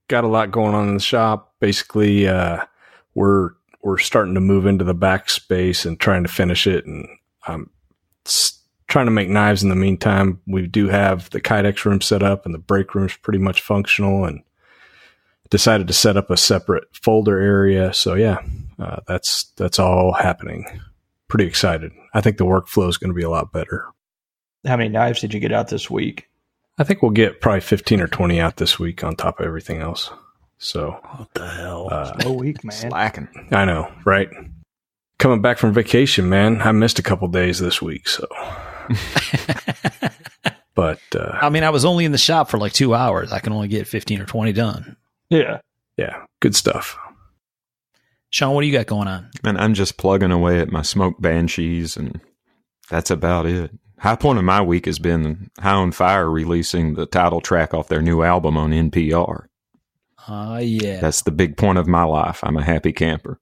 got a lot going on in the shop. Basically, we're starting to move into the back space and trying to finish it, and I'm trying to make knives in the meantime. We do have the Kydex room set up, and the break room's pretty much functional, and decided to set up a separate folder area. So yeah, that's all happening. Pretty excited. I think the workflow is going to be a lot better. How many knives did you get out this week? I think we'll get probably 15 or 20 out this week on top of everything else. So What the hell? Slow week, man. Slacking. I know, right? Coming back from vacation, man. I missed a couple days this week, so. But I mean, I was only in the shop for like 2 hours. I can only get 15 or 20 done. Yeah. yeah, good stuff. Sean, what do you got going on? Man, I'm just plugging away at my Smoke Banshees, and that's about it. High point of my week has been High on Fire releasing the title track off their new album on NPR. Yeah. That's the big point of my life. I'm a happy camper.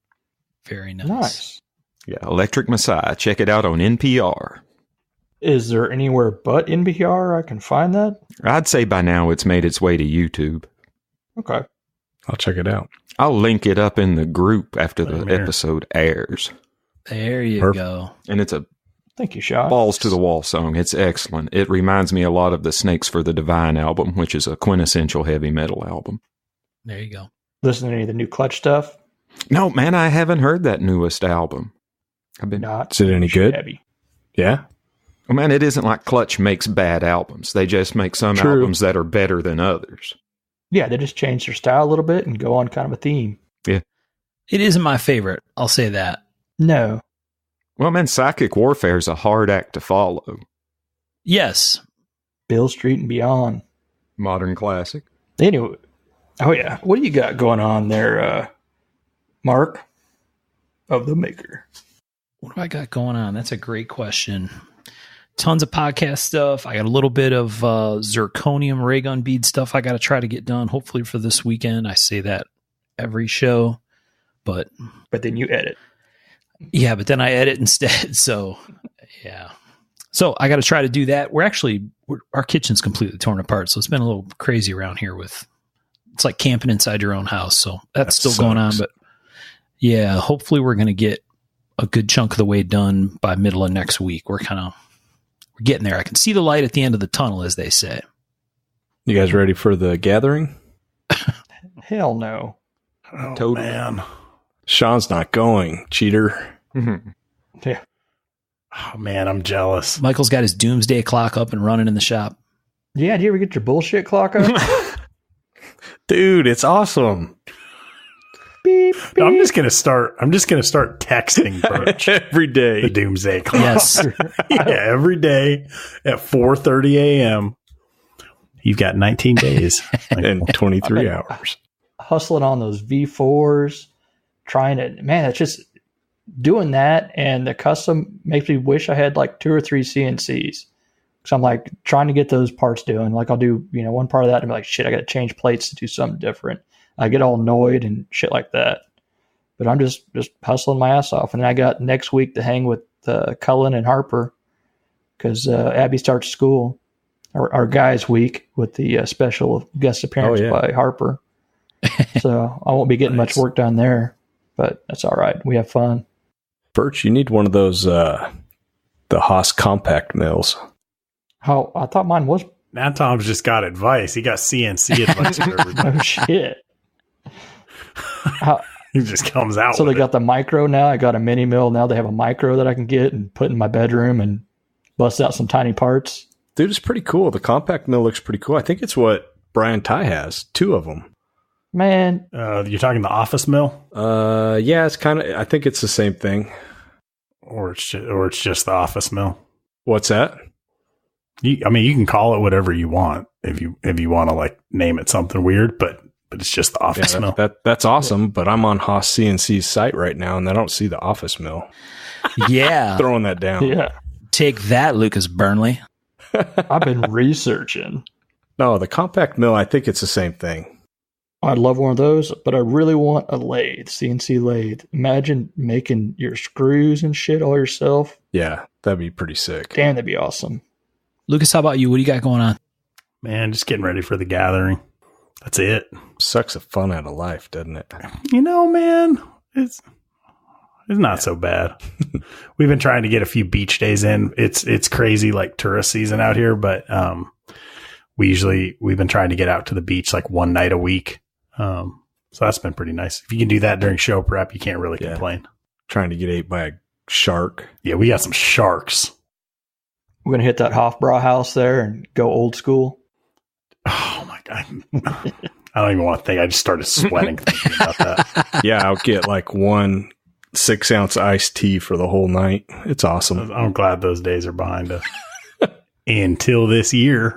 Very nice. Nice. Yeah, Electric Messiah. Check it out on NPR. Is there anywhere but NPR I can find that? I'd say by now it's made its way to YouTube. Okay. I'll check it out. I'll link it up in the group after the Same here. episode airs. There you Perfect. go. And it's a Thank you, Sean. balls to the wall song. It's excellent. It reminds me a lot of the Snakes for the Divine album, which is a quintessential heavy metal album. There you go. Listen to any of the new Clutch stuff? No, man, I haven't heard that newest album. I've been Not. Is it any good? shabby. Yeah. Well, man, it isn't like Clutch makes bad albums. They just make some True. albums that are better than others. Yeah, they just change their style a little bit and go on kind of a theme. It isn't my favorite. I'll say that. No. Well, man, Psychic Warfare is a hard act to follow. Yes. Bill Street and Beyond. Modern classic. Anyway. Oh, yeah. What do you got going on there, Mark of the Maker? What do I got going on? That's a great question. Tons of podcast stuff. I got a little bit of zirconium ray gun bead stuff I got to try to get done, hopefully for this weekend. I say that every show, but then you edit. yeah, but then I edit instead. So yeah. So I got to try to do that. Our kitchen's completely torn apart. So it's been a little crazy around here it's like camping inside your own house. So that's That still going on, sucks. but yeah, hopefully we're going to get a good chunk of the way done by middle of next week. We're getting there. I can see the light at the end of the tunnel, as they say. You guys ready for the gathering? Hell no. Oh, Totally. man. Sean's not going, cheater. Yeah. Oh, man, I'm jealous. Michael's got his doomsday clock up and running in the shop. Yeah, do you ever get your bullshit clock up? Dude, it's awesome. Beep, beep. No, I'm just gonna start texting Birch Every day. the doomsday clock. Yes. Yeah, every day at 4:30 a.m. You've got 19 days. In 23 hours. Hustling on those V4s, trying to, man, it's just doing that. And the custom makes me wish I had like 2 or 3 CNCs. So I'm like trying to get those parts doing. Like I'll do, one part of that and be like, shit, I got to change plates to do something different. I get all annoyed and shit like that. But I'm just hustling my ass off. And then I got next week to hang with Cullen and Harper because Abby starts school, our guys' week with the special guest appearance by Harper. So I won't be getting much work done there, but that's all right. We have fun. Birch, you need one of those, the Haas compact mills. How I thought mine was. Now Tom's just got advice. He got CNC advice for everybody. Oh, shit. He just comes out. So with they got the micro now. I got a mini mill. Now they have a micro that I can get and put in my bedroom and bust out some tiny parts. Dude, it's pretty cool. The compact mill looks pretty cool. I think it's what Brian Ty has. 2 of them. Man, You're talking the office mill, Yeah, it's kind of, I think it's the same thing. or it's just the office mill. What's that? You can call it whatever you want if you want to like name it something weird, but it's just the office Yeah, mill. that's awesome, but I'm on Haas CNC's site right now and I don't see the office mill. Yeah. Throwing that down. yeah. Take that, Lucas Burnley. I've been researching. No, the compact mill, I think it's the same thing. I'd love one of those, but I really want a lathe, CNC lathe. Imagine making your screws and shit all yourself. Yeah, that'd be pretty sick. Damn, that'd be awesome. Lucas, how about you? What do you got going on? Man, just getting ready for the gathering. That's it. Sucks the fun out of life, doesn't it? Man, it's not so bad. We've been trying to get a few beach days in. It's crazy like tourist season out here, but we've been trying to get out to the beach like one night a week. So that's been pretty nice. If you can do that during show prep, you can't really complain. Trying to get ate by a shark. Yeah, we got some sharks. We're going to hit that Hofbräu house there and go old school. Oh, my God. I don't even want to think. I just started sweating thinking about that. Yeah, I'll get like 1 6-ounce iced tea for the whole night. It's awesome. I'm glad those days are behind us. Until this year.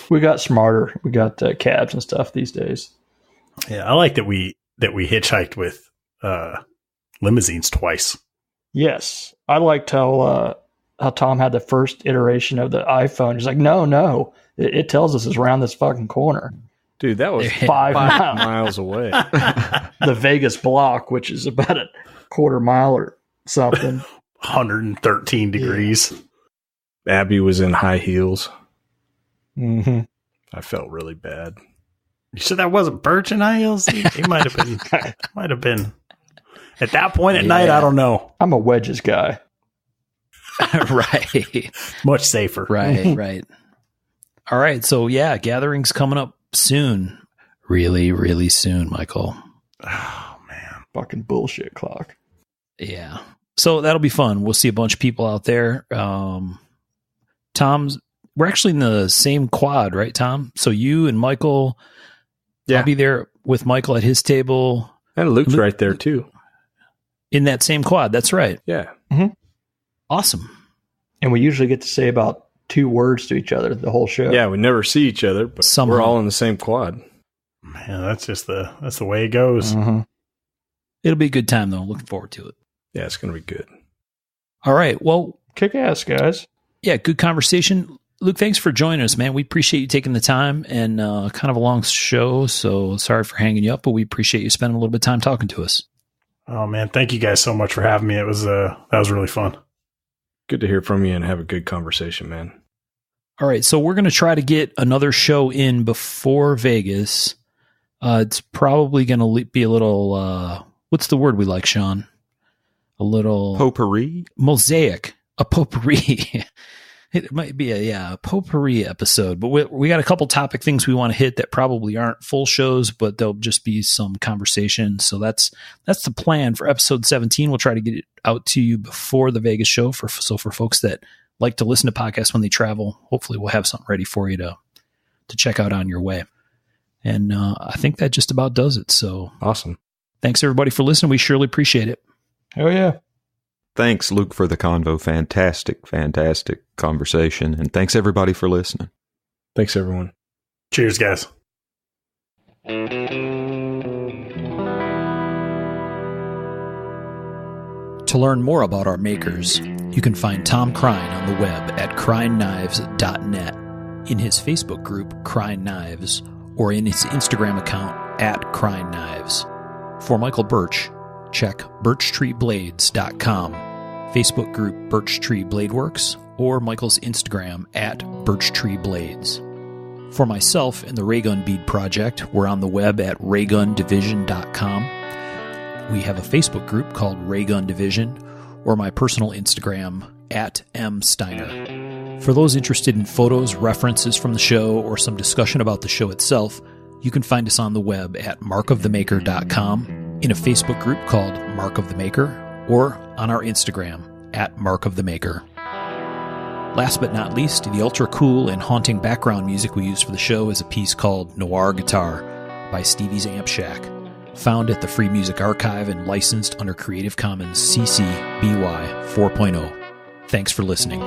We got smarter. We got cabs and stuff these days. Yeah, I like that we hitchhiked with limousines twice. Yes. I liked how Tom had the first iteration of the iPhone. He's like, no. It tells us it's around this fucking corner. Dude, that was 5 miles away. The Vegas block, which is about a quarter mile or something. 113 degrees. Abby was in high heels. Mm-hmm. I felt really bad. You said that wasn't Birch in high heels? He might have been. Might have been. At that point at night, I don't know. I'm a wedges guy. Right. Much safer. Right. All right. So, yeah, gathering's coming up soon. Really, really soon, Michael. Oh, man. Fucking bullshit clock. Yeah. So that'll be fun. We'll see a bunch of people out there. Tom's, we're actually in the same quad, right, Tom? So you and Michael, I'll be there with Michael at his table. And Luke's right there, too. In that same quad. That's right. Yeah. Mm-hmm. Awesome. And we usually get to say about 2 words to each other the whole show. Yeah, we never see each other, but Somehow. we're all in the same quad. Man, that's the way it goes. Mm-hmm. It'll be a good time, though. Looking forward to it. Yeah, it's going to be good. All right. Well, Kick ass, guys. yeah, good conversation. Luke, thanks for joining us, man. We appreciate you taking the time, and kind of a long show, so sorry for hanging you up, but we appreciate you spending a little bit of time talking to us. Oh, man. Thank you guys so much for having me. That was really fun. Good to hear from you and have a good conversation, man. All right, so we're going to try to get another show in before Vegas. It's probably going to be a little, what's the word we like, Sean? A little... Potpourri? Mosaic. A potpourri. It might be a potpourri episode, but we got a couple topic things we want to hit that probably aren't full shows, but they'll just be some conversation. So that's the plan for episode 17. We'll try to get it out to you before the Vegas show. For folks that like to listen to podcasts when they travel, hopefully we'll have something ready for you to check out on your way. And I think that just about does it. So awesome. Thanks everybody for listening. We surely appreciate it. Oh yeah. Thanks, Luke, for the convo. Fantastic conversation. And thanks, everybody, for listening. Thanks, everyone. Cheers, guys. To learn more about our makers, you can find Tom Crine on the web at crineknives.net, in his Facebook group, Crine Knives, or in his Instagram account, at Crine Knives. For Michael Birch, check birchtreeblades.com, Facebook group Birch Tree Blade Works, or Michael's Instagram at birchtreeblades. For myself and the Raygun Bead Project, we're on the web at raygundivision.com. We have a Facebook group called Raygun Division, or my personal Instagram at msteiner. For those interested in photos, references from the show, or some discussion about the show itself, you can find us on the web at markofthemaker.com, in a Facebook group called Mark of the Maker, or on our Instagram at Mark of the Maker. Last but not least, the ultra cool and haunting background music we use for the show is a piece called Noir Guitar by Stevie's Amp Shack, found at the Free Music Archive and licensed under Creative Commons CC BY 4.0. Thanks for listening.